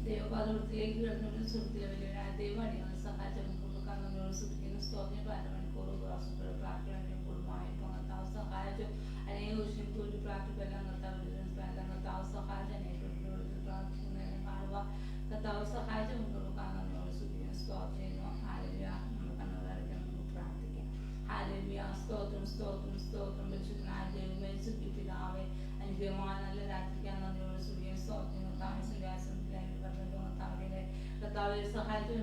ദൈവപാദത്തിലേക്ക് കിടന്നൊരു സുഹൃത്തിലെ വലിയ ദൈവടിയാണ് സഹായിച്ച നമ്മളോട് സുഖിക്കുന്നു സ്തോത്രം പാരമണിക്കൂർ പ്രാർത്ഥന കുടുംബമായി കർത്താവ് സഹായിച്ചു അനേക വിഷയത്തിൽ ഒരു പ്രാർത്ഥിപ്പെല്ലാം കർത്താവ് സഹായിച്ച അനേക പ്രാർത്ഥിക്കുന്നതിനെ കാണുക കർത്താവ് സഹായിച്ച മുന്നോട്ട് കാണാൻ നമ്മളോട് സുഖിക്കുന്നു സ്തോത്രം ചെയ്യുന്നു ഹാലലുയ നമ്മൾ കണ്ണുകളടയ്ക്കാൻ നമുക്ക് പ്രാർത്ഥിക്കാം ഹാലലുയ സ്തോത്രം സ്തോത്രം സ്തോത്രം പരിശുദ്ധനായ ദൈവമേ സുഖി പിതാവേ അനുഭവമായ നല്ല രാത്രിക്കാൻ നന്ദിയോട് സുഖിക്കുന്നു സ്തോത്രം കർത്താവെ സഹായിച്ചു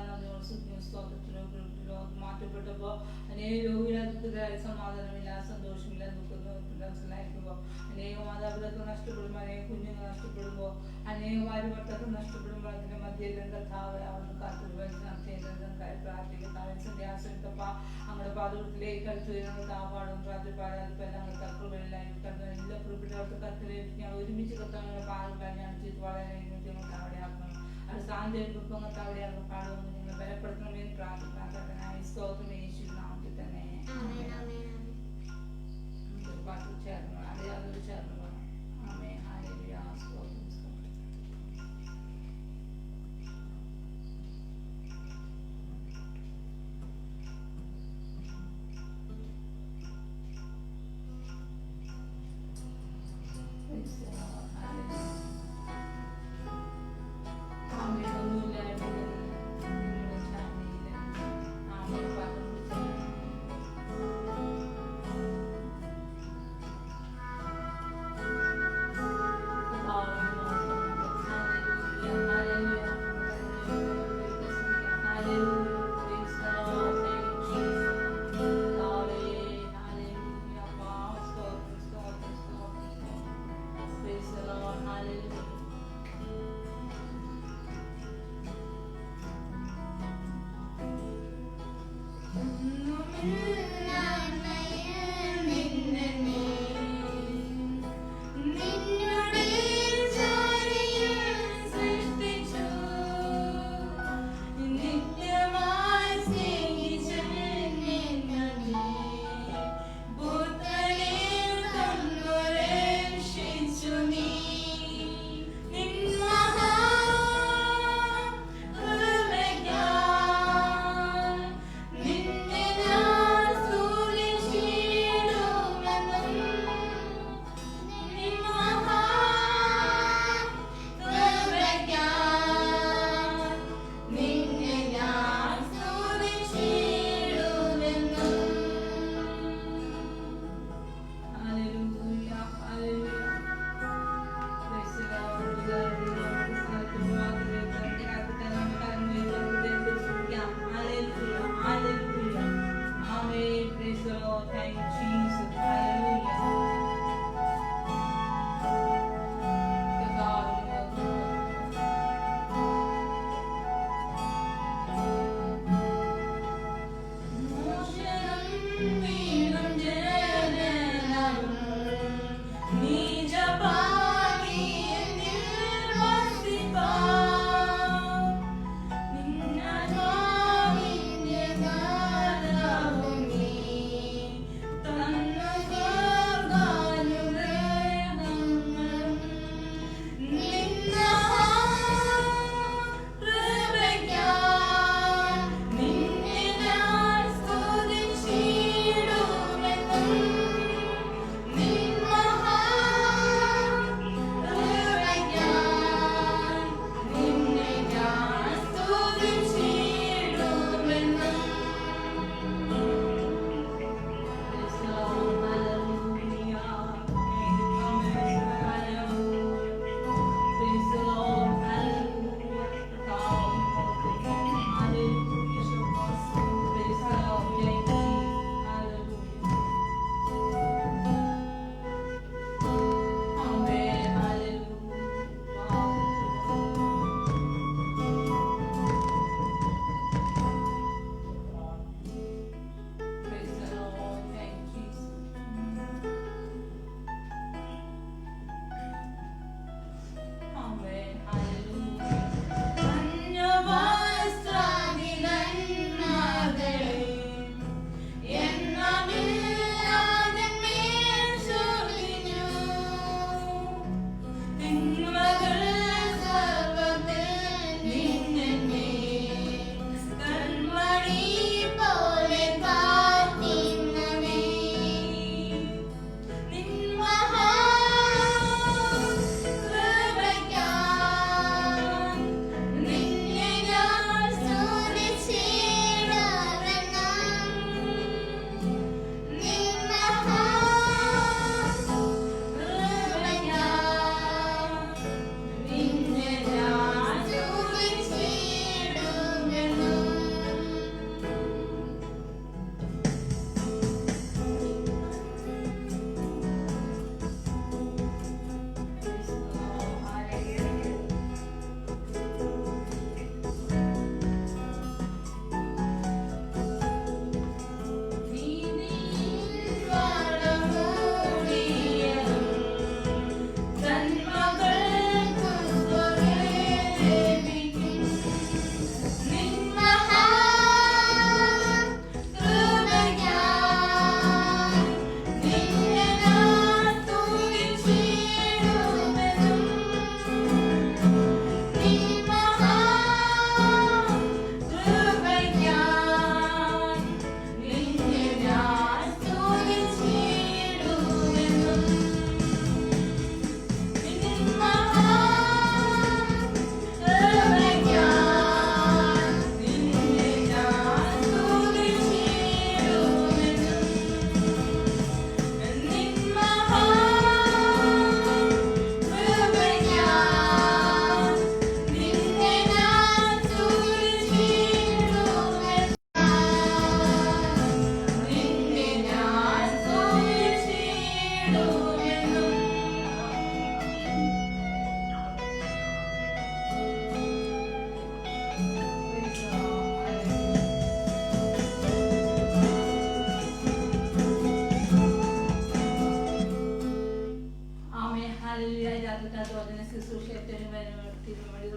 നന്ദിയോട് സുഖിക്കുന്നു സ്തോത്രത്തിലോ മാറ്റപ്പെട്ടപ്പോൾ അനേക രോഗികളെ സമാധാനമില്ല സന്തോഷമില്ല ദുഃഖത്തിലായിരിക്കുമ്പോൾ അനേക മാതാപിതാക്കൾ നഷ്ടപ്പെടുമ്പോൾ അനേക കുഞ്ഞുങ്ങൾ നഷ്ടപ്പെടുമ്പോൾ അനേക ഭാര്യഭർത്താക്കൾ നഷ്ടപ്പെടുമ്പോൾ അതിന്റെ മധ്യയിലും കർത്താവ് അവിടുന്ന് പ്രാർത്ഥിക്കത്താവൻ സന്ധ്യാസനത്തപ്പ അങ്ങയുടെ പാദത്തിലേക്ക് അടുത്ത് വരുന്ന താപാടും പ്രാർത്ഥിപ്പാടും എല്ലാ പ്രിയപ്പെട്ടവർക്ക് കത്തിലേക്ക് ഒരുമിച്ച് കർത്താവിന്റെ പാദം കഴിഞ്ഞാണ് ചെയ്ത് വളരെ അവിടെ ആക്കണം അത് സാന്ത്വനം അവിടെ പാടുമെന്ന് നിങ്ങൾ ബലപ്പെടുത്തണമെന്ന് പ്രാർത്ഥിക്കാൻ സ്തോത്രം യേശു നാമത്തിൽ തന്നെ പാട്ട് ചേർന്ന് അറിയാതൊരു ചേർന്ന് വേണം ആമേ ഹല്ലേലൂയ സ്തോത്രം Nina തീരുന്ന വഴി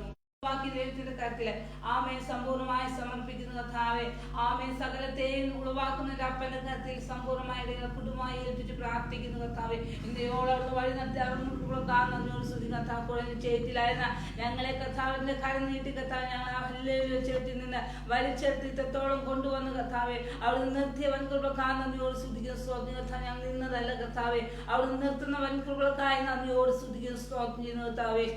ബാക്കി ദൈവത്തിന്റെ കാര്യത്തില് ആമേൻ സമ്പൂർണ്ണമായി സമർപ്പിക്കുന്ന കർത്താവേ, ആമേൻ സകലത്തെയും ഉളവാക്കുന്ന അപ്പന്റെ കാര്യത്തിൽ സമ്പൂർണ്ണമായി കുടുംബമായി ഏൽപ്പിച്ച് പ്രാർത്ഥിക്കുന്ന കർത്താവേ, ഇന്ത്യയോളം വഴി നടത്തി അവർക്ക് സ്തുതി കർത്താവ് ചെയ്തിലായിരുന്ന ഞങ്ങളെ കർത്താവിന്റെ കരം നീട്ടി കർത്താവ് ഞങ്ങൾ ചേർത്തി നിന്ന് വലിച്ചെടുത്തിത്തോളം കൊണ്ടുവന്ന് കർത്താവെ അവിടെ നിർത്തിയ വൻകൃപക്കായി നന്ദിയോട് സ്തുതിക്കുന്ന സ്തോത്രം കർത്താവ്. ഞങ്ങൾ നിന്നതല്ല കർത്താവെ, അവിടെ നിർത്തുന്ന വൻകൃപക്കായി നന്ദിയോട് സ്തുതിക്കുന്ന സ്തോത്രം ചെയ്യുന്ന കർത്താവെ.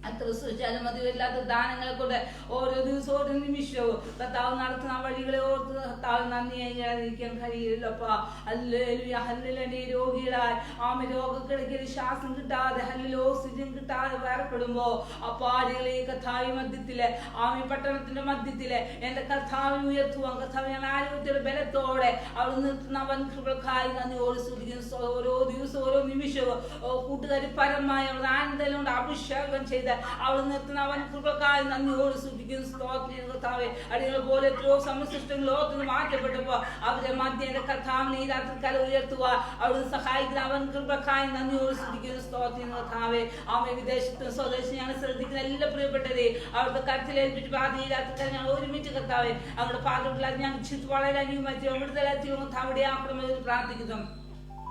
അത്ര സൂചിച്ചാലും മതിയില്ലാത്ത ദാനങ്ങളെ കൊണ്ട് ഓരോ ദിവസവും ഓരോ നിമിഷവും കർത്താവ് നടത്തുന്ന വഴികളെ ഓർത്ത് കർത്താവ് നന്ദിയായിരിക്കാൻ കഴിയില്ലപ്പാ. Hallelujah hallelujah. രോഗികളായി ആമ രോഗക്കിടക്കിൽ ശ്വാസം കിട്ടാതെ ഹല്ലേലൂയ ഓക്സിജൻ കിട്ടാതെ വേർപ്പെടുമ്പോ അപ്പാടികളെ കർത്താവ് മധ്യത്തിലെ ആമി പട്ടണത്തിന്റെ മധ്യത്തിലെ എന്റെ കർത്താവിനെ ഉയർത്തുവാൻ കർത്താവ് ഞാൻ ആരോഗ്യത്തിന്റെ ബലത്തോടെ അവിടെ നിർത്തുന്ന വൻകൃപകൾക്കായി നന്ദിയോട് സ്തുതിക്കുന്നു. ഓരോ ദിവസവും ഓരോ നിമിഷവും കൂട്ടുകാരി പരമായി അവിടെ ആനന്ദം കൊണ്ട് അഭിഷേകം ചെയ്ത് അവിടെ നിർത്തുന്ന അവൻ കൃപക്കായി നന്ദിയോട് സ്തുതിക്കുന്നു സ്തോത്രം കർത്താവേ. അടികളെ പോലെ എത്രയോ സമസൃഷ്ടങ്ങൾ ലോകത്തിന് മാറ്റപ്പെട്ടപ്പോ അവരെ മധ്യ കർത്താവിനെ ഈ രാത്രിക്കാലം ഉയർത്തുക അവിടുന്ന് സഹായിക്കുന്ന അവൻ കൃപക്കായി നന്ദിയോട് സ്തുതിക്കുന്നു സ്തോത്രം കർത്താവേ. ആമേ വിദേശത്തും സ്വദേശം ഞങ്ങൾ ശ്രദ്ധിക്കുന്ന എല്ലാ പ്രിയപ്പെട്ടതേ അവിടുത്തെ കരുത്തിലേൽപ്പിച്ച് ആദ്യം ഈ രാത്രിക്കാലം ഞങ്ങൾ ഒരുമിച്ച് കർത്താവേ അവിടെ പാട്ടുകളാൽ ഞങ്ങൾ വളരെ അനുഭവിച്ചു വിടുതലെത്തിയോ അവിടെ ആക്കണമെന്ന് പ്രാർത്ഥിക്കുന്നു.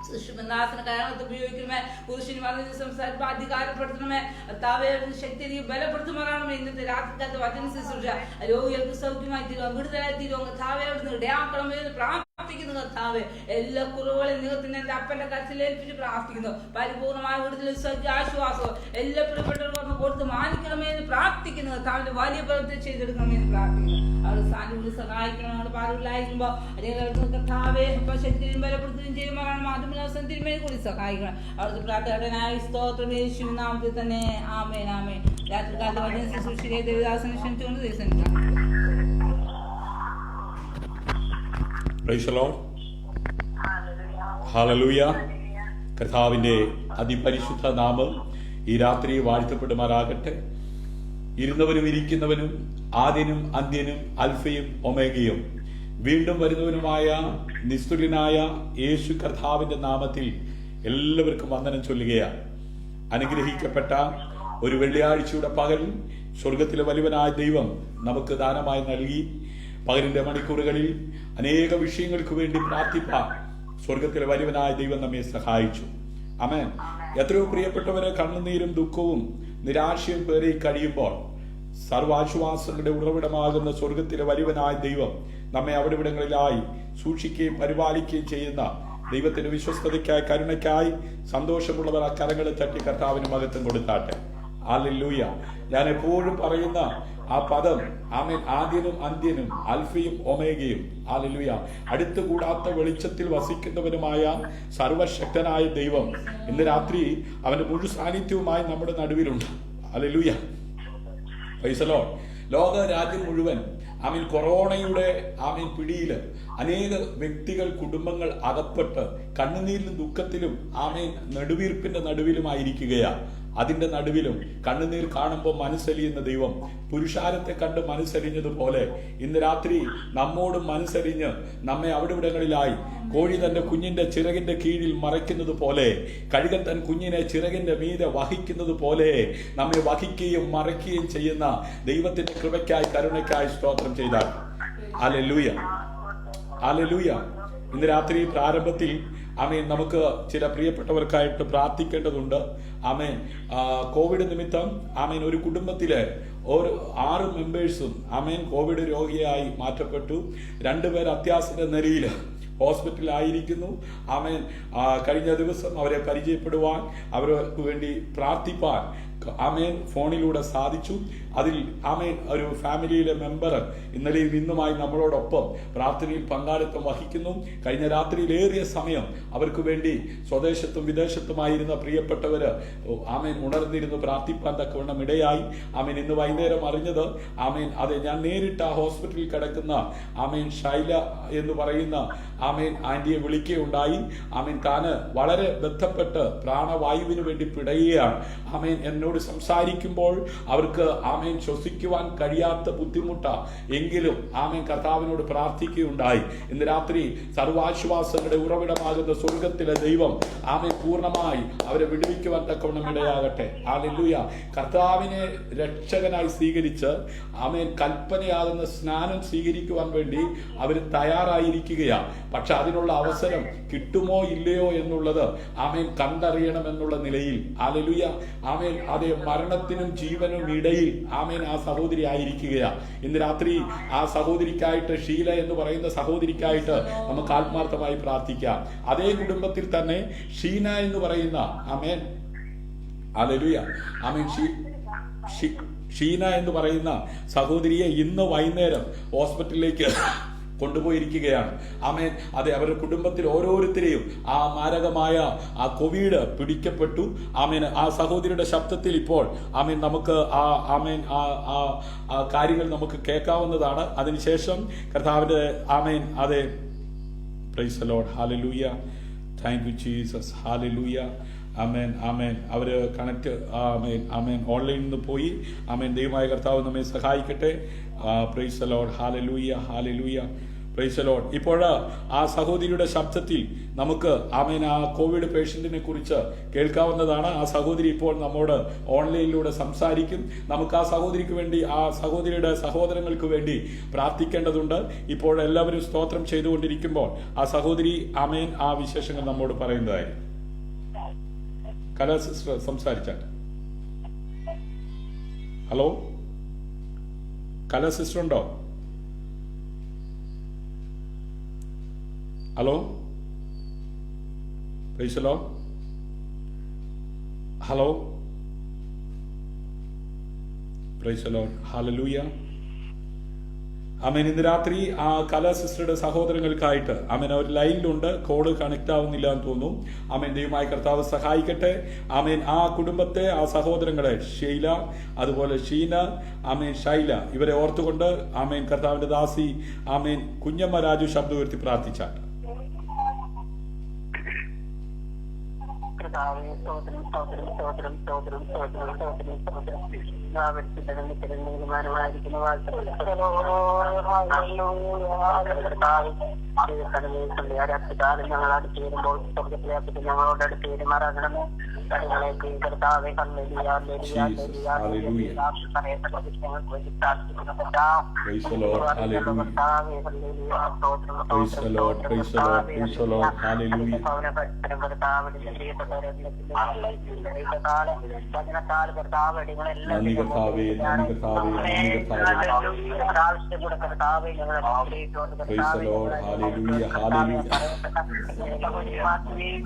സുഷുമനാഥന കാരണത്ത് ഉപയോഗിക്കണമേ, പുരുഷന് വന്ന സംസാരിപ്പ് അധികാരപ്പെടുത്തണമേ, താവേ ശക്തി ബലപ്പെടുത്തുമാറാണമേ. ഇന്നത്തെ രാത്രിക്കാലത്ത് വചന ശുശ്രൂഷ രോഗികൾക്ക് സൗഖ്യമായി തീരുക, വിടുതലായി തീരുക, താവേ അവിടുന്ന് ഇടയാക്കണമേ എന്ന് പ്രാർത്ഥിക്കുന്നു കർത്താവേ. എല്ലാ കുറവുകളും നികത്തിന് എന്റെ അപ്പന്റെ കരത്തിൽ ഏൽപ്പിച്ച് പ്രാർത്ഥിക്കുന്നു. പരിപൂർണമായ വിടുതലും ആശ്വാസവും എല്ലാ പ്രിയപ്പെട്ടവർക്കും കൊടുത്ത് മാനിക്കണമേ എന്ന് പ്രാർത്ഥിക്കുന്നു കർത്താവിന്റെ വലിയ പ്രവൃത്തി ചെയ്തെടുക്കണമേ എന്ന് പ്രാർത്ഥിക്കുന്നു. അവിടെ സാന്നിധ്യം സഹായിക്കണം. അവിടെ പാടുകളായിരിക്കുമ്പോ അല്ലെങ്കിൽ കർത്താവേ ശക്തിയും ബലപ്പെടുത്തുകയും ചെയ്യുമാറാണ് മാധ്യമ തിരുമേനി കൂടി സഹായിക്കണം. അവിടുത്തെ പ്രാർത്ഥനായ സ്തോത്രം യേശുവിൻ നാമത്തിൽ തന്നെ ആമേൻ ആമേൻ. രാത്രികാലത്ത് വചന ശുശ്രൂഷയെ ദേവദാസനെ ക്ഷണിച്ചുകൊണ്ട് ദിവസം പ്രൈസ് ദി ലോർഡ്. ഹല്ലേലൂയ. കർത്താവിന്റെ അതിപരിശുദ്ധ നാമം ഈ രാത്രി വാഴ്ത്തപ്പെടുമാറാകട്ടെ. ഇരുന്നവനും ഇരിക്കുന്നവനും ആദ്യനും അന്ത്യനും അൽഫയും ഒമേഗയും വീണ്ടും വരുന്നവനുമായ നിസ്തുല്യനായ യേശു കർത്താവിന്റെ നാമത്തിൽ എല്ലാവർക്കും വന്ദനം ചൊല്ലുകയാണ്. അനുഗ്രഹിക്കപ്പെട്ട ഒരു വെള്ളിയാഴ്ചയുടെ പകൽ സ്വർഗത്തിലെ വലിയവനായ ദൈവം നമുക്ക് ദാനമായി നൽകി. പകലിന്റെ മണിക്കൂറുകളിൽ അനേക വിഷയങ്ങൾക്ക് വേണ്ടി പ്രാർത്ഥിപ്പാൻ സ്വർഗത്തിലെ വലിയവനായ ദൈവം നമ്മെ സഹായിച്ചു. ആമേൻ. എത്രയോ പ്രിയപ്പെട്ടവരെ കണ്ണുനീരും ദുഃഖവും നിരാശയും പേറി കഴിയുമ്പോൾ സർവാശ്വാസങ്ങളുടെ ഉറവിടമാകുന്ന സ്വർഗത്തിലെ വലിയവനായ ദൈവം നമ്മെ അവിടെവിടങ്ങളിലായി സൂക്ഷിക്കുകയും പരിപാലിക്കുകയും ചെയ്യുന്ന ദൈവത്തിന്റെ വിശ്വസ്തതയ്ക്കായി കരുണയ്ക്കായി സന്തോഷമുള്ളവർ ആ കരങ്ങളെ തട്ടി കർത്താവിന് മഹത്വം കൊടുത്താട്ടെ. ഹല്ലേലൂയ. ഞാൻ എപ്പോഴും പറയുന്ന ആ പദം ആമേൻ, ആദ്യനും അന്ത്യനും അൽഫയും ഒമേഗയും. ഹല്ലേലൂയ. അടുത്തുകൂടാത്ത വെളിച്ചത്തിൽ വസിക്കുന്നവനുമായ സർവശക്തനായ ദൈവം ഇന്ന് രാത്രി അവന്റെ മുഴു സാന്നിധ്യവുമായി നമ്മുടെ നടുവിലുണ്ട്. ഹല്ലേലൂയ. Price the Lord. ലോക രാജ്യം മുഴുവൻ ആമീൻ കൊറോണയുടെ ആമീൻ പിടിയില് അനേക വ്യക്തികൾ കുടുംബങ്ങൾ അകപ്പെട്ട് കണ്ണുനീരിലും ദുഃഖത്തിലും ആമീൻ നെടുവീർപ്പിന്റെ നടുവിലുമായിരിക്കുകയാണ്. അതിന്റെ നടുവിലും കണ്ണുനീർ കാണുമ്പോൾ മനസ്സലിയുന്ന ദൈവം പുരുഷാരത്തെ കണ്ട് മനസ്സലിഞ്ഞതുപോലെ ഇന്ന് രാത്രി നമ്മോടും മനസ്സലിഞ്ഞ് നമ്മെ അവിടെവിടങ്ങളിലായി കോഴി തന്റെ കുഞ്ഞിന്റെ ചിറകിന്റെ കീഴിൽ മറയ്ക്കുന്നത് പോലെ, കഴുകൻ തൻ കുഞ്ഞിനെ ചിറകിന്റെ മീതെ വഹിക്കുന്നത് പോലെ നമ്മെ വഹിക്കുകയും മറയ്ക്കുകയും ചെയ്യുന്ന ദൈവത്തിന്റെ കൃപയ്ക്കായി കരുണയ്ക്കായി സ്തോത്രം ചെയ്താൽ. Hallelujah hallelujah. ഇന്ന് രാത്രി പ്രാരംഭത്തിൽ ആമേൻ നമുക്ക് ചില പ്രിയപ്പെട്ടവർക്കായിട്ട് പ്രാർത്ഥിക്കേണ്ടതുണ്ട്. ആമേൻ. കോവിഡ് നിമിത്തം ആമേൻ ഒരു കുടുംബത്തിലെ 6 മെമ്പേഴ്സും ആമേൻ കോവിഡ് രോഗിയായി മാറ്റപ്പെട്ടു. 2 പേർ അത്യാസന്ന നിലയിൽ ഹോസ്പിറ്റലിലായിരിക്കുന്നു. ആമേൻ. കഴിഞ്ഞ ദിവസം അവരെ പരിചയപ്പെടുവാൻ അവർക്ക് വേണ്ടി പ്രാർത്ഥിപ്പാൻ ആമേൻ ഫോണിലൂടെ സാധിച്ചു. അതിൽ ആമേൻ ഒരു ഫാമിലിയിലെ മെമ്പർ ഇന്നലെയും ഇന്നുമായി നമ്മളോടൊപ്പം പ്രാർത്ഥനയിൽ പങ്കാളിത്തം വഹിക്കുന്നു. കഴിഞ്ഞ രാത്രിയിലേറിയ സമയം അവർക്ക് വേണ്ടി സ്വദേശത്തും വിദേശത്തുമായിരുന്ന പ്രിയപ്പെട്ടവര് ആമേൻ ഉണർന്നിരുന്നു പ്രാർത്ഥിപ്പാൻ തക്കവണ്ണം ഇടയായി. ആമേൻ ഇന്ന് വൈകുന്നേരം അറിഞ്ഞത് ആമേൻ അതെ ഞാൻ നേരിട്ട് ആ ഹോസ്പിറ്റലിൽ കിടക്കുന്ന ആമേൻ ഷൈല എന്ന് പറയുന്ന ആമേൻ ആന്റിയെ വിളിക്കുകയുണ്ടായി. ആമേൻ താന് വളരെ ബന്ധപ്പെട്ട് പ്രാണവായുവിന് വേണ്ടി പിടയുകയാണ്. ആമേൻ എന്നോട് കർത്താവിനോട് സംസാരിക്കുമ്പോൾ അവർക്ക് ആമേൻ ശ്വസിക്കുവാൻ കഴിയാത്ത ബുദ്ധിമുട്ട എങ്കിലും ആമേൻ കർത്താവിനോട് പ്രാർത്ഥിക്കുകയുണ്ടായി. ഇന്ന് രാത്രി സർവാശ്വാസങ്ങളുടെ ഉറവിടമാകുന്ന സ്വർഗത്തിലെ ദൈവം ആമേൻ പൂർണ്ണമായി അവരെ വിടുവിക്കുവാൻ തക്കവണ്ണം ഇടയാകട്ടെ. ഹല്ലേലൂയ. കർത്താവിനെ രക്ഷകനായി സ്വീകരിച്ച് ആമേൻ കൽപ്പനയാകുന്ന സ്നാനം സ്വീകരിക്കുവാൻ വേണ്ടി അവർ തയ്യാറായിരിക്കുകയാണ്. പക്ഷെ അതിനുള്ള അവസരം കിട്ടുമോ ഇല്ലയോ എന്നുള്ളത് ആമേൻ കണ്ടറിയണമെന്നുള്ള നിലയിൽ ഹല്ലേലൂയ ആമേൻ അതേ മരണത്തിനും ജീവനും ഇടയിൽ ആമേൻ ആ സഹോദരി ആയിരിക്കുകയാണ്. ഇന്ന് രാത്രി ആ സഹോദരിക്കായിട്ട്, ഷീല എന്ന് പറയുന്ന സഹോദരിക്കായിട്ട് നമുക്ക് ആത്മാർത്ഥമായി പ്രാർത്ഥിക്കാം. അതേ കുടുംബത്തിൽ തന്നെ ഷീന എന്ന് പറയുന്ന ആമേൻ ഹല്ലേലൂയ ആമേൻ ഷീന എന്ന് പറയുന്ന സഹോദരിയെ ഇന്ന് വൈകുന്നേരം ഹോസ്പിറ്റലിലേക്ക് കൊണ്ടുപോയിരിക്കുകയാണ്. ആമേൻ അതെ, അവരുടെ കുടുംബത്തിൽ ഓരോരുത്തരെയും ആ മാരകമായ ആ കോവിഡ് പിടിക്കപ്പെട്ടു. ആമേൻ ആ സഹോദരിയുടെ ശബ്ദത്തിൽ ഇപ്പോൾ ആമേൻ നമുക്ക് ആ കാര്യങ്ങൾ നമുക്ക് കേൾക്കാവുന്നതാണ്. അതിനുശേഷം കർത്താവിന്റെ ആമേൻ അതെ പ്രൈസ് ദി ലോർഡ്. ഹല്ലേലൂയ. Thank you Jesus. ഹല്ലേലൂയ. ആമേൻ ആമേൻ. അവര് കണക്ട് ആമേൻ ആമേൻ ഓൺലൈനിൽ നിന്ന് പോയി. ആമേൻ. ദൈവമായ കർത്താവ് നമ്മെ സഹായിക്കട്ടെ. Price the Lord. ഹല്ലേലൂയ. ഹല്ലേലൂയ. Price the Lord. ഇപ്പോൾ ആ സഹോദരിയുടെ ശബ്ദത്തിൽ നമുക്ക് ആമേൻ ആ കോവിഡ് പേഷ്യന്റിനെ കുറിച്ച് കേൾക്കാവുന്നതാണ്. ആ സഹോദരി ഇപ്പോൾ നമ്മോട് ഓൺലൈനിലൂടെ സംസാരിക്കും. നമുക്ക് ആ സഹോദരിക്ക് വേണ്ടി, ആ സഹോദരിയുടെ സഹോദരങ്ങൾക്ക് വേണ്ടി പ്രാർത്ഥിക്കേണ്ടതുണ്ട്. ഇപ്പോൾ എല്ലാവരും സ്തോത്രം ചെയ്തുകൊണ്ടിരിക്കുമ്പോൾ ആ സഹോദരി ആമേൻ ആ വിശേഷങ്ങൾ നമ്മോട് പറയുന്നതായിരിക്കും. കലാ സിസ്റ്റർ സംസാരിച്ചാൽ. ഹലോ, കലാ സിസ്റ്റർ ഉണ്ടോ? Hello, praise the Lord. Hello, praise the Lord. ഹല്ലേലൂയ. ആമേൻ. ഇന്ന് രാത്രി ആ കലാ സിസ്റ്ററുടെ സഹോദരങ്ങൾക്കായിട്ട് ആമേൻ ഒരു ലൈനിലുണ്ട്, കോഡ് കണക്ട് ആവുന്നില്ല എന്ന് തോന്നുന്നു. ആമേൻ. ദൈവമായ കർത്താവ് സഹായിക്കട്ടെ. ആമേൻ. ആ കുടുംബത്തെ, ആ സഹോദരങ്ങളെ ഷീല, അതുപോലെ ഷീന, ആമേൻ ഷൈല, ഇവരെ ഓർത്തുകൊണ്ട് ആമേൻ കർത്താവിന്റെ ദാസി ആമേൻ കുഞ്ഞമ്മ രാജു ശബ്ദം ഉയർത്തി പ്രാർത്ഥിച്ചാൽ. ഞങ്ങൾ അടുത്ത് വരുമ്പോൾ സ്വർഗത്തിലേക്ക് ഞങ്ങളോട് അടുത്ത് പെരുമാറാകണം. കർത്താവെ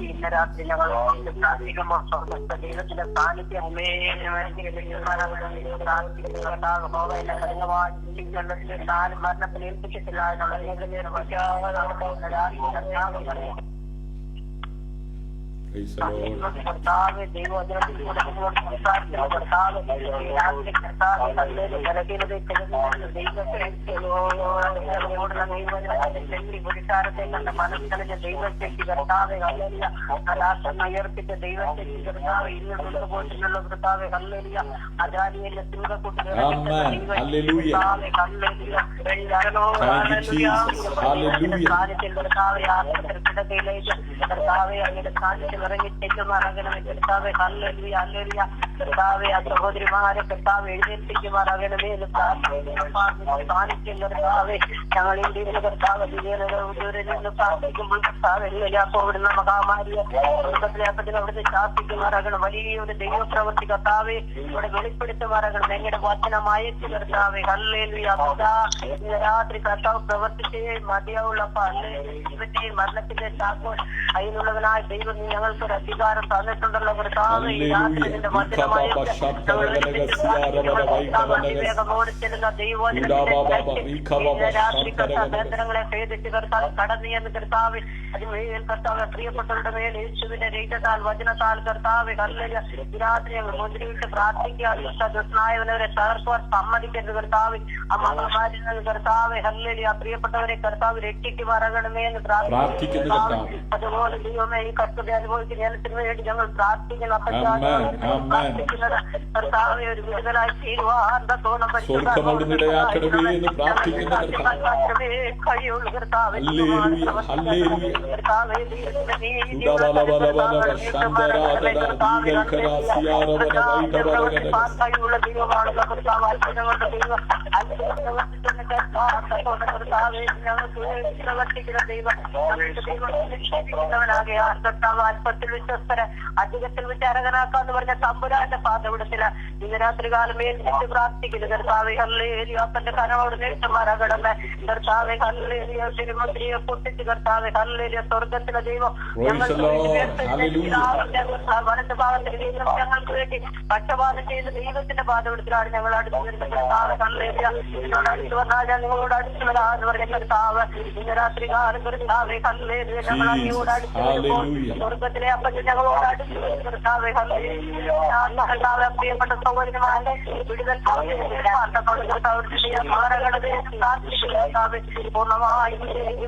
ഇന്ന രാത്രി ഞങ്ങൾ ദൈവത്തിന്റെ സാന്നിധ്യം മരണത്തിന് ഏൽപ്പിച്ചിട്ടില്ല കർത്താവ് ദൈവവചനത്തിലൂടെ നിങ്ങളോട് സംസാരിക്കുന്ന കർത്താവ് പുരുഷാരത്തെ കണ്ട മനസ്സിലെ ദൈവശക്തി കർത്താവെ കല്ലേലിയ ഉയർത്തിച്ച ദൈവശക്തി കർത്താവ് ഇന്ന് കൊണ്ടുപോയിട്ടുള്ള കർത്താവെ കല്ലേലിയ അജാലിയന്റെ സിംഹക്കൂട്ടിലെ സാന്നിധ്യം കർത്താവെ ആത്മത്തിലേക്ക് കർത്താവെ അങ്ങയുടെ സാന്നിധ്യം ഇറങ്ങിച്ചേക്കുമാറാകണമേ കർത്താവെ ഹല്ലേലൂയ ഹല്ലേലൂയ കർത്താവെ ആ സഹോദരിമാരെ കർത്താവ് എഴുന്നേൽപ്പിക്കുമാറാകണമേ എന്ന് സാന്നിധ്യം കർത്താവെ ഞങ്ങൾ ഇന്ത്യയിലെ കർത്താവ് നിന്ന് പ്രാർത്ഥിക്കുമ്പോൾ കർത്താവ് എല്ലാ കോവിഡ് മഹാമാരിയെ അവിടുത്തെ ശാസിക്കുമാറാകണം. വലിയൊരു ദൈവപ്രവൃത്തി കർത്താവെ ഇവിടെ വെളിപ്പെടുത്തുമാറാകണം. ഞങ്ങളുടെ വചനമായച്ചു കർത്താവെ ഹല്ലേലൂയ. രാത്രി കർത്താവ് പ്രവർത്തിച്ചേ മതിയാവുള്ളപ്പ ജീവന്റെ മരണത്തിന്റെ ചാക്കോ അതിനുള്ളവനായ ദൈവം ഞങ്ങൾക്ക് ഒരു അധികാരം തന്നിട്ടുണ്ടല്ലോ കർത്താവെ. യാത്രത്തിന്റെ വചനമായ വേഗമോട് ചെല്ലുന്ന ദൈവവചനത്തിന്റെ രാത്രി കർത്താവ് ബന്ധനങ്ങളെ ഭേദിച്ച് കർത്താവ് കടന്നിയെന്ന് കർത്താവ് അതിമേൽ കർത്താവ് പ്രിയപ്പെട്ടവരുടെ മേൽ യേശുവിന്റെ രക്തത്താൽ വചനത്താൽ കർത്താവ് ഹല്ലേലൂയ. ഈ രാത്രി ഞങ്ങൾ മുദ്രയിട്ട് പ്രാർത്ഥിക്കുക. ദുഷ്നായവനവരെ തകർക്കുവാൻ സമ്മതിക്കരുത് കർത്താവ്. ആ മഹാമാരിൽ നിന്ന് കർത്താവ് ഹല്ലേലൂയ പ്രിയപ്പെട്ടവരെ കർത്താവ് രക്ഷിക്കുമാറാകണമേ എന്ന് പ്രാർത്ഥിക്കുന്നു. അതുപോലെ ദൈവമേ ഈ കഷ്ടത അനുഭവിക്കുന്ന ജനത്തിന് വേണ്ടി ഞങ്ങൾ പ്രാർത്ഥിക്കണം. പ്രാർത്ഥിക്കുന്നത് കർത്താവെ ഒരു വിടുതലായി തീരുവാൻ തക്കോണം സ്വർഗ്ഗം അവിടുന്ന് ഇടയാക്കണമേ എന്ന് പ്രാർത്ഥിക്കുന്ന കഴിയുള്ളൂ കർത്താവെ കഴിവുള്ള ദൈവമാണ് കർത്താവ് അത്ഭുതങ്ങളുടെ ദൈവം കർത്താവെ ഞങ്ങൾക്ക് പ്രവർത്തിക്കുന്ന ദൈവം നിക്ഷേപിക്കുന്നവനാകെ കർത്താവ് അല്പത്തിൽ വിശ്വസ്തര അധികത്തിൽ വിചാരകനാക്കാന്ന് പറഞ്ഞ തമ്പുരാന്റെ പാതവിടത്തില് ഇന്ന് രാത്രികാലം ഏൽപ്പിച്ച് പ്രാർത്ഥിക്കുന്നു കർത്താവെ ഹല്ലേലൂയ അപ്പന്റെ കനവോട് നേട്ടമാരാകണമേ കർത്താവെ ഹല്ലേലൂയ തിരുമന്ത്രിയെ പൊട്ടിച്ച് കർത്താവെ ഹല്ലേലൂയ സ്വർഗത്തിലെ ദൈവം വലത്ത് ഭാഗത്തിന് ദൈവം ഞങ്ങൾക്ക് വേണ്ടി പക്ഷപാതം ചെയ്യുന്ന ദൈവത്തിന്റെ പാതവിടത്തിലാണ് ഞങ്ങൾ അടുത്ത് വരുന്നത് കർത്താവ് ഹല്ലേലൂയ അടുത്ത് വന്നാൽ ഞാൻ നിങ്ങളോട് അടുത്ത് വരാന്ന് പറഞ്ഞ കർത്താവ് ഇന്ന് രാത്രികാലം കർത്താവെ ഹല്ലേലൂയ ഞങ്ങൾ അങ്ങോട് അടുത്ത് വരുമ്പോൾ സ്വർഗത്തിലെ അപ്പന്റെ ഞങ്ങളോട് അടുത്ത് കർത്താവെ ഹല്ലേലൂയ കർത്താവെ പ്രിയപ്പെട്ട സഹോദരന്മാരുടെ വിടുതൽ പൂർണ്ണമായും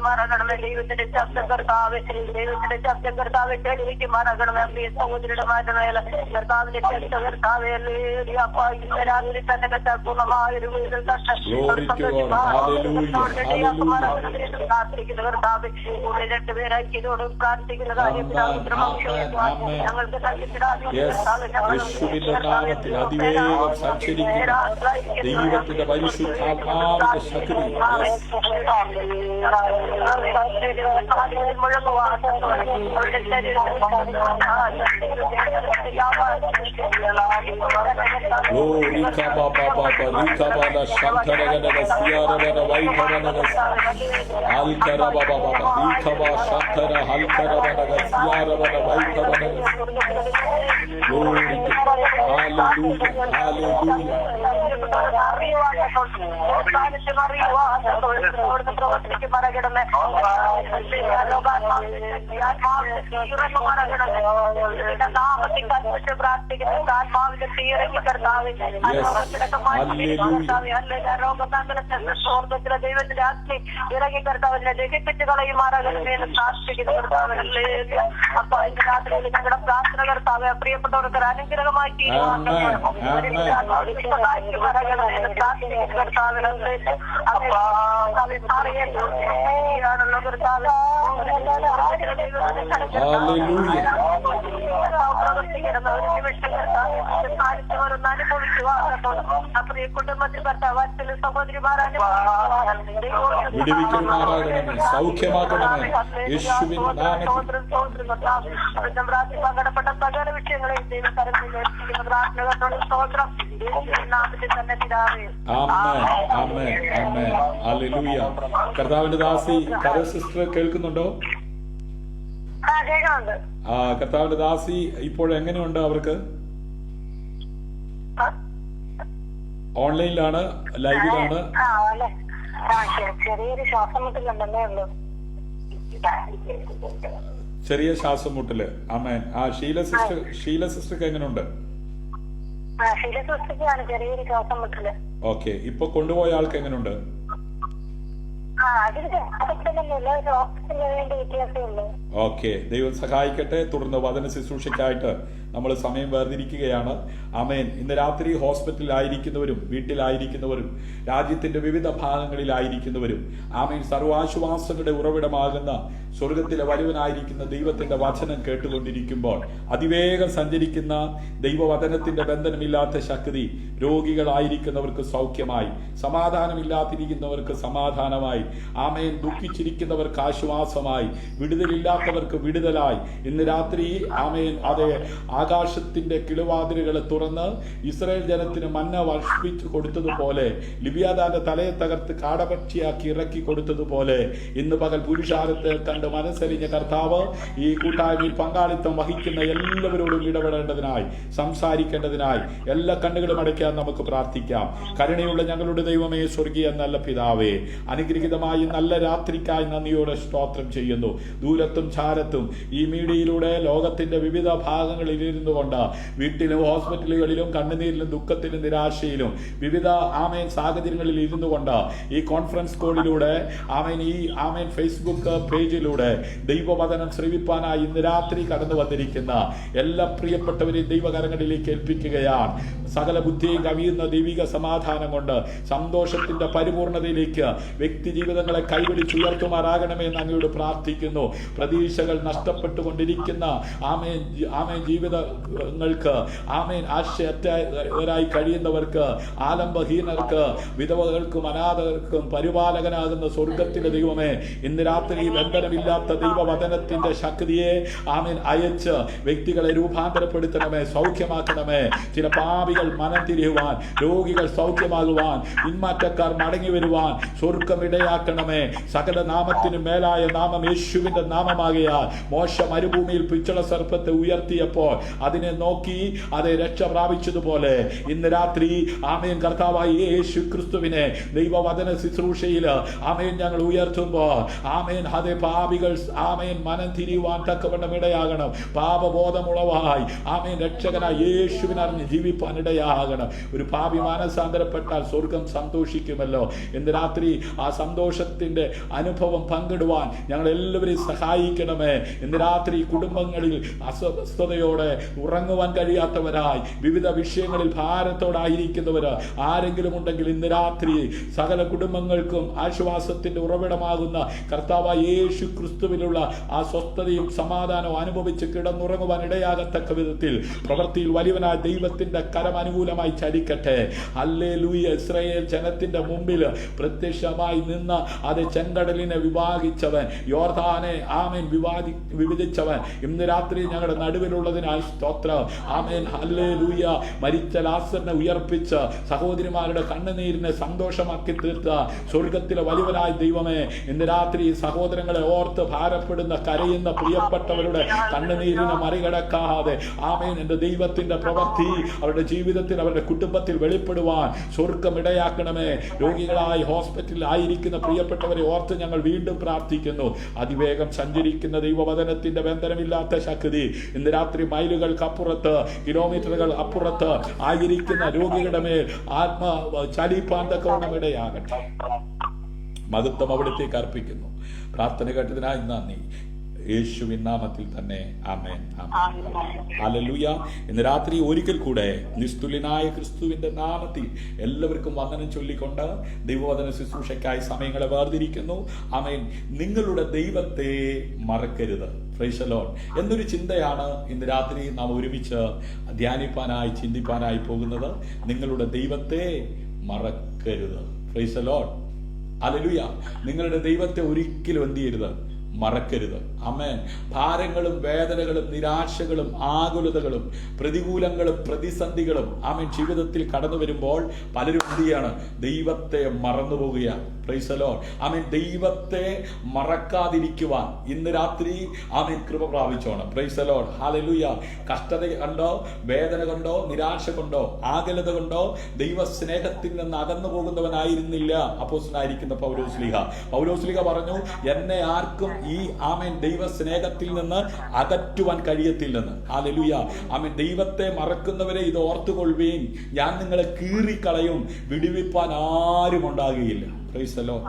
മറകണമേ ദൈവത്തിന്റെ ശബ്ദം കർത്താവ് ദൈവത്തിന്റെ ശബ്ദം കർത്താവ് കേൾവിക്ക് മറകണമേ പ്രിയ സഹോദരന്മാരുടെ മേലെ കർത്താവിന്റെ ശബ്ദ കർത്താവ് അപ്പ ഇന്ന് രാത്രി തന്നെ പൂർണ്ണമായൊരു വിടുതൽ പ്രാർത്ഥിക്കുന്ന കർത്താവ് കൂടെ രണ്ടുപേരാക്കിയതോട് പ്രാർത്ഥിക്കുന്ന കാര്യം ഞങ്ങൾക്ക് അതിവേഗം സഞ്ചരിക്കുന്ന ദൈവത്തിന്റെ പരിശുദ്ധാത്മാവിന്റെ ശക്തി ആത്മാവിന്റെ തീരങ്ങി കർത്താവ് സ്വർഗത്തിലെ ദൈവത്തിന്റെ അഗ്നി ഇറങ്ങി കർത്താവിനെ ദഹിപ്പിച്ച് കളയുമാറാകണമെന്ന് പ്രാർത്ഥിക്കുന്ന കർത്താവ് അപ്പൊ ഇന്ന് രാത്രിയിൽ ഞങ്ങളുടെ പ്രാർത്ഥന കർത്താവ് പ്രിയപ്പെട്ടവർക്ക് അനുഗ്രഹമായി കുടുംബത്തിൽ കർത്താവ് സഹോദരിമാരാണ് സൗഖ്യമാക്കണമേ യേശുവിൻ നാമത്തിൽ പങ്കെടുപ്പെട്ട സകല വിഷയങ്ങളെയും ദൈവകരങ്ങളിൽ ഏൽപ്പിക്കുന്ന പ്രാർത്ഥനകളോട് സ്തോത്രം യേശുവിൻ നാമത്തിൽ തന്നെ പിതാവേ ആമേൻ ആമേൻ ആമേൻ ഹല്ലേലൂയ. കർത്താവിന്റെ ദാസി കര സിസ്റ്റർ കേൾക്കുന്നുണ്ടോ? കർത്താവിന്റെ ദാസി ഇപ്പോൾ എങ്ങനെയുണ്ട്? അവർക്ക് ഓൺലൈനിലാണ്, ലൈവിലാണ്? ചെറിയൊരു ശ്വാസം മുട്ടലുണ്ടെന്നേ ഉള്ളൂ. ചെറിയ ശ്വാസം മുട്ടല്. ആമേൻ. ഷീല സിസ്റ്റർക്ക് എങ്ങനെയുണ്ട്? ചെറിയൊരു ശ്വാസം മുട്ടല്. ഓക്കെ. ഇപ്പൊ കൊണ്ടുപോയ ആൾക്ക് എങ്ങനെയുണ്ട്? ഓക്കെ. ദൈവം സഹായിക്കട്ടെ. തുടർന്ന് വചന ശുശ്രൂഷയ്ക്കായിട്ട് നമ്മൾ സമയം വേർതിരിക്കുകയാണ്. ആമേൻ. ഇന്ന് രാത്രി ഹോസ്പിറ്റലിലായിരിക്കുന്നവരും വീട്ടിലായിരിക്കുന്നവരും രാജ്യത്തിന്റെ വിവിധ ഭാഗങ്ങളിലായിരിക്കുന്നവരും ആമേൻ സർവാശ്വാസങ്ങളുടെ ഉറവിടമാകുന്ന സ്വർഗത്തിലെ വലുവനായിരിക്കുന്ന ദൈവത്തിന്റെ വചനം കേട്ടുകൊണ്ടിരിക്കുമ്പോൾ അതിവേഗം സഞ്ചരിക്കുന്ന ദൈവവചനത്തിന്റെ ബന്ധനമില്ലാത്ത ശക്തി രോഗികളായിരിക്കുന്നവർക്ക് സൗഖ്യമായി, സമാധാനമില്ലാതിരിക്കുന്നവർക്ക് സമാധാനമായി, ആമേൻ ദുഃഖിച്ചിരിക്കുന്നവർക്ക് ആശ്വാസമായി, വിടുതലില്ലാത്തവർക്ക് വിടുതലായി ഇന്ന് രാത്രി ആമേൻ അതെ ആകാശത്തിന്റെ കിളിവാതിലുകളെ തുറന്ന് ഇസ്രായേൽ ജനത്തിന് മന്ന വർഷിപ്പിച്ചു കൊടുത്തതുപോലെ ലിബിയാദാന്റെ തലയെ തകർത്ത് കാടപക്ഷിയാക്കി ഇറക്കി കൊടുത്തതുപോലെ ഇന്ന് പകൽ പുരുഷാരത്തെ കണ്ട് മനസ്സറിഞ്ഞ കർത്താവ് ഈ കൂട്ടായ്മയിൽ പങ്കാളിത്തം വഹിക്കുന്ന എല്ലാവരോടും ഇടപെടേണ്ടതിനായി സംസാരിക്കേണ്ടതിനായി എല്ലാ കണ്ണുകളും അടയ്ക്കാൻ നമുക്ക് പ്രാർത്ഥിക്കാം. കരുണയുള്ള ഞങ്ങളുടെ ദൈവമേ, സ്വർഗീയ നല്ല പിതാവേ, അനുഗ്രഹീതമായി നല്ല രാത്രിക്കായി നന്ദിയോടെ സ്തോത്രം ചെയ്യുന്നു. ദൂരത്തും ചാരത്തും ഈ മീഡിയയിലൂടെ ലോകത്തിന്റെ വിവിധ ഭാഗങ്ങളിൽ ഇരുന്നു കൊണ്ട് വീട്ടിലും ഹോസ്പിറ്റലുകളിലും കണ്ണുനീരിലും ദുഃഖത്തിലും നിരാശയിലും വിവിധ ആമേൻ സാഹചര്യങ്ങളിൽ ഇരുന്നു കൊണ്ട് ഈ കോൺഫറൻസ് കോളിലൂടെ ആമേൻ ഈ ആമേൻ ഫേസ്ബുക്ക് പേജിലൂടെ കൂടെ ദൈവവചനം ശ്രവിപ്പാനായി ഇന്ന് രാത്രി കടന്നു വന്നിരിക്കുന്ന എല്ലാ പ്രിയപ്പെട്ടവരെയും ദൈവകരങ്ങളിലേക്ക് ഏൽപ്പിക്കുകയാണ്. സകല ബുദ്ധിയും കവിയുന്ന ദൈവിക സമാധാനം കൊണ്ട് സന്തോഷത്തിന്റെ പരിപൂർണതയിലേക്ക് വ്യക്തി ജീവിതങ്ങളെ കൈപിടിച്ചുയർത്തുമാറാകണമേ എന്ന് അങ്ങയോട് പ്രാർത്ഥിക്കുന്നു. പ്രതീക്ഷകൾ നഷ്ടപ്പെട്ടുകൊണ്ടിരിക്കുന്ന ആമേൻ ജീവിതങ്ങൾക്ക് ആശയറ്റവരായി കഴിയുന്നവർക്ക്, ആലംബഹീനർക്ക്, വിധവകൾക്കും അനാഥകർക്കും പരിപാലകനാകുന്ന സ്വർഗത്തിലെ ദൈവമേ, ഇന്ന് രാത്രി ബന്ധനമില്ലാത്ത ദൈവവചനത്തിന്റെ ശക്തിയെ അയച്ച് വ്യക്തികളെ രൂപാന്തരപ്പെടുത്തണമേ, സൗഖ്യമാക്കണമേ. ചില പാപികൾ മനം തിരിയുവാൻ, രോഗികൾ സൗഖ്യമാകുവാൻ, പിന്മാറ്റക്കാർ മടങ്ങി വരുവാൻ സ്വർഗമിടയാക്കണമേ. സകല നാമത്തിനും മേലായ നാമം യേശുവിന്റെ നാമമാകയാൽ മോശ മരുഭൂമിയിൽ പിച്ചള സർപ്പത്തെ ഉയർത്തിയപ്പോൾ അതിനെ നോക്കി അതെ രക്ഷ പ്രാപിച്ചതുപോലെ ഇന്ന് രാത്രി ആമേൻ കർത്താവായ യേശു ക്രിസ്തുവിനെ ദൈവവചന ശുശ്രൂഷയിൽ ആമേൻ ഞങ്ങൾ ഉയർത്തുമ്പോൾ ആമേൻ അതേ പാപികൾ ആമേൻ മനം തിരിയുവാൻ തക്കവണ്ണം ഇടയാകണം. പാപബോധമുളവായി ആമേൻ രക്ഷകനായ യേശുവിനറിഞ്ഞ് ജീവിപ്പാൻ ഇടയാകണം. ഒരു പാപി മാനസാന്തരപ്പെട്ടാൽ സ്വർഗം സന്തോഷിക്കുമല്ലോ. ഇന്ന് രാത്രി ആ സന്തോഷത്തിന്റെ അനുഭവം പങ്കിടുവാൻ ഞങ്ങൾ എല്ലാവരെയും സഹായിക്കണമേ. ഇന്ന് രാത്രി കുടുംബങ്ങളിൽ അസ്വസ്ഥതയോടെ ഉറങ്ങുവാൻ കഴിയാത്തവരായി വിവിധ വിഷയങ്ങളിൽ ഭാരത്തോടായിരിക്കുന്നവര് ആരെങ്കിലും ഉണ്ടെങ്കിൽ ഇന്ന് രാത്രി സകല കുടുംബങ്ങൾക്കും ആശ്വാസത്തിന്റെ ഉറവിടമാകുന്ന കർത്താവായ യേശു ക്രിസ്തുവിലുള്ള ആ സ്വസ്ഥതയും സമാധാനവും അനുഭവിച്ച് കിടന്നുറങ്ങുവാൻ ഇടയാകത്തക്ക വിധത്തിൽ പ്രവൃത്തിയിൽ വലിയവനായ ദൈവത്തിന്റെ കരം അനുകൂലമായി ചലിക്കട്ടെ. ഹല്ലേലൂയ. ഇസ്രായേൽ ജനത്തിന്റെ മുമ്പിൽ പ്രത്യക്ഷമായി നിന്ന് അത് ചെങ്കടലിനെ വിഭാഗിച്ചവൻ, യോർദാനെ ആമേൻ വിഭജിച്ചവൻ ഇന്ന് രാത്രി ഞങ്ങളുടെ നടുവിലുള്ളതിനായി സ്തോത്രം. Amen hallelujah. മരിച്ച ലാസറിനെ ഉയർപ്പിച്ച് സഹോദരിമാരുടെ കണ്ണുനീരിനെ സന്തോഷമാക്കി തീർത്ത സ്വർഗത്തിലെ വലിയവനായ ദൈവമേ, ഇന്ന് രാത്രി സഹോദരങ്ങളെ ഓർത്ത് ഭാരപ്പെടുന്ന കരയുന്ന പ്രിയപ്പെട്ടവരുടെ കണ്ണുനീരിനെ മറികടക്കാതെ ആമേൻ എന്റെ ദൈവത്തിന്റെ പ്രവൃത്തി അവരുടെ ജീവിതത്തിൽ അവരുടെ കുടുംബത്തിൽ വെളിപ്പെടുവാൻ സ്വർഗം ഇടയാക്കണമേ. രോഗികളായി ഹോസ്പിറ്റലിൽ ആയിരിക്കുന്ന പ്രിയപ്പെട്ടവരെ ഓർത്ത് ഞങ്ങൾ വീണ്ടും പ്രാർത്ഥിക്കുന്നു. അതിവേഗം സഞ്ചരിക്കുന്ന ദൈവവചനത്തിന്റെ ബന്ധനമില്ലാത്ത ശക്തി ഇന്ന് രാത്രി മൈലുകൾക്കപ്പുറത്ത്, കിലോമീറ്ററുകൾ അപ്പുറത്ത് ആയിരിക്കുന്ന രോഗികളുടെ മേൽ ചലിപ്പാൻ തക്കവണ്ണം ഇടയാകട്ടെ. മഹത്വം അവിടത്തേക്ക് അർപ്പിക്കുന്നു. പ്രാർത്ഥന കേട്ടതിനായി നന്ദി. യേശുവിൻ നാമത്തിൽ തന്നെ ആമേൻ. ഹല്ലേലൂയ. ഇന്ന് രാത്രി ഒരിക്കൽ കൂടെ നിസ്തുല്യനായ ക്രിസ്തുവിന്റെ നാമത്തിൽ എല്ലാവർക്കും വന്ദനം ചൊല്ലിക്കൊണ്ട് ദൈവവചന ശുശ്രൂഷയ്ക്കായി സമയങ്ങളെ വേർതിരിക്കുന്നു. ആമേൻ. നിങ്ങളുടെ ദൈവത്തെ മറക്കരുത്. പ്രൈസ് ദി ലോർഡ് എന്നൊരു ചിന്തയാണ് ഇന്ന് രാത്രി നാം ഒരുമിച്ച് ധ്യാനിപ്പാനായി ചിന്തിപ്പാനായി പോകുന്നത്. നിങ്ങളുടെ ദൈവത്തെ മറക്കരുത്. Price the Lord. ഹല്ലേലൂയ. നിങ്ങളുടെ ദൈവത്തെ ഒരിക്കലും എന്ത് ചെയ്യരുത്? മറക്കരുത്. ആമേൻ. ഭാരങ്ങളും വേദനകളും നിരാശകളും ആകുലതകളും പ്രതികൂലങ്ങളും പ്രതിസന്ധികളും ആമേൻ ജീവിതത്തിൽ കടന്നു വരുമ്പോൾ പലരും എന്ത് ചെയ്യാണ്? ദൈവത്തെ മറന്നുപോകുകയാണ്. Praise the Lord. ആമേൻ. ദൈവത്തെ മറക്കാതിരിക്കുവാൻ ഇന്ന് രാത്രി ആമേൻ കൃപ പ്രാപിച്ചോണം. Praise the Lord. ഹല്ലേലൂയ. കഷ്ടത കൊണ്ടോ, വേദന കൊണ്ടോ, നിരാശ കൊണ്ടോ, ആകുലത കൊണ്ടോ ദൈവ സ്നേഹത്തിൽ നിന്ന് അകന്നു പോകുന്നവനായിരുന്നില്ല അപ്പോസ്തലനായിരിക്കുന്ന പൗലോസ്ലീഹ. പൗലോസ്ലീഹ പറഞ്ഞു, എന്നെ ആർക്കും ഈ ആമേൻ ദൈവ സ്നേഹത്തിൽ നിന്ന് അകറ്റുവാൻ കഴിയത്തില്ലെന്ന്. ഹല്ലേലൂയ. ആമേൻ. ദൈവത്തെ മറക്കുന്നവരെ ഇത് ഓർത്തുകൊള്ളുവീൻ, ഞാൻ നിങ്ങളെ കീറിക്കളയും, വിടുവിപ്പാൻ ആരും ഉണ്ടാകുകയില്ല. Price the Lord.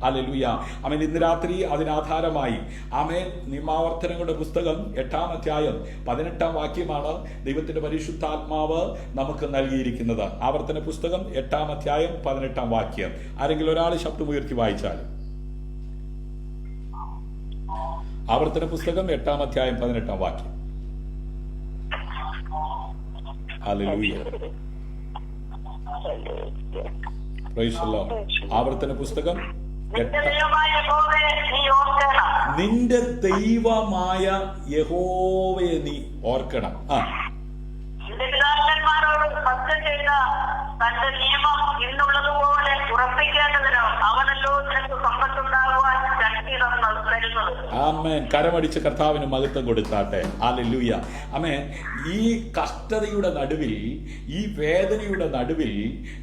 ഹല്ലേലൂയ. ആമേൻ. ഇന്ന് രാത്രി അതിനാധാരമായി ആമേൻ നിയമാവർത്തനങ്ങളുടെ പുസ്തകം 8-ാം അധ്യായം 18-ാം വാക്യമാണ് ദൈവത്തിന്റെ പരിശുദ്ധാത്മാവ് നമുക്ക് നൽകിയിരിക്കുന്നത്. ആവർത്തന പുസ്തകം 8-ാം അധ്യായം 18-ാം വാക്യം. ആരെങ്കിലും ഒരാൾ ശബ്ദം ഉയർത്തി വായിച്ചാൽ. ആവർത്തന പുസ്തകം 8-ാം അധ്യായം 18-ാം വാക്യം. ഹല്ലേലൂയ. Price the Lord. ആവർത്തന പുസ്തകം നിന്റെ ദൈവമായ യഹോവയെ നീ ഓർക്കണം. തന്റെ നിയമം ഇന്നുള്ളതുപോലെ ഉറപ്പിക്കേണ്ടതിന് അവനല്ലോ നിനക്ക് സമ്പത്തുണ്ടാകുവാൻ ശക്തി തരുന്നത്. ആമേൻ. കരമടിച്ച് കർത്താവിന് മഹത്വം കൊടുത്താട്ടെ. ഹല്ലേലൂയ. ആമേൻ. ഈ കഷ്ടതയുടെ നടുവിൽ, ഈ വേദനയുടെ നടുവിൽ,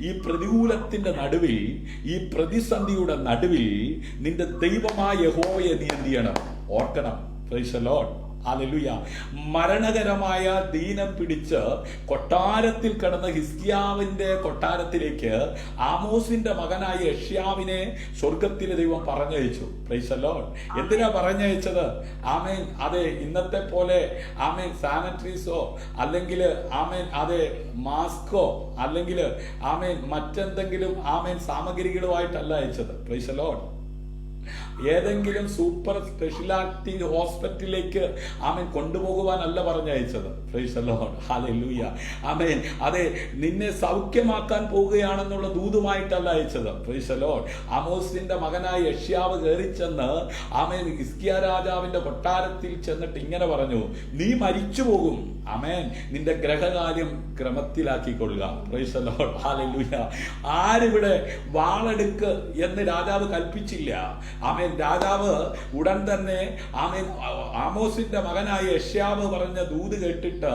ഈ പ്രതികൂലത്തിന്റെ നടുവിൽ, ഈ പ്രതിസന്ധിയുടെ നടുവിൽ നിന്റെ ദൈവമായ യഹോവയെ നീ എന്ത് ചെയ്യണം? ഓർക്കണം. Praise the Lord. ഹല്ലേലൂയ. മരണകരമായ ദീനം പിടിച്ച് കൊട്ടാരത്തിൽ കിടന്ന ഹിസ്കിയാവിന്റെ കൊട്ടാരത്തിലേക്ക് ആമോസിന്റെ മകനായ യെശയ്യാവിനെ സ്വർഗത്തിലെ ദൈവം പറഞ്ഞയച്ചു. Price the Lord. എന്തിനാ പറഞ്ഞയച്ചത്? ആമേൻ. അതെ, ഇന്നത്തെ പോലെ ആമേൻ സാനിറ്ററീസോ അല്ലെങ്കിൽ ആമേൻ അതെ മാസ്കോ അല്ലെങ്കിൽ ആമേൻ മറ്റെന്തെങ്കിലും ആമേൻ സാമഗ്രികളുമായിട്ടല്ല അയച്ചത്. Praise the Lord. ഏതെങ്കിലും സൂപ്പർ സ്പെഷ്യാലിറ്റി ഹോസ്പിറ്റലിലേക്ക് ആമേൻ കൊണ്ടുപോകുവാനല്ല പറഞ്ഞയച്ചത്. Praise the Lord. ഹല്ലേലൂയ. ആമേൻ. അതെ, നിന്നെ സൗഖ്യമാക്കാൻ പോവുകയാണെന്നുള്ള ദൂതുമായിട്ടല്ല അയച്ചത്. Praise the Lord. ആമോസിന്റെ മകനായ യെശയ്യാവ് കയറി ചെന്ന് ആമേൻ ഹിസ്കിയാ രാജാവിന്റെ കൊട്ടാരത്തിൽ ചെന്നിട്ട് ഇങ്ങനെ പറഞ്ഞു, നീ മരിച്ചു പോകും. ആമേൻ. നിന്റെ ഗ്രഹകാര്യം ക്രമത്തിലാക്കിക്കൊള്ളുക. Praise the Lord. ഹല്ലേലൂയ. ആരിവിടെ വാളെടുക്ക് എന്ന് രാജാവ് കൽപ്പിച്ചില്ല. ആമേൻ. രാജാവ് ഉടൻ തന്നെ ആമേൻ ആമോസിന്റെ മകനായ യെശയ്യാവ് പറഞ്ഞ ദൂത് കേട്ടിട്ട്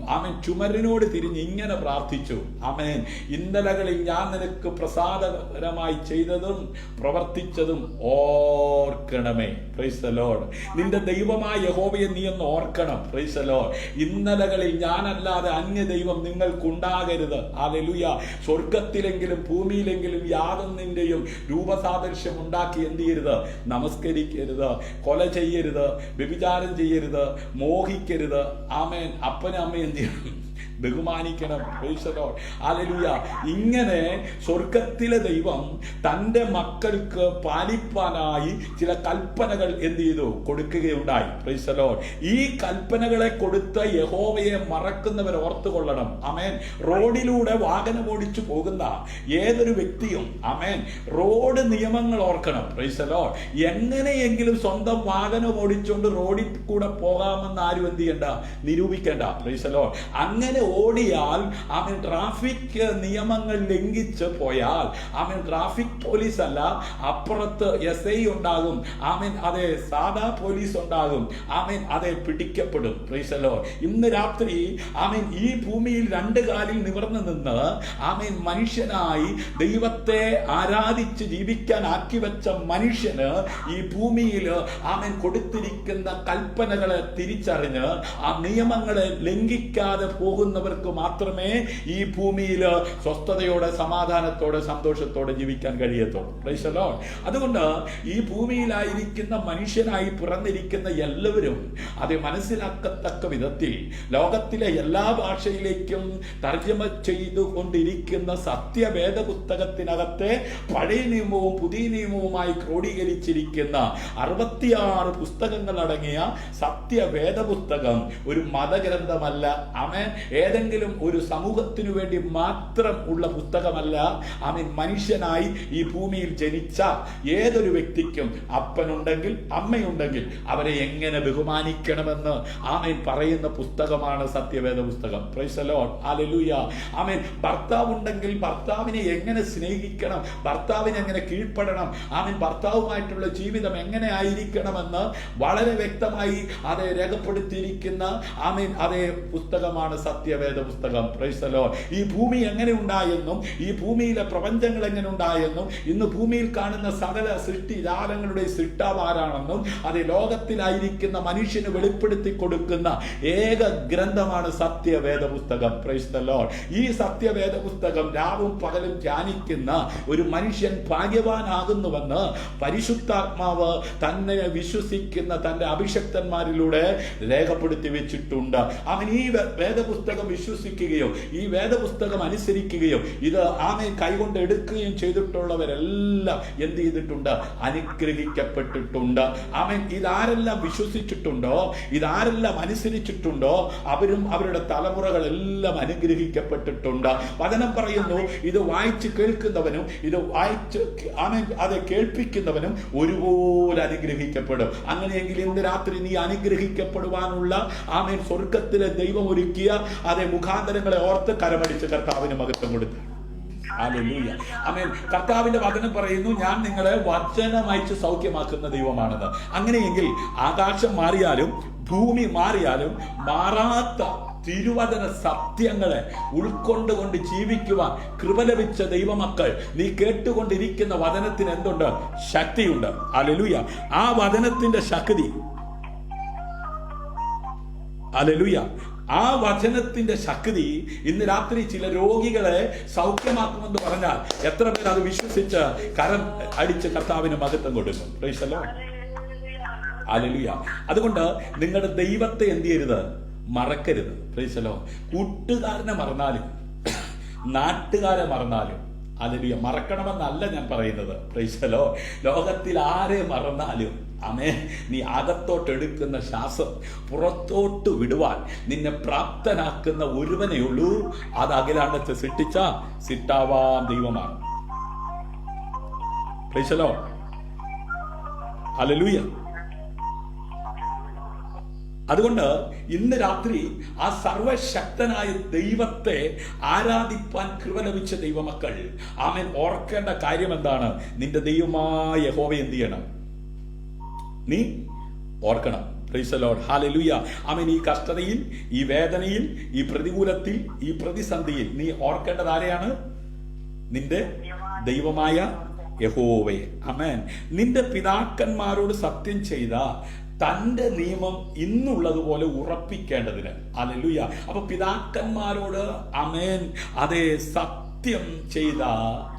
ആമേൻ ചുമരിനോട് തിരിഞ്ഞ് ഇങ്ങനെ പ്രാർത്ഥിച്ചു. ആമേൻ. ഇന്നലകളിൽ ഞാൻ നിനക്ക് പ്രസാദകരമായി ചെയ്തതും പ്രവർത്തിച്ചതും ഓർക്കണമേ. Praise the Lord. നിന്റെ ദൈവമായ യഹോവയെ നീ ഒന്ന് ഓർക്കണം. Praise the Lord. ഇന്നലകളിൽ ഞാനല്ലാതെ അന്യ ദൈവം നിങ്ങൾക്കുണ്ടാകരുത്. ഹല്ലേലൂയ. സ്വർഗത്തിലെങ്കിലും ഭൂമിയിലെങ്കിലും യാതൊന്നിന്റെയും രൂപസാദൃശ്യം ഉണ്ടാക്കി എന്ത് ചെയ്യരുത്? നമസ്കരിക്കരുത്, കൊല ചെയ്യരുത്, വ്യഭിചാരം ചെയ്യരുത്, മോഹിക്കരുത്. ആമേൻ. അപ്പനും അമ്മയും എന്ത് ചെയ്യണം? ബഹുമാനിക്കണം. Price the Lord. ഹല്ലേലൂയ. ഇങ്ങനെ സ്വർഗത്തിലെ ദൈവം തന്റെ മക്കൾക്ക് പാലിപ്പാനായി ചില കൽപ്പനകൾ എന്ത് ചെയ്തു? കൊടുക്കുകയുണ്ടായി. Praise the Lord. ഈ കൽപ്പനകളെ കൊടുത്ത യഹോവയെ മറക്കുന്നവർ ഓർത്തുകൊള്ളണം. ആമേൻ. റോഡിലൂടെ വാഹനം ഓടിച്ചു പോകുന്ന ഏതൊരു വ്യക്തിയും ആമേൻ റോഡ് നിയമങ്ങൾ ഓർക്കണം. Praise the Lord. എങ്ങനെയെങ്കിലും സ്വന്തം വാഹനം ഓടിച്ചുകൊണ്ട് റോഡിൽ കൂടെ പോകാമെന്ന് ആരും എന്ത് ചെയ്യണ്ട? നിരൂപിക്കേണ്ട. Praise the Lord. അങ്ങനെ ഓടിയാൽ ആമേൻ ട്രാഫിക് നിയമങ്ങൾ ലംഘിച്ച് പോയാൽ ആമേൻ ട്രാഫിക് പോലീസ് അല്ല, അപ്പുറത്ത് SI ഉണ്ടാകും. ആമേൻ. അതെ, സാധാ പോലീസ് ഉണ്ടാകും. ആമേൻ. അതെ, പിടിക്കപ്പെടും. Price the Lord. ഇന്ന് രാത്രി ആമേൻ ഈ ഭൂമിയിൽ രണ്ട് കാലിൽ നിവർന്നു നിന്ന് ആമേൻ മനുഷ്യനായി ദൈവത്തെ ആരാധിച്ച് ജീവിക്കാൻ ആക്കി വെച്ച മനുഷ്യന് ഈ ഭൂമിയിൽ ആമേൻ കൊടുത്തിരിക്കുന്ന കൽപ്പനകളെ തിരിച്ചറിഞ്ഞ് ആ നിയമങ്ങളെ ലംഘിക്കാതെ പോകുന്നവർക്ക് മാത്രമേ ഈ ഭൂമിയിൽ സ്വസ്ഥതയോടെ സമാധാനത്തോടെ സന്തോഷത്തോടെ ജീവിക്കാൻ കഴിയത്തുള്ളൂ. Praise the Lord. അതുകൊണ്ട് ഈ ഭൂമിയിലായിരിക്കുന്ന മനുഷ്യനായി പിറന്നിരിക്കുന്ന എല്ലാവരും അത് മനസ്സിലാക്കത്തക്ക വിധത്തിൽ ലോകത്തിലെ എല്ലാ ഭാഷയിലേക്കും തർജ്ജമ ചെയ്തുകൊണ്ടിരിക്കുന്ന സത്യവേദ പുസ്തകത്തിനകത്തെ പഴയ നിയമവും പുതിയ നിയമവുമായി ക്രോഡീകരിച്ചിരിക്കുന്ന 66 പുസ്തകങ്ങൾ അടങ്ങിയ സത്യവേദ പുസ്തകം ഒരു മതഗ്രന്ഥമല്ല. ആമേൻ. ഏതെങ്കിലും ഒരു സമൂഹത്തിനു വേണ്ടി മാത്രം ഉള്ള പുസ്തകമല്ല. ആമേൻ. മനുഷ്യനായി ഈ ഭൂമിയിൽ ജനിച്ച ഏതൊരു വ്യക്തിക്കും അപ്പനുണ്ടെങ്കിൽ അമ്മയുണ്ടെങ്കിൽ അവരെ എങ്ങനെ ബഹുമാനിക്കണമെന്ന് ആമേൻ പറയുന്ന പുസ്തകമാണ് സത്യവേദ പുസ്തകം. Price the Lord. ഹല്ലേലൂയ. ആമേൻ. ഭർത്താവുണ്ടെങ്കിൽ ഭർത്താവിനെ എങ്ങനെ സ്നേഹിക്കണം, ഭർത്താവിനെ എങ്ങനെ കീഴ്പ്പെടണം, ആമേൻ ഭർത്താവുമായിട്ടുള്ള ജീവിതം എങ്ങനെ ആയിരിക്കണമെന്ന് വളരെ വ്യക്തമായി അത് രേഖപ്പെടുത്തിയിരിക്കുന്ന ആമേൻ അതേ പുസ്തകമാണ് സത്യവേദ പുസ്തകം. Price the Lord. ഈ ഭൂമി എങ്ങനെ ഉണ്ടായെന്നും ഈ ഭൂമിയിലെ പ്രപഞ്ചങ്ങൾ എങ്ങനെ ഉണ്ടായെന്നും ഇന്ന് ഭൂമിയിൽ കാണുന്ന സകല സൃഷ്ടിജാലങ്ങളുടെ സൃഷ്ടാവ് ആരാണെന്നും അത് ലോകത്തിലായിരിക്കുന്ന മനുഷ്യന് വെളിപ്പെടുത്തി കൊടുക്കുന്ന ഏക ഗ്രന്ഥമാണ് സത്യവേദ പുസ്തകം. Price the Lord. ഈ സത്യവേദ പുസ്തകം രാവും പകലും ധ്യാനിക്കുന്ന ഒരു മനുഷ്യൻ ഭാഗ്യവാനാകുന്നുവെന്ന് പരിശുദ്ധാത്മാവ് തന്നെ വിശ്വസിക്കുന്ന തന്റെ അഭിഷക്തന്മാരിലൂടെ രേഖപ്പെടുത്തി വെച്ചിട്ടുണ്ട്. അവൻ ഈ വേദപുസ്തകം വിശ്വസിക്കുകയോ ഈ വേദപുസ്തകം അനുസരിക്കുകയോ ഇത് ആമേൻ കൈകൊണ്ട് എടുക്കുകയും ചെയ്തിട്ടുള്ളവരെല്ലാം എന്ത് ചെയ്തിട്ടുണ്ട്? അനുഗ്രഹിക്കപ്പെട്ടിട്ടുണ്ട്. ആമേൻ. ഇതാരെല്ലാം വിശ്വസിച്ചിട്ടുണ്ടോ, ഇതാരെല്ലാം അനുസരിച്ചിട്ടുണ്ടോ അവരും അവരുടെ തലമുറകളെല്ലാം അനുഗ്രഹിക്കപ്പെട്ടിട്ടുണ്ട്. വചനം പറയുന്നു, ഇത് വായിച്ച് കേൾക്കുന്നവനും ഇത് വായിച്ച് ആമേൻ അത് കേൾപ്പിക്കുന്നവനും ഒരുപോലെ അനുഗ്രഹിക്കപ്പെടും. അങ്ങനെയെങ്കിൽ ഇന്ന് രാത്രി നീ അനുഗ്രഹിക്കപ്പെടുവാനുള്ള ആമേൻ സ്വർഗത്തിലെ ദൈവം ഒരുക്കിയ അതേ മുഖാന്തരങ്ങളെ ഓർത്ത് കരമടിച്ച് കർത്താവിന് മഹത്വം കൊടുത്തു. ഹല്ലേലൂയ. ആമേൻ. കർത്താവിന്റെ വചനം പറയുന്നു, ഞാൻ നിങ്ങളെ വചനമയച്ച് സൗഖ്യമാക്കുന്ന ദൈവമാണെന്ന്. അങ്ങനെയെങ്കിൽ ആകാശം മാറിയാലും ഭൂമി മാറിയാലും മാറാത്ത തിരുവചന സത്യങ്ങളെ ഉൾക്കൊണ്ടുകൊണ്ട് ജീവിക്കുവാൻ കൃപ ലഭിച്ച ദൈവമക്കൾ, നീ കേട്ടുകൊണ്ടിരിക്കുന്ന വചനത്തിന് എന്തുണ്ട്? ശക്തിയുണ്ട്. ഹല്ലേലൂയ. ആ വചനത്തിന്റെ ശക്തി ഹല്ലേലൂയ. ആ വചനത്തിന്റെ ശക്തി ഇന്ന് രാത്രി ചില രോഗികളെ സൗഖ്യമാക്കുമെന്ന് പറഞ്ഞാൽ എത്ര പേർ അത് വിശ്വസിച്ച് കരം അടിച്ച് കർത്താവിന് മഹത്വം കൊടുക്കും? Price the Lord. ഹല്ലേലൂയ. അതുകൊണ്ട് നിങ്ങളുടെ ദൈവത്തെ എന്ത് ചെയ്യരുത്? മറക്കരുത്. Price the Lord. കൂട്ടുകാരനെ മറന്നാലും നാട്ടുകാരെ മറന്നാലും, ഹല്ലേലൂയ, മറക്കണമെന്നല്ല ഞാൻ പറയുന്നത്. Price the Lord. ലോകത്തിൽ ആരെ മറന്നാലും ആമേൻ, നീ അകത്തോട്ട് എടുക്കുന്ന ശ്വാസം പുറത്തോട്ട് വിടുവാൻ നിന്നെ പ്രാപ്തനാക്കുന്ന ഒരുവനേ ഉള്ളൂ. അത് അഖിലാണ്ടത്തെ സൃഷ്ടിച്ച സിട്ടാവാം ദൈവമാണ്. Praise the Lord. ഹല്ലേലൂയ. അതുകൊണ്ട് ഇന്ന് രാത്രി ആ സർവശക്തനായ ദൈവത്തെ ആരാധിപ്പാൻ കൃപ ലഭിച്ച ദൈവമക്കൾ, ആമേൻ, ഓർക്കേണ്ട കാര്യം എന്താണ്? നിന്റെ ദൈവമായ യഹോവയെ എന്ത് ചെയ്യണം? നീ ഓർക്കണം. Praise the Lord. ഹല്ലേലൂയ. ആമേൻ. ഈ കഷ്ടതയിൽ, ഈ വേദനയിൽ, ഈ പ്രതികൂലത്തിൽ, ഈ പ്രതിസന്ധിയിൽ നീ ഓർക്കേണ്ടത് ആരെയാണ്? നിന്റെ ദൈവമായ യഹോവയെ. ആമേൻ. നിന്റെ പിതാക്കന്മാരോട് സത്യം ചെയ്ത തന്റെ നിയമം ഇന്നുള്ളതുപോലെ ഉറപ്പിക്കേണ്ടതിന്. ഹല്ലേലൂയ. അപ്പൊ പിതാക്കന്മാരോട് ആമേൻ അതേ സത്യം ചെയ്ത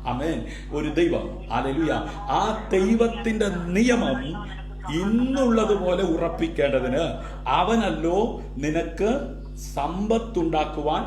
ആമേൻ ഒരു ദൈവം, ഹല്ലേലൂയ, ആ ദൈവത്തിന്റെ നിയമം ഇന്നുള്ളതുപോലെ ഉറപ്പിക്കേണ്ടതിന് അവനല്ലോ നിനക്ക് സമ്പത്തുണ്ടാക്കുവാൻ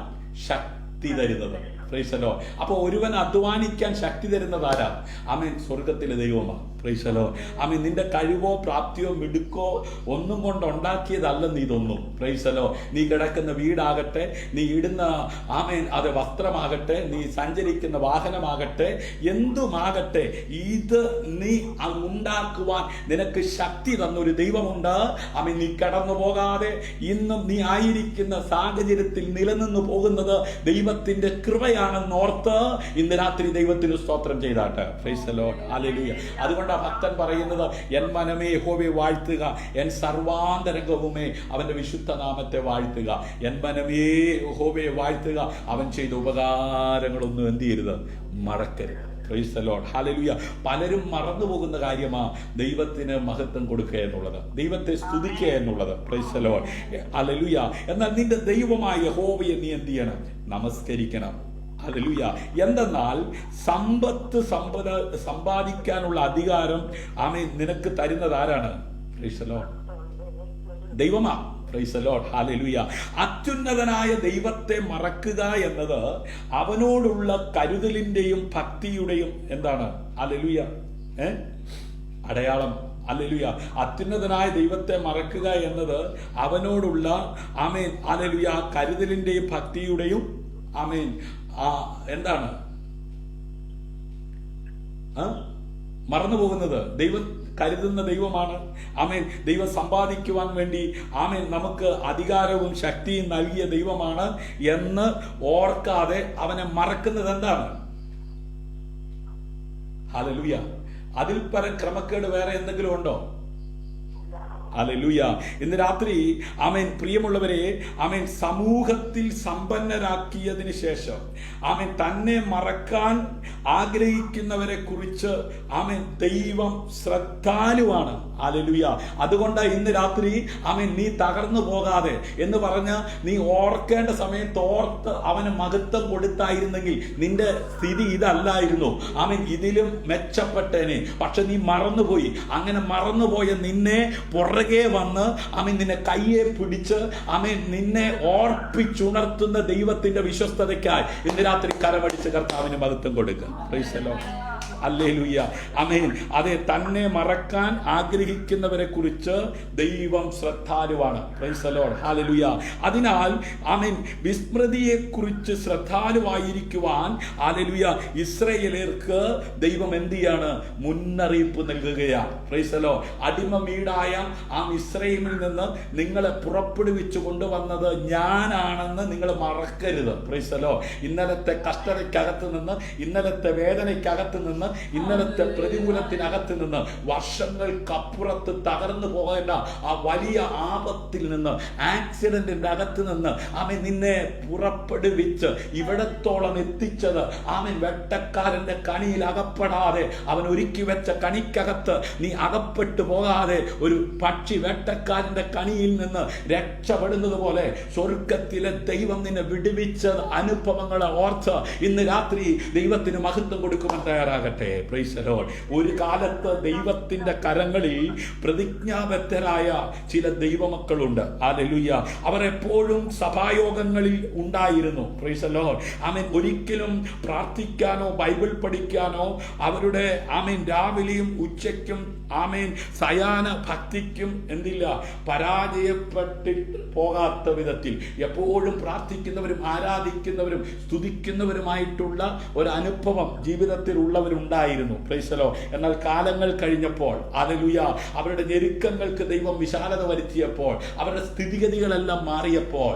ശക്തി തരുന്നത്. Praise the Lord. അപ്പൊ ഒരുവൻ അധ്വാനിക്കാൻ ശക്തി തരുന്നത് ആരാ? ആമേൻ, സ്വർഗത്തിലെ ദൈവമാണ്. Praise the Lord. ആമേൻ. നിന്റെ കഴിവോ പ്രാപ്തിയോ മിടുക്കോ ഒന്നും കൊണ്ട് ഉണ്ടാക്കിയതല്ലെന്ന് ഇതൊന്നും. Praise the Lord. നീ കിടക്കുന്ന വീടാകട്ടെ, നീ ഇടുന്ന ആമേൻ അത് വസ്ത്രമാകട്ടെ, നീ സഞ്ചരിക്കുന്ന വാഹനമാകട്ടെ, എന്തുമാകട്ടെ, ഇത് നീ ഉണ്ടാക്കുവാൻ നിനക്ക് ശക്തി തന്നൊരു ദൈവമുണ്ട്. ആമേൻ. നീ കടന്നു പോകാതെ ഇന്നും നീ ആയിരിക്കുന്ന സാഹചര്യത്തിൽ നിലനിന്ന് പോകുന്നത് ദൈവത്തിന്റെ കൃപയാണെന്നോർത്ത് ഇന്ന് രാത്രി ദൈവത്തിന് സ്തോത്രം ചെയ്താട്ടെ. Praise the Lord. ഹല്ലേലൂയ. അതുകൊണ്ട് ഭക്തൻ പറയുന്നത്, എൻ മനമേ യഹോവയെ വാഴ്ത്തുക, എൻ സർവാന്തരംഗവുമേ അവന്റെ വിശുദ്ധ നാമത്തെ വാഴ്ത്തുക. എൻ മനമേ യഹോവയെ വാഴ്ത്തുക, അവൻ ചെയ്ത ഉപകാരങ്ങളൊന്നും എന്ത് ചെയ്യരുത്? മറക്കരുത്. Price the Lord. ഹല്ലേലൂയ. പലരും മറന്നു പോകുന്ന കാര്യമാ ദൈവത്തിന് മഹത്വം കൊടുക്കുക എന്നുള്ളത്, ദൈവത്തെ സ്തുതിക്കുക എന്നുള്ളത്. Praise the Lord. ഹല്ലേലൂയ. എന്നാൽ നിന്റെ ദൈവമായ യഹോവയെ നീ എന്ത് ചെയ്യണം? നമസ്കരിക്കണം. ഹല്ലേലൂയ. എന്തെന്നാൽ സമ്പത്ത് സമ്പാദിക്കാനുള്ള അധികാരം ആമേൻ നിനക്ക് തരുന്നത് ആരാണ്? Praise the Lord. ദൈവമാ. Praise the Lord. ഹല്ലേലൂയ. അത്യുന്നതനായ ദൈവത്തെ മറക്കുക എന്നത് അവനോടുള്ള കരുതലിന്റെയും ഭക്തിയുടെയും എന്താണ്? ഹല്ലേലൂയ, അടയാളം. ഹല്ലേലൂയ. അത്യുന്നതനായ ദൈവത്തെ മറക്കുക എന്നത് അവനോടുള്ള ആമേൻ ഹല്ലേലൂയ കരുതലിന്റെയും ഭക്തിയുടെയും ആമേൻ എന്താണ്? മറന്നു പോകുന്നത് ദൈവം കരുതുന്ന ദൈവമാണ്. ആമേൻ. ദൈവം സമ്പാദിക്കുവാൻ വേണ്ടി ആമേൻ നമുക്ക് അധികാരവും ശക്തിയും നൽകിയ ദൈവമാണ് എന്ന് ഓർക്കാതെ അവനെ മറക്കുന്നത് എന്താണ്? ഹല്ലേലൂയ. അതിൽ പരം ക്രമക്കേട് വേറെ എന്തെങ്കിലും ഉണ്ടോ? ഹല്ലേലൂയ. ഇന്ന് രാത്രി ആമേൻ പ്രിയമുള്ളവരെ, ആമേൻ സമൂഹത്തിൽ സമ്പന്നരാക്കിയതിന് ശേഷം ആമേൻ തന്നെ മറക്കാൻ ആഗ്രഹിക്കുന്നവരെ കുറിച്ച് ആമേൻ ദൈവം ശ്രദ്ധാലുവാണ്. ഹല്ലേലൂയ. അതുകൊണ്ട് ഇന്ന് രാത്രി ആമേൻ നീ തകർന്നു പോകാതെ എന്ന് പറഞ്ഞ് നീ ഓർക്കേണ്ട സമയത്ത് ഓർത്ത് അവന് മഹത്വം കൊടുത്തായിരുന്നെങ്കിൽ നിന്റെ സ്ഥിതി ഇതല്ലായിരുന്നു. ആമേൻ ഇതിലും മെച്ചപ്പെട്ടേനെ. പക്ഷെ നീ മറന്നുപോയി. അങ്ങനെ മറന്നുപോയ നിന്നെ പുറകെ വന്ന് ആമേൻ നിന്നെ കയ്യെ പിടിച്ച് ആമേൻ നിന്നെ ഓർപ്പിച്ചുണർത്തുന്ന ദൈവത്തിന്റെ വിശ്വസ്തതയ്ക്കായി ഇന്ന് രാത്രി കരമടിച്ച് കർത്താവിന് മഹത്വം കൊടുക്കുക. Praise the Lord. ഹല്ലേലൂയ. ആമേൻ. അതെ, തന്നെ മറക്കാൻ ആഗ്രഹിക്കുന്നവരെ കുറിച്ച് ദൈവം ശ്രദ്ധാലുവാണ്. Praise the Lord. ഹല്ലേലൂയ. അതിനാൽ ആമേൻ വിസ്മൃതിയെ കുറിച്ച് ശ്രദ്ധാലുവായിരിക്കുവാൻ ഹല്ലേലൂയ ഇസ്രായേലർക്ക് ദൈവം എന്ത് ചെയ്യാണ്? മുന്നറിയിപ്പ് നൽകുകയാണ്. Price the Lord. അടിമ വീടായ ആ ഇസ്രായേലിൽ നിന്ന് നിങ്ങളെ പുറപ്പെടുവിച്ചു കൊണ്ടുവന്നത് ഞാനാണെന്ന് നിങ്ങൾ മറക്കരുത്. Price the Lord. ഇന്നലത്തെ കഷ്ടതയ്ക്കകത്ത് നിന്ന്, ഇന്നലത്തെ വേദനയ്ക്കകത്ത് നിന്ന് ഇന്നലത്തെ പ്രതികൂലത്തിനകത്ത് നിന്ന്, വർഷങ്ങൾക്കപ്പുറത്ത് തകർന്നു പോകേണ്ട ആ വലിയ ആപത്തിൽ നിന്ന്, ആക്സിഡന്റിന്റെ അകത്ത് നിന്ന് ആമേൻ നിന്നെ പുറപ്പെടുവിച്ച് ഇവിടത്തോളം എത്തിച്ചത് ആമേൻ വെട്ടക്കാരന്റെ കണിയിൽ അകപ്പെടാതെ, അവൻ ഒരുക്കി വെച്ച കണിക്കകത്ത് നീ അകപ്പെട്ടു പോകാതെ, ഒരു പക്ഷി വേട്ടക്കാരന്റെ കണിയിൽ നിന്ന് രക്ഷപ്പെടുന്നത് പോലെ സ്വർഗത്തിലെ ദൈവം നിന്നെ വിടുവിച്ച അനുഭവങ്ങളെ ഓർത്ത് ഇന്ന് രാത്രി ദൈവത്തിന് മഹത്വം കൊടുക്കുവാൻ തയ്യാറാകട്ടെ. Price the Lord. ഒരു കാലത്ത് ദൈവത്തിന്റെ കരങ്ങളിൽ പ്രതിജ്ഞാബദ്ധരായ ചില ദൈവമക്കളുണ്ട്. ഹല്ലേലൂയ. അവർ എപ്പോഴും സഭായോഗങ്ങളിൽ ഉണ്ടായിരുന്നു. Praise the Lord. ആമേൻ. ഒരിക്കലും പ്രാർത്ഥിക്കാനോ ബൈബിൾ പഠിക്കാനോ അവരുടെ ആമേൻ രാവിലെയും ഉച്ചയ്ക്കും ആമേൻ സയാന ഭക്തിക്കും എന്തില്ല പരാജയപ്പെട്ടിട്ട് പോകാത്ത വിധത്തിൽ എപ്പോഴും പ്രാർത്ഥിക്കുന്നവരും ആരാധിക്കുന്നവരും സ്തുതിക്കുന്നവരുമായിട്ടുള്ള ഒരു അനുഭവം ജീവിതത്തിൽ ഉള്ളവരുണ്ടായിരുന്നു. Price the Lord. എന്നാൽ കാലങ്ങൾ കഴിഞ്ഞപ്പോൾ ഹല്ലേലൂയ അവരുടെ ഞെരുക്കങ്ങൾക്ക് ദൈവം വിശാലത വരുത്തിയപ്പോൾ, അവരുടെ സ്ഥിതിഗതികളെല്ലാം മാറിയപ്പോൾ,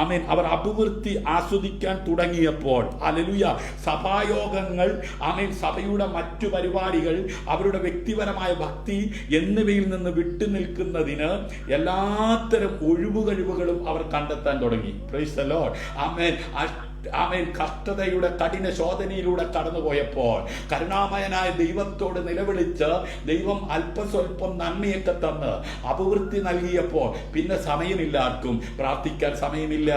ആമേൻ അവർ അഭിവൃദ്ധി ആസ്വദിക്കാൻ തുടങ്ങിയപ്പോൾ, ഹല്ലേലൂയ സഭായോഗങ്ങൾ ആമേൻ സഭയുടെ മറ്റു പരിപാടികൾ അവരുടെ വ്യക്തിപരമായ ഭക്തി എന്നിവയിൽ നിന്ന് വിട്ടു നിൽക്കുന്നതിന് എല്ലാത്തരം ഒഴിവുകഴിവുകളും അവർ കണ്ടെത്താൻ തുടങ്ങി. Praise the Lord. ആമേൻ. ആമേൻ. കഷ്ടതയുടെ കഠിന ശോധനയിലൂടെ കടന്നുപോയപ്പോൾ കരുണാമയനായ ദൈവത്തോട് നിലവിളിച്ച് ദൈവം അല്പസ്വല്പം നന്മയൊക്കെ തന്ന് അഭിവൃദ്ധി നൽകിയപ്പോൾ പിന്നെ സമയമില്ല, ആർക്കും പ്രാർത്ഥിക്കാൻ സമയമില്ല.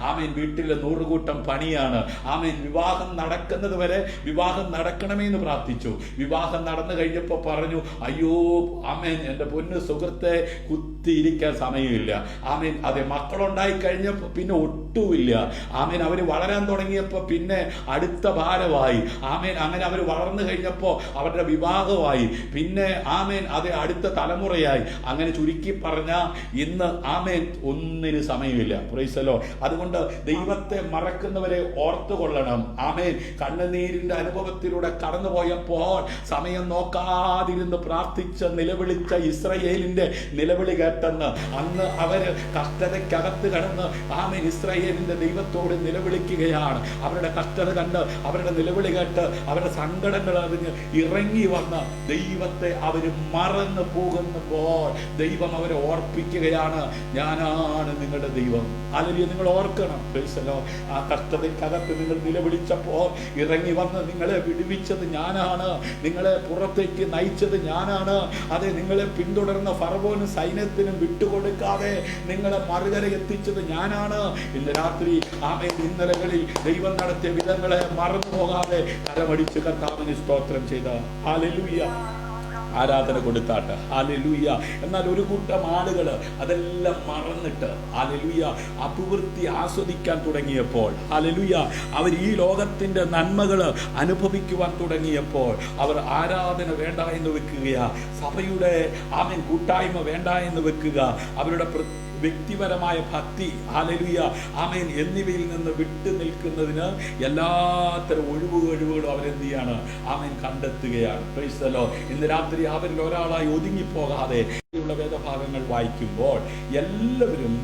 ആമേൻ. വീട്ടിൽ 100 കൂട്ടം പണിയാണ്. ആമേൻ. വിവാഹം നടക്കുന്നത് വരെ വിവാഹം നടക്കണമെന്ന് പ്രാർത്ഥിച്ചു. വിവാഹം നടന്നു കഴിഞ്ഞപ്പോൾ പറഞ്ഞു, അയ്യോ ആമേൻ എൻ്റെ പൊന്നു സുഹൃത്തെ കുത്തിയിരിക്കാൻ സമയമില്ല. ആമേൻ. അതെ, മക്കളുണ്ടായി കഴിഞ്ഞപ്പോൾ പിന്നെ ഒട്ടുമില്ല. ആമേൻ. അവർ വളരാൻ തുടങ്ങിയപ്പോൾ പിന്നെ അടുത്ത ഭാരമായി. ആമേൻ. അങ്ങനെ അവർ വളർന്നു കഴിഞ്ഞപ്പോൾ അവരുടെ വിവാഹമായി. പിന്നെ ആമേൻ അതെ അടുത്ത തലമുറയായി. അങ്ങനെ ചുരുക്കി പറഞ്ഞ ഇന്ന് ആമേൻ ഒന്നിന് സമയമില്ല. Price the Lord. അതുകൊണ്ട് ദൈവത്തെ മറക്കുന്നവരെ ഓർത്തുകൊള്ളണം. ആമേൻ. കണ്ണുനീരിന്റെ അനുഭവത്തിലൂടെ കടന്നുപോയപ്പോൾ സമയം നോക്കാതിരുന്ന് പ്രാർത്ഥിച്ച് നിലവിളിച്ച ഇസ്രായേലിന്റെ നിലവിളി കേട്ടെന്ന് അന്ന് അവര് കഷ്ടതയ്ക്കകത്ത് കടന്ന് ആമേൻ ഇസ്രായേലിന്റെ ദൈവത്തോട് നിലവിളിക്കുകയാണ്. അവരുടെ കഷ്ടത കണ്ട്, അവരുടെ നിലവിളി കേട്ട്, അവരുടെ സങ്കടങ്ങൾ അറിഞ്ഞ് ഇറങ്ങി വന്ന ദൈവത്തെ അവര് മറന്നു പോകുമ്പോൾ ദൈവം അവരെ ഓർപ്പിക്കുകയാണ്, ഞാനാണ് നിങ്ങളുടെ ദൈവം. അല്ലെങ്കിൽ നിങ്ങൾ ഓർക്കണം. Praise the Lord. ആ കഷ്ടതയ്ക്കകത്ത് നിങ്ങൾ നിലവിളിച്ചപ്പോൾ ഇറങ്ങി വന്ന് നിങ്ങളെ വിടുവിച്ചത് ഞാനാണ്. നിങ്ങളെ പുറത്തേക്ക് നയിച്ചത് ഞാനാണ്. അതെ, നിങ്ങളെ പിന്തുടർന്ന ഫറവോനും സൈന്യത്തിനും വിട്ടുകൊടുക്കാതെ നിങ്ങളെ മറുകര എത്തിച്ചത് ഞാനാണ്. ഇന്ന് രാത്രി ആമേൻ ഇന്നലകളിൽ ദൈവം നടത്തിയ വിധങ്ങളെ മറന്നു പോകാതെ കരമടിച്ച് കർത്താവിന് സ്തോത്രം ചെയ്ത ഹല്ലേലൂയ ആരാധന കൊടുത്താട്ട്. ഹല്ലേലൂയ. എന്നാൽ ഒരു കൂട്ടം ആളുകൾ അതെല്ലാം മറന്നിട്ട് ഹല്ലേലൂയ അഭിവൃദ്ധി ആസ്വദിക്കാൻ തുടങ്ങിയപ്പോൾ, ഹല്ലേലൂയ അവർ ഈ ലോകത്തിന്റെ നന്മകൾ അനുഭവിക്കുവാൻ തുടങ്ങിയപ്പോൾ അവർ ആരാധന വേണ്ട എന്ന് വെക്കുകയാ, സഭയുടെ ആമേൻ കൂട്ടായ്മ വേണ്ട എന്ന് വെക്കുക, അവരുടെ വ്യക്തിപരമായ ഭക്തി ഹല്ലേലൂയ ആമേൻ എന്നിവയിൽ നിന്ന് വിട്ടു നിൽക്കുന്നതിന് എല്ലാത്തരം ഒഴിവുകളും അവരെന്ത് ചെയ്യാണ് ആമേൻ കണ്ടെത്തുകയാണ്. Price the Lord. ഇന്ന് രാത്രി അവരിൽ ഒരാളായി ഒതുങ്ങിപ്പോകാതെ ഉള്ള വേദഭാഗങ്ങൾ വായിക്കുമ്പോൾ എല്ലാവരും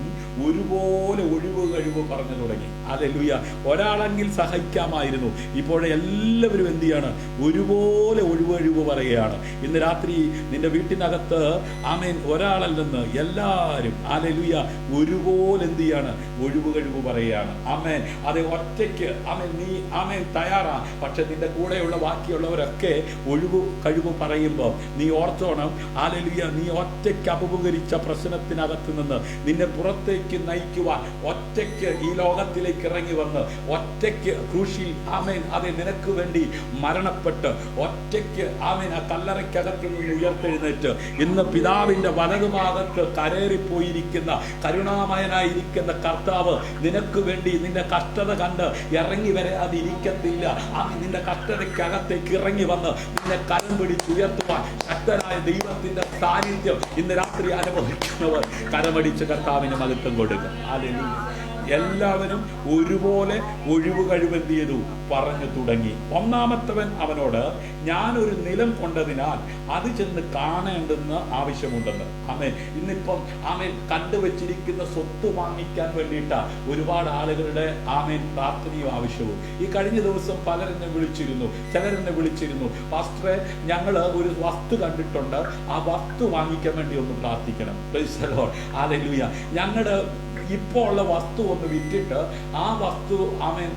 ഒരുപോലെ ഒഴിവ് പറഞ്ഞു തുടങ്ങി. ഹല്ലേലൂയ. ഒരാളെങ്കിൽ സഹിക്കാമായിരുന്നു, ഇപ്പോൾ എല്ലാവരും എന്ത് ചെയ്യാണ് ഒരുപോലെ ഒഴിവ് പറയുകയാണ്. ഇന്ന് രാത്രി നിന്റെ വീട്ടിനകത്ത് ആമേൻ ഒരാളല്ലെന്ന് എല്ലാവരും ഹല്ലേലൂയ ഒരുപോലെ എന്ത് ചെയ്യാണ് ഒഴിവ് പറയുകയാണ്. ആമേൻ. അത് ഒറ്റയ്ക്ക് ആമേൻ നീ ആമേൻ തയ്യാറാ, പക്ഷെ നിന്റെ കൂടെയുള്ള ബാക്കിയുള്ളവരൊക്കെ കഴിവ് പറയുമ്പോൾ നീ ഓർത്തോണം, ഹല്ലേലൂയ നീ ഒറ്റയ്ക്ക് അഭിമുഖീകരിച്ച പ്രശ്നത്തിനകത്ത് നിന്ന് നിന്നെ പുറത്തേക്ക് നയിക്കുവാൻ ഒറ്റയ്ക്ക് ഈ ലോകത്തിലേക്ക് ഇറങ്ങി വന്ന് ഒറ്റയ്ക്ക് ക്രൂശിൽ ആമേൻ അതെ നിനക്ക് വേണ്ടി മരണപ്പെട്ട് ഒറ്റയ്ക്ക് ആമേൻ ആ കല്ലറയ്ക്കകത്ത് നിന്ന് ഉയർത്തെഴുന്നേറ്റ് ഇന്ന് പിതാവിന്റെ വലതുഭാഗത്ത് കരേറിപ്പോയിരിക്കുന്ന കരുണാമയനായിരിക്കുന്ന കർത്താവ് നിനക്ക് വേണ്ടി നിന്റെ കഷ്ടത കണ്ട് ഇറങ്ങി വരാതിരിക്കത്തില്ല. നിന്റെ കഷ്ടതയ്ക്കകത്തേക്ക് ഇറങ്ങി വന്ന് നിന്നെ കരം പിടിച്ചുയർത്തുവാൻ ശക്തനായ ദൈവത്തിന്റെ സാന്നിധ്യം ഇന്ന് രാത്രി അനുഭവിക്കുന്നവർ കരമടിച്ച് കർത്താവിന് മഹത്വം കൊടുക്കുക. ഹല്ലേലൂയ. എല്ലാവരും ഒരുപോലെ ഒഴിവ് കഴിവ് എന്ത് ചെയ്തു പറഞ്ഞു തുടങ്ങി. ഒന്നാമത്തവൻ അവനോട്, ഞാനൊരു നിലം കൊണ്ടതിനാൽ അത് ചെന്ന് കാണേണ്ടെന്ന് ആവശ്യമുണ്ടെന്ന്. ആമേൻ. ഇന്നിപ്പം ആമേൻ കണ്ടുവച്ചിരിക്കുന്ന സ്വത്ത് വാങ്ങിക്കാൻ വേണ്ടിയിട്ടാ ഒരുപാട് ആളുകളുടെ ആമേൻ പ്രാർത്ഥനയും ആവശ്യവും. ഈ കഴിഞ്ഞ ദിവസം പലരെന്നെ വിളിച്ചിരുന്നു, ചിലരെന്നെ വിളിച്ചിരുന്നു, പാസ്റ്ററെ ഞങ്ങൾ ഒരു വസ്തു കണ്ടിട്ടുണ്ട്, ആ വസ്തു വാങ്ങിക്കാൻ വേണ്ടി ഒന്ന് പ്രാർത്ഥിക്കണം. Price the Lord. ഹല്ലേലൂയ. ഞങ്ങളുടെ ഇപ്പോൾ ഉള്ള വസ്തു ഒന്ന് വിറ്റിട്ട് ആ വസ്തു ആമേൻ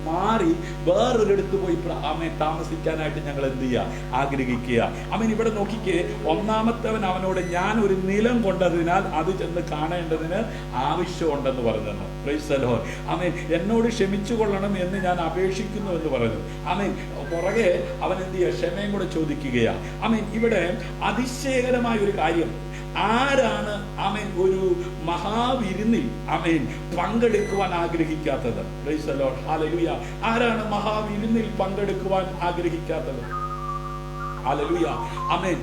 മാറി വേറൊരിടത്ത് പോയി ആമേൻ താമസിക്കാനായിട്ട് ഞങ്ങൾ എന്ത് ചെയ്യുക, ആഗ്രഹിക്കുക. ആമേൻ. ഇവിടെ നോക്കിക്കേ, ഒന്നാമത്തവൻ അവനോട്, ഞാൻ ഒരു നിലം കൊണ്ടതിനാൽ അത് ചെന്ന് കാണേണ്ടതിന് ആവശ്യമുണ്ടെന്ന് പറഞ്ഞെന്ന്. Praise the Lord. ആമേൻ. എന്നോട് ക്ഷമിച്ചു കൊള്ളണം എന്ന് ഞാൻ അപേക്ഷിക്കുന്നു എന്ന് പറഞ്ഞു. ആമേൻ. പുറകെ അവൻ എന്ത് ചെയ്യുക, ക്ഷമയും കൂടെ ചോദിക്കുകയാ. ആമേൻ. ഇവിടെ അതിശയകരമായ ഒരു കാര്യം, ആരാണ് ആമേൻ ഒരു മഹാവിരുന്നിൽ ആമേൻ പങ്കെടുക്കുവാൻ ആഗ്രഹിക്കാത്തത്? Praise the Lord. ഹല്ലേലൂയ. ആരാണ് മഹാവിരുന്നിൽ പങ്കെടുക്കുവാൻ ആഗ്രഹിക്കാത്തത്? ഹല്ലേലൂയ. ആമേൻ.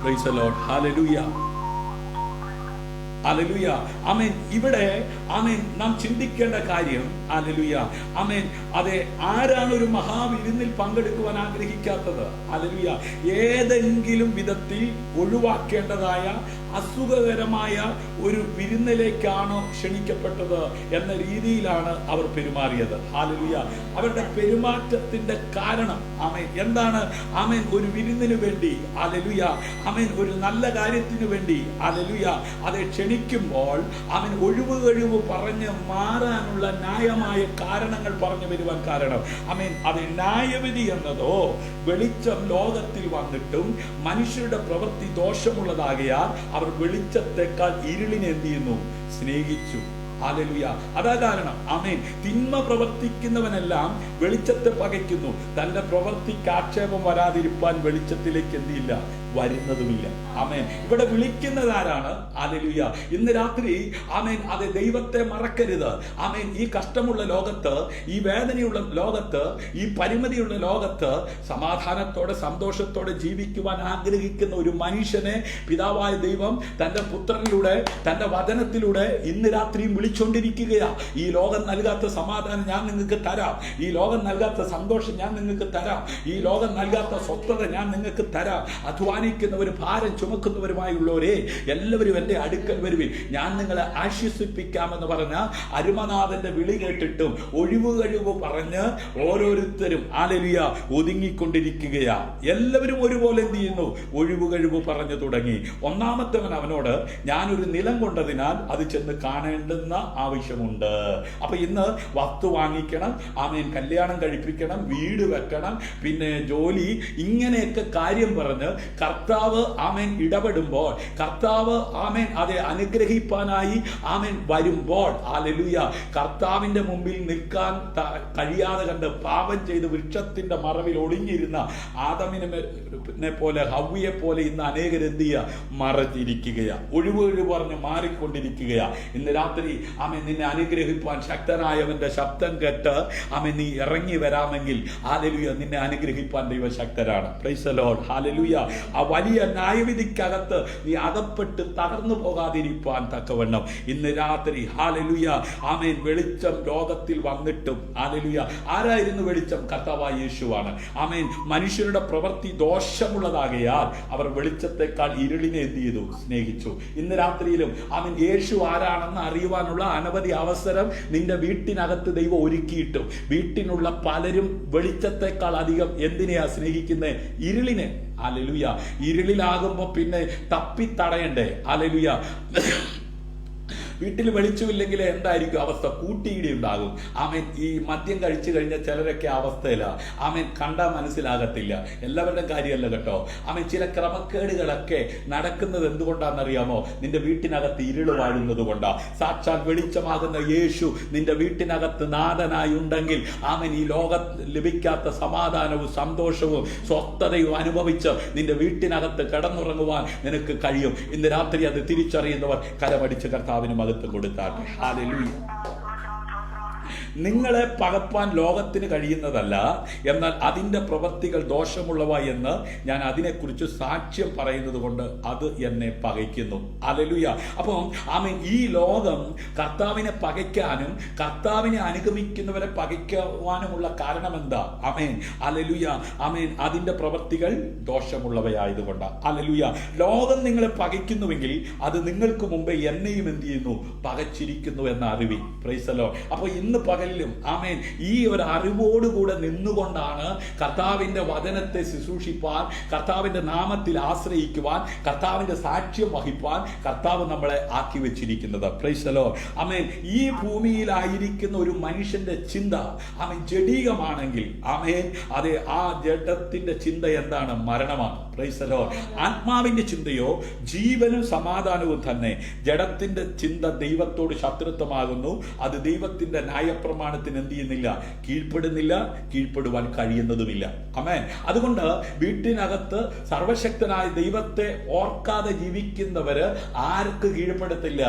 Praise the Lord. ഹല്ലേലൂയ. ഹല്ലേലൂയ. ആമേൻ. ഇവിടെ ആമേൻ നാം ചിന്തിക്കേണ്ട കാര്യം, ഹല്ലേലൂയ, ആമേൻ, അതെ, ആരാണ് ഒരു മഹാവിരുന്നിൽ പങ്കെടുക്കുവാൻ ആഗ്രഹിക്കാത്തത്? ഹല്ലേലൂയ. ഏതെങ്കിലും വിധത്തിൽ ഒഴിവാക്കേണ്ടതായ അസുഖകരമായ ഒരു വിരുന്നിലേക്കാണോ ക്ഷണിക്കപ്പെട്ടത് എന്ന രീതിയിലാണ് അവർ പെരുമാറിയത്. ഹല്ലേലൂയ. അവരുടെ പെരുമാറ്റത്തിന്റെ കാരണം ആമേൻ എന്താണ്? ആമേൻ ഒരു വിരുന്നിന് വേണ്ടി, ഹല്ലേലൂയ, ആമേൻ ഒരു നല്ല കാര്യത്തിന് വേണ്ടി, ഹല്ലേലൂയ, അതെ ക്ഷണിക്കുമ്പോൾ അവൻ ഒഴിവ് കഴിവ് പറഞ്ഞ് മാറാനുള്ള ന്യായമായ കാരണങ്ങൾ പറഞ്ഞു വരുവാൻ കാരണം ആമേൻ അത് ന്യായവിധി എന്നതോ വെളിച്ചം ലോകത്തിൽ വന്നിട്ടും മനുഷ്യരുടെ പ്രവൃത്തി ദോഷമുള്ളതാകയാൽ അവർ വെളിച്ചത്തെക്കാൾ ഇരുളിനെ എന്ത് ചെയ്യുന്നു? സ്നേഹിച്ചു. ഹല്ലേലൂയ. അതാ കാരണം ആമേൻ തിന്മ പ്രവർത്തിക്കുന്നവനെല്ലാം വെളിച്ചത്തെ പകയ്ക്കുന്നു, തന്റെ പ്രവൃത്തിക്ക് ആക്ഷേപം വരാതിരിപ്പാൻ വെളിച്ചത്തിലേക്ക് എന്തില്ല, വരുന്നതുമില്ല. ആമേൻ. ഇവിടെ വിളിക്കുന്നത് ആരാണ്? ഹല്ലേലൂയ. ഇന്ന് രാത്രി ആമേൻ അതെ ദൈവത്തെ മറക്കരുത്. ആമേൻ ഈ കഷ്ടമുള്ള ലോകത്ത്, ഈ വേദനയുള്ള ലോകത്ത്, ഈ പരിമിതിയുള്ള ലോകത്ത് സമാധാനത്തോടെ സന്തോഷത്തോടെ ജീവിക്കുവാൻ ആഗ്രഹിക്കുന്ന ഒരു മനുഷ്യനെ പിതാവായ ദൈവം തന്റെ പുത്രനിലൂടെ തന്റെ വചനത്തിലൂടെ ഇന്ന് രാത്രിയും വിളിച്ചുകൊണ്ടിരിക്കുകയാ. ഈ ലോകം നൽകാത്ത സമാധാനം ഞാൻ നിങ്ങൾക്ക് തരാം, ഈ ലോകം നൽകാത്ത സന്തോഷം ഞാൻ നിങ്ങൾക്ക് തരാം, ഈ ലോകം നൽകാത്ത സ്വസ്ഥത ഞാൻ നിങ്ങൾക്ക് തരാം. അധ്വാനിക്കുന്നവരും ഭാരം ചുമക്കുന്നവരുമായുള്ളവരെ എല്ലാവരും എൻ്റെ അടുക്കൽ വരുവിൻ, ഞാൻ നിങ്ങളെ ആശ്വസിപ്പിക്കാമെന്ന് പറഞ്ഞ അരുമനാഥന്റെ വിളി കേട്ടിട്ടും ഒഴിവ് കഴിവ് പറഞ്ഞ് ഓരോരുത്തരും ഹല്ലേലൂയ ഒതുങ്ങിക്കൊണ്ടിരിക്കുകയാ. എല്ലാവരും ഒരുപോലെ എന്ത് ചെയ്യുന്നു? ഒഴിവ് കഴിവ് പറഞ്ഞു തുടങ്ങി. ഒന്നാമത്തവൻ അവനോട്, ഞാനൊരു നിലം കൊണ്ടതിനാൽ അത് ചെന്ന് കാണേണ്ടുന്ന ആവശ്യമുണ്ട്. അപ്പൊ ഇന്ന് വസ്തു വാങ്ങിക്കണം, ആമേൻ കല്യാണം കഴിപ്പിക്കണം, വീട് വെക്കണം, പിന്നെ ജോലി, ഇങ്ങനെയൊക്കെ കാര്യം പറഞ്ഞ് കർത്താവ് ആമേൻ ഇടപെടുമ്പോൾ, കർത്താവ് ആമേൻ അതെ അനുഗ്രഹിപ്പാനായി ആമേൻ വരുമ്പോൾ, ഹല്ലേലൂയ, കർത്താവിന്റെ മുമ്പിൽ നിൽക്കാൻ കഴിയാതെ കണ്ട് പാപം ചെയ്ത് വൃക്ഷത്തിന്റെ മറവിൽ ഒളിഞ്ഞിരുന്ന ആദമിനെ പോലെ ഹവ്വിയെ പോലെ ഇന്ന് അനേകരെന്ത് ചെയ്യുക? മറഞ്ഞിരിക്കുകയാ, ഒഴിവ് പറഞ്ഞ് മാറിക്കൊണ്ടിരിക്കുകയാ. ഇന്ന് രാത്രി ആമേൻ നിന്നെ അനുഗ്രഹിപ്പാൻ ശക്തനായവന്റെ ശബ്ദം കേട്ട് ആമേൻ നീ ഇറങ്ങി വരാമെങ്കിൽ ഹല്ലേലൂയ നിന്നെ അനുഗ്രഹിപ്പാൻ ദൈവശക്തരാണ്. Praise the Lord. ഹല്ലേലൂയ. ആ വലിയ ന്യായവിധിക്കകത്ത് നീ അകപ്പെട്ട് തകർന്നു പോകാതിരിപ്പാൻ തക്കവണ്ണം ഇന്ന് രാത്രി ഹല്ലേലൂയ ആമേൻ വെളിച്ചം ലോകത്തിൽ വന്നിട്ടും, ഹല്ലേലൂയ, ആരായിരുന്നു വെളിച്ചം? കർത്താവായ യേശുവാണ്. ആമേൻ മനുഷ്യരുടെ പ്രവൃത്തി ദോഷമുള്ളതാകയാൽ അവർ വെളിച്ചത്തെക്കാൾ ഇരുളിനെ എന്ത് ചെയ്തു? സ്നേഹിച്ചു. ഇന്ന് രാത്രിയിലും ആമേൻ യേശു ആരാണെന്ന് അറിയുവാനുള്ള അനവധി അവസരം നിന്റെ വീട്ടിനകത്ത് ദൈവം ഒരുക്കിയിട്ടും വീട്ടിനുള്ള പലരും വെളിച്ചത്തെക്കാൾ അധികം എന്തിനെയാ സ്നേഹിക്കുന്നത്? ഇരുളിനെ. ഹല്ലേലൂയ. ഇരുളിലാകുമ്പോ പിന്നെ തപ്പിത്തടയണ്ടേ? ഹല്ലേലൂയ. വീട്ടിൽ വെളിച്ചമില്ലെങ്കിൽ എന്തായിരിക്കും അവസ്ഥ? കൂട്ടിയിടി ഉണ്ടാകും. ആമേൻ ഈ മദ്യം കഴിച്ചു കഴിഞ്ഞാൽ ചിലരൊക്കെ അവസ്ഥയില്ല. ആമേൻ കണ്ടാൽ മനസ്സിലാകത്തില്ല. എല്ലാവരുടെയും കാര്യമല്ല കേട്ടോ. ആമേൻ ചില ക്രമക്കേടുകളൊക്കെ നടക്കുന്നത് എന്തുകൊണ്ടാണെന്നറിയാമോ? നിന്റെ വീട്ടിനകത്ത് ഇരുള് വാഴുന്നത് കൊണ്ടാ. സാക്ഷാൽ വെളിച്ചമാകുന്ന യേശു നിന്റെ വീട്ടിനകത്ത് നാഥനായി ഉണ്ടെങ്കിൽ ആമേൻ ഈ ലോകത്ത് ലഭിക്കാത്ത സമാധാനവും സന്തോഷവും സ്വസ്ഥതയും അനുഭവിച്ച് നിന്റെ വീട്ടിനകത്ത് കിടന്നുറങ്ങുവാൻ നിനക്ക് കഴിയും. ഇന്ന് രാത്രി അത് തിരിച്ചറിയുന്നവർ കരമടിച്ച് കർത്താവിന് മഹത്വം കൊടുത്താട്ടെ. ഹല്ലേലൂയ. നിങ്ങളെ പകപ്പാൻ ലോകത്തിന് കഴിയുന്നതല്ല, എന്നാൽ അതിൻ്റെ പ്രവൃത്തികൾ ദോഷമുള്ളവ എന്ന് ഞാൻ അതിനെക്കുറിച്ച് സാക്ഷ്യം പറയുന്നത് കൊണ്ട് അത് എന്നെ പകയ്ക്കുന്നു. ഹല്ലേലൂയ. അപ്പം ആമേൻ, ഈ ലോകം കർത്താവിനെ പകയ്ക്കാനും കർത്താവിനെ അനുഗമിക്കുന്നവരെ പകയ്ക്കുവാനുമുള്ള കാരണം എന്താ? ആമേൻ, ഹല്ലേലൂയ. ആമേൻ, അതിൻ്റെ പ്രവൃത്തികൾ ദോഷമുള്ളവയായതുകൊണ്ട്. ഹല്ലേലൂയ. ലോകം നിങ്ങളെ പകയ്ക്കുന്നുവെങ്കിൽ അത് നിങ്ങൾക്ക് മുമ്പേ എന്നെയും എന്ത് ചെയ്യുന്നു? പകച്ചിരിക്കുന്നു എന്ന അറിവി. Price the Lord. അപ്പോൾ ഇന്ന് പകലിലും ആമേൻ, ഈ ഒരു അറിവോടുകൂടെ നിന്നുകൊണ്ടാണ് കർത്താവിൻ്റെ വചനത്തെ ശുശ്രൂഷിപ്പാൻ, കർത്താവിൻ്റെ നാമത്തിൽ ആശ്രയിക്കുവാൻ, കർത്താവിൻ്റെ സാക്ഷ്യം വഹിപ്പാൻ കർത്താവ് നമ്മളെ ആക്കി വെച്ചിരിക്കുന്നത്. Price the Lord. ആമേൻ, ഈ ഭൂമിയിലായിരിക്കുന്ന ഒരു മനുഷ്യന്റെ ചിന്ത ആമേൻ ജഡീകമാണെങ്കിൽ ആമേൻ, അതെ, ആ ജഡത്തിന്റെ ചിന്ത എന്താണ്? മരണമാണ്. Price the Lord. ആത്മാവിന്റെ ചിന്തയോ ജീവനും സമാധാനവും തന്നെ. ജഡത്തിന്റെ ചിന്ത ദൈവത്തോട് ശത്രുത്വമാകുന്നു. അത് ദൈവത്തിന്റെ ന്യായപ്രമാണത്തിന് എന്ത് ചെയ്യുന്നില്ല? കീഴ്പ്പെടുന്നില്ല, കീഴ്പ്പെടുവാൻ കഴിയുന്നതുമില്ല. ആമേൻ. അതുകൊണ്ട് വീട്ടിനകത്ത് സർവശക്തനായ ദൈവത്തെ ഓർക്കാതെ ജീവിക്കുന്നവര് ആർക്ക് കീഴ്പ്പെടത്തില്ല?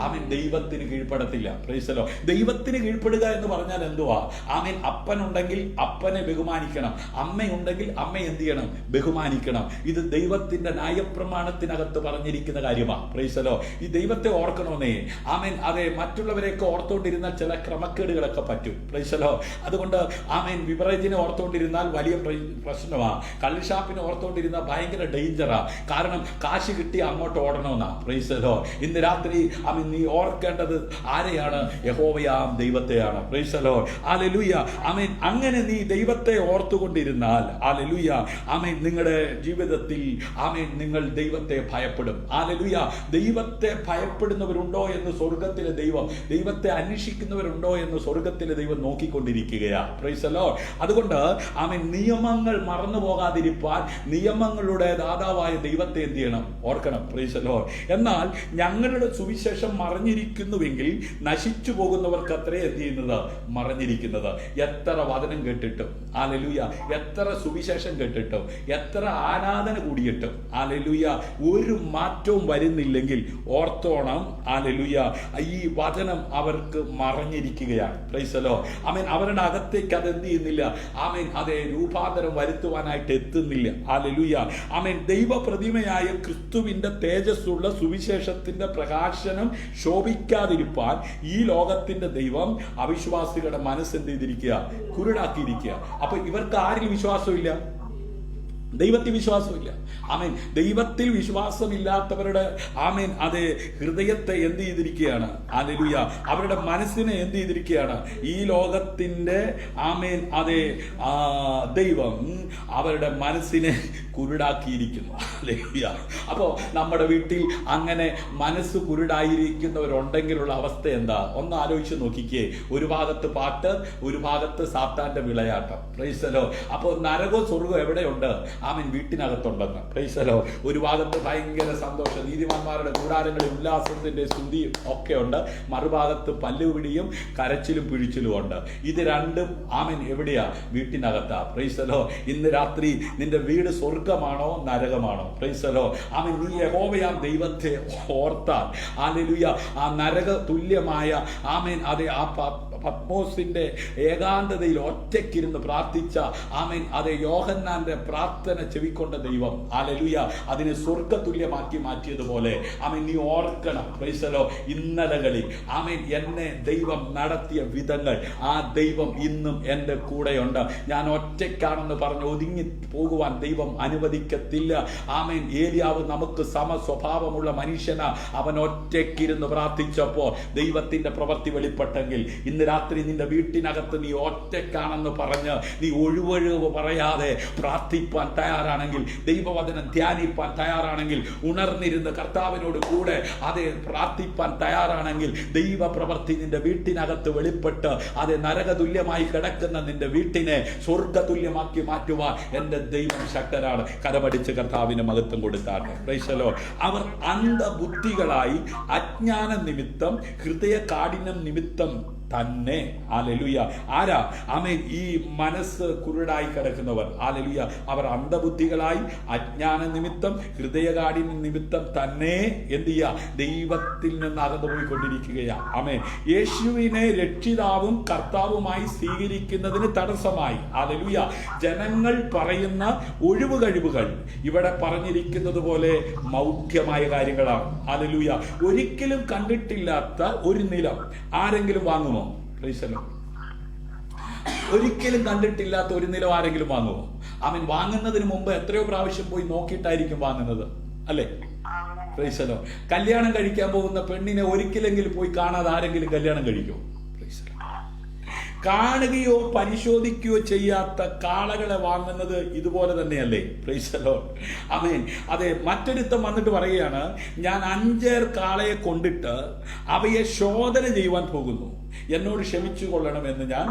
ആമേൻ, ദൈവത്തിന് കീഴ്പ്പെടത്തില്ല. Price the Lord. ദൈവത്തിന് കീഴ്പ്പെടുക എന്ന് പറഞ്ഞാൽ എന്തുവാ? ആമേൻ, അപ്പനുണ്ടെങ്കിൽ അപ്പനെ ബഹുമാനിക്കണം, അമ്മയുണ്ടെങ്കിൽ അമ്മയെ എന്ത് ചെയ്യണം? ബഹുമാനിക്കണം. ഇത് ദൈവത്തിന്റെ ന്യായപ്രമാണത്തിനകത്ത് പറഞ്ഞിരിക്കുന്ന കാര്യമാണ്. Price the Lord. ഈ ദൈവത്തെ ഓർക്കണമെന്നേ. ആമേൻ, അതെ, മറ്റുള്ളവരെയൊക്കെ ഓർത്തോണ്ടിരുന്നാൽ ചില ക്രമക്കേടുകളൊക്കെ പറ്റും. Price the Lord. അതുകൊണ്ട് ആമേൻ, ബിവറേജിനെ ഓർത്തോണ്ടിരുന്നാൽ വലിയ പ്രശ്നമാണ്. കള്ളിഷാപ്പിനെ ഓർത്തോണ്ടിരുന്നാൽ ഭയങ്കര ഡേഞ്ചറാ. കാരണം കാശ് കിട്ടി അങ്ങോട്ട് ഓടണമെന്നാ. Price the Lord. ഇന്ന് രാത്രി ആമേൻ, നീ ഓർക്കേണ്ടത് ആരെയാണ്? യഹോവയാം ദൈവത്തെയാണ്. Praise the Lord. ഹല്ലേലൂയ. ആമേൻ, അങ്ങനെ നീ ദൈവത്തെ ഓർത്തുകൊണ്ടിരുന്നാൽ ഹല്ലേലൂയ, ആമേൻ, നിങ്ങളുടെ ജീവിതത്തിൽ ആമേൻ, നിങ്ങൾ ദൈവത്തെ ഭയപ്പെടും. ഹല്ലേലൂയ. ദൈവത്തെ ഭയപ്പെടുന്നവരുണ്ടോ എന്ന് സ്വർഗത്തിലെ ദൈവം, ദൈവത്തെ അന്വേഷിക്കുന്നവരുണ്ടോ എന്ന് സ്വർഗത്തിലെ ദൈവം നോക്കിക്കൊണ്ടിരിക്കുകയാ. Price the Lord. അതുകൊണ്ട് ആമേൻ, നിയമങ്ങൾ മറന്നു പോകാതിരിപ്പാൻ നിയമങ്ങളുടെ ദാതാവായ ദൈവത്തെ എന്ത് ചെയ്യണം? ഓർക്കണം. Praise the Lord. എന്നാൽ ഞങ്ങളുടെ സുവിശേഷം മറഞ്ഞിരിക്കുന്നുവെങ്കിൽ നശിച്ചു പോകുന്നവർക്ക് അത്രേ എന്ത് ചെയ്യുന്നത്? മറഞ്ഞിരിക്കുന്നത്. എത്ര വചനം കേട്ടിട്ടും ഹല്ലേലൂയ, എത്ര സുവിശേഷം കേട്ടിട്ടും, എത്ര ആരാധന കൂടിയിട്ടും ഹല്ലേലൂയ, ഒരു മാറ്റവും വരുന്നില്ലെങ്കിൽ ഓർത്തോണം. ഹല്ലേലൂയ, ഈ വചനം അവർക്ക് മറഞ്ഞിരിക്കുകയാണ്. Praise the Lord. ആമേൻ, അവരുടെ അകത്തേക്ക് അത് എന്ത് ചെയ്യുന്നില്ല? ആമേൻ, അതേ, രൂപാന്തരം വരുത്തുവാനായിട്ട് എത്തുന്നില്ല. ഹല്ലേലൂയ. ആമേൻ, ദൈവപ്രതിമയായ ക്രിസ്തുവിന്റെ തേജസ്സുള്ള സുവിശേഷത്തിന്റെ പ്രകാശനം ശോഭിക്കാതിരിപ്പാൻ ഈ ലോകത്തിന്റെ ദൈവം അവിശ്വാസികളുടെ മനസ്സ് എന്ത് ചെയ്തിരിക്കുക? കുരുടാക്കിയിരിക്കുക. അപ്പൊ ഇവർക്ക് ആരിൽ വിശ്വാസമില്ല? ദൈവത്തിൽ വിശ്വാസമില്ല. ആമേൻ, ദൈവത്തിൽ വിശ്വാസമില്ലാത്തവരുടെ ആമേൻ, അത് ഹൃദയത്തെ എന്ത് ചെയ്തിരിക്കുകയാണ്? ഹല്ലേലൂയ, അവരുടെ മനസ്സിനെ എന്ത് ചെയ്തിരിക്കുകയാണ്? ഈ ലോകത്തിന്റെ ആമേൻ, അതെ, ദൈവം അവരുടെ മനസ്സിനെ കുരുടാക്കിയിരിക്കുന്നു. ഹല്ലേലൂയ. അപ്പോൾ നമ്മുടെ വീട്ടിൽ അങ്ങനെ മനസ്സ് കുരുടായിരിക്കുന്നവരുണ്ടെങ്കിലുള്ള അവസ്ഥ എന്താ? ഒന്ന് ആലോചിച്ച് നോക്കിക്കേ. ഒരു ഭാഗത്ത് പാട്ട്, ഒരു ഭാഗത്ത് സാത്താന്റെ വിളയാട്ടം. Price the Lord. അപ്പോൾ നരകവും സ്വർഗവും എവിടെയുണ്ട്? ആമേൻ, വീട്ടിനകത്തുണ്ടെന്ന്. Praise the Lord. ഒരു ഭാഗത്ത് ഭയങ്കര സന്തോഷം, നീതിമാന്മാരുടെ കൂടാരങ്ങളിൽ ഉല്ലാസത്തിന്റെ സ്തുതിയും ഒക്കെ ഉണ്ട്. മറുഭാഗത്ത് പല്ലുപിടിയും കരച്ചിലും പിഴിച്ചിലും ഉണ്ട്. ഇത് രണ്ടും ആമേൻ എവിടെയാ? വീട്ടിനകത്താ. Praise the Lord. ഇന്ന് രാത്രി നിന്റെ വീട് സ്വർഗമാണോ നരകമാണോ? Praise the Lord. ആമേൻ, നീ യഹോവയാം ദൈവത്തെ ഓർത്താൽ ഹല്ലേലൂയ, ആ നരക തുല്യമായ ആമേൻ, അതെ, ആ പത്മോസിന്റെ ഏകാന്തതയിൽ ഒറ്റയ്ക്കിരുന്ന് പ്രാർത്ഥിച്ച ആമേൻ, അതെ, യോഹന്നാന്റെ പ്രാർത്ഥന ചെവിക്കൊണ്ട ദൈവം ഹല്ലേലൂയ അതിനെ സ്വർഗതുല്യമാക്കി മാറ്റിയതുപോലെ ആമേൻ, നീ ഓർക്കണം. Praise the Lord. ഇന്നലകളിൽ ആമേൻ, എന്നെ ദൈവം നടത്തിയ വിധങ്ങൾ, ആ ദൈവം ഇന്നും എൻ്റെ കൂടെയുണ്ട്. ഞാൻ ഒറ്റയ്ക്കാണെന്ന് പറഞ്ഞ് ഒതുങ്ങി പോകുവാൻ ദൈവം അനുവദിക്കത്തില്ല. ആമേൻ, ഏലിയാവ് നമുക്ക് സമസ്വഭാവമുള്ള മനുഷ്യനാ. അവൻ ഒറ്റയ്ക്കിരുന്ന് പ്രാർത്ഥിച്ചപ്പോൾ ദൈവത്തിന്റെ പ്രവൃത്തി വെളിപ്പെട്ടെങ്കിൽ ഇന്ന് രാത്രി നിന്റെ വീട്ടിനകത്ത് നീ ഒറ്റയ്ക്കാണെന്ന് പറഞ്ഞ് നീ ഒഴിവൊഴിവ് പറയാതെ പ്രാർത്ഥിപ്പാൻ തയ്യാറാണെങ്കിൽ, ദൈവവചനം ധ്യാനിപ്പാൻ തയ്യാറാണെങ്കിൽ, ഉണർന്നിരുന്ന് കർത്താവിനോട് കൂടെ അതേ പ്രാർത്ഥിപ്പാൻ തയ്യാറാണെങ്കിൽ, ദൈവ പ്രവൃത്തി നിന്റെ വീട്ടിനകത്ത് വെളിപ്പെട്ട് അതേ നരകതുല്യമായി കിടക്കുന്ന നിന്റെ വീട്ടിനെ സ്വർഗതുല്യമാക്കി മാറ്റുവാൻ എൻ്റെ ദൈവം ശക്തരാണ്. കരമടിച്ച് കർത്താവിന് മഹത്വം കൊടുത്താണ്. Praise the Lord. അവർ അന്ധബുദ്ധികളായി അജ്ഞാന നിമിത്തം, ഹൃദയ കാഠിന്യം നിമിത്തം തന്നെ. ഹല്ലേലൂയ. ആരാ? ആമേൻ. ഈ മനസ്സ് കുരുടായി കിടക്കുന്നവർ, ഹല്ലേലൂയ, അവർ അന്ധബുദ്ധികളായി അജ്ഞാന നിമിത്തം ഹൃദയകാഠിന്യ നിമിത്തം തന്നെ എന്ത് ചെയ്യുക? ദൈവത്തിൽ നിന്ന് അകന്നു പോയിക്കൊണ്ടിരിക്കുകയാ. ആമേൻ. യേശുവിനെ രക്ഷിതാവും കർത്താവുമായി സ്വീകരിക്കുന്നതിന് തടസ്സമായി, ഹല്ലേലൂയ, ജനങ്ങൾ പറയുന്ന ഒഴിവ് കഴിവുകൾ ഇവിടെ പറഞ്ഞിരിക്കുന്നത് പോലെ മൗഢ്യമായ കാര്യങ്ങളാണ്. ഹല്ലേലൂയ. ഒരിക്കലും കണ്ടിട്ടില്ലാത്ത ഒരു നിലം ആരെങ്കിലും വാങ്ങുമോ? Price the Lord. ഒരിക്കലും കണ്ടിട്ടില്ലാത്ത ഒരു നിലം ആരെങ്കിലും വാങ്ങുമോ? അവൻ വാങ്ങുന്നതിന് മുമ്പ് എത്രയോ പ്രാവശ്യം പോയി നോക്കിയിട്ടായിരിക്കും വാങ്ങുന്നത്, അല്ലേ? Price the Lord. കല്യാണം കഴിക്കാൻ പോകുന്ന പെണ്ണിനെ ഒരിക്കലെങ്കിലും പോയി കാണാതെ ആരെങ്കിലും കല്യാണം കഴിക്കുമോ? Price the Lord. കാണുകയോ പരിശോധിക്കുകയോ ചെയ്യാത്ത കാളകളെ വാങ്ങുന്നത് ഇതുപോലെ തന്നെയല്ലേ? Praise the Lord. ആമേൻ. അതെ, മറ്റൊരുത്തം വന്നിട്ട് പറയുകയാണ്, ഞാൻ 5 കാളയെ കൊണ്ടിട്ട് അവയെ ശോധന ചെയ്യുവാൻ പോകുന്നു, എന്നോട് ക്ഷമിച്ചു കൊള്ളണമെന്ന് ഞാൻ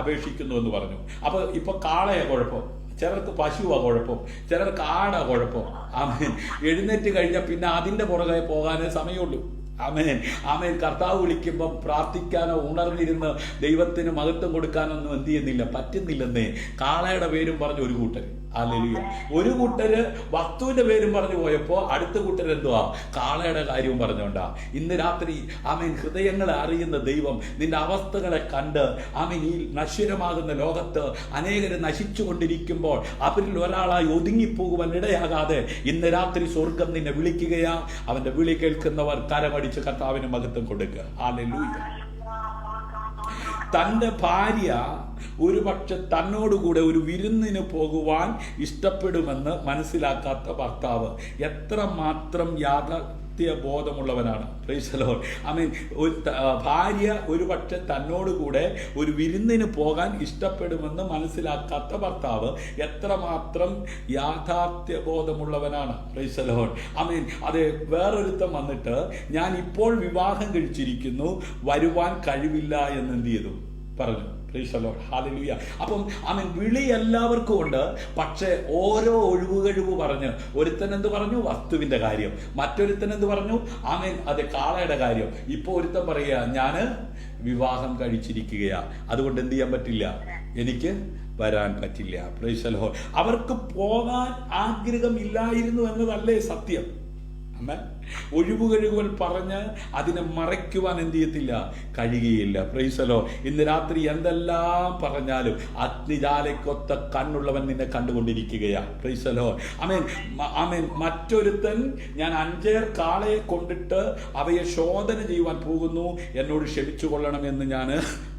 അപേക്ഷിക്കുന്നു എന്ന് പറഞ്ഞു. അപ്പൊ ഇപ്പൊ കാളയാ കുഴപ്പം, ചിലർക്ക് പശുവാ കുഴപ്പം, ചിലർക്ക് ആടാ കുഴപ്പം. ആമേൻ. എഴുന്നേറ്റ് കഴിഞ്ഞാൽ പിന്നെ അതിന്റെ പുറകെ പോകാനേ സമയമുള്ളൂ. ആമേൻ. ആമേൻ. കർത്താവ് വിളിക്കുമ്പം പ്രാർത്ഥിക്കാനോ ഉണർന്നിരുന്ന് ദൈവത്തിന് മഹത്വം കൊടുക്കാനൊന്നും എന്ത് ചെയ്യുന്നില്ല, പറ്റുന്നില്ലെന്നേ. കാളയുടെ പേരും പറഞ്ഞ് ഒരു കൂട്ടർ, ഹല്ലേലൂയ, ഒരു കൂട്ടര് വസ്തുവിന്റെ പേരും പറഞ്ഞു പോയപ്പോ അടുത്ത കൂട്ടർ എന്തുവാ? കാളയുടെ കാര്യവും പറഞ്ഞോണ്ടാ. ഇന്ന് രാത്രി ആമേൻ, ഹൃദയങ്ങളെ അറിയുന്ന ദൈവം നിന്റെ അവസ്ഥകളെ കണ്ട് ആമേൻ, ഈ നശ്വരമാകുന്ന ലോകത്ത് അനേകരെ നശിച്ചു കൊണ്ടിരിക്കുമ്പോൾ അവരിൽ ഒരാളായി ഒതുങ്ങിപ്പോകുവാൻ ഇടയാകാതെ ഇന്ന് രാത്രി സ്വർഗം നിന്നെ വിളിക്കുകയാ. അവന്റെ വിളി കേൾക്കുന്നവർ കരമടിച്ച് കർത്താവിന് മഹത്വം കൊടുക്കുക. ഹല്ലേലൂയ. തന്റെ ഭാര്യ ഒരുപക്ഷെ തന്നോടുകൂടെ ഒരു വിരുന്നിന് പോകുവാൻ ഇഷ്ടപ്പെടുമെന്ന് മനസ്സിലാക്കാത്ത ഭർത്താവ് എത്രമാത്രം ബോധമുള്ളവനാണ്. Praise the Lord. I mean, ഭാര്യ ഒരുപക്ഷെ തന്നോടുകൂടെ ഒരു വിരുന്നിന് പോകാൻ ഇഷ്ടപ്പെടുമെന്ന് മനസ്സിലാക്കാത്ത ഭർത്താവ് എത്രമാത്രം യാഥാർത്ഥ്യബോധമുള്ളവനാണ്. Praise the Lord. I mean, അതെ, വേറൊരുത്തം വന്നിട്ട് ഞാൻ ഇപ്പോൾ വിവാഹം കഴിച്ചിരിക്കുന്നു, വരുവാൻ കഴിവില്ല എന്ന് എന്ത് ചെയ്തു? പറഞ്ഞു. Price the Lord. ഹല്ലേലൂയ. അപ്പം ആമേൻ, വിളി എല്ലാവർക്കും ഉണ്ട്. പക്ഷെ ഓരോ ഒഴിവുകഴിവ് പറഞ്ഞ് ഒരുത്തൻ എന്ത് പറഞ്ഞു? വസ്തുവിന്റെ കാര്യം. മറ്റൊരുത്തൻ എന്ത് പറഞ്ഞു? ആമേൻ, അതെ, കാളയുടെ കാര്യം. ഇപ്പൊ ഒരുത്തൻ പറയുക, ഞാന് വിവാഹം കഴിച്ചിരിക്കുകയാ, അതുകൊണ്ട് എന്ത് ചെയ്യാൻ പറ്റില്ല, എനിക്ക് വരാൻ പറ്റില്ല. Price the Lord. അവർക്ക് പോകാൻ ആഗ്രഹമില്ലായിരുന്നു എന്നതല്ലേ സത്യം? ഒഴിവുകഴിവുകൾ പറഞ്ഞ് അതിനെ മറയ്ക്കുവാൻ എന്ത് ചെയ്യത്തില്ല, കഴിയുകയില്ല. Praise the Lord. ഇന്ന് രാത്രി എന്തെല്ലാം പറഞ്ഞാലും അഗ്നിജാലയ്ക്കൊത്ത കണ്ണുള്ളവൻ നിന്നെ കണ്ടുകൊണ്ടിരിക്കുകയാ. Praise the Lord. ആമേൻ. ആമേൻ. മറ്റൊരുത്തൻ ഞാൻ 5 കാളയെ കൊണ്ടിട്ട് അവയെ ശോധന ചെയ്യുവാൻ പോകുന്നു, എന്നോട് ക്ഷമിച്ചു കൊള്ളണം എന്ന് ഞാൻ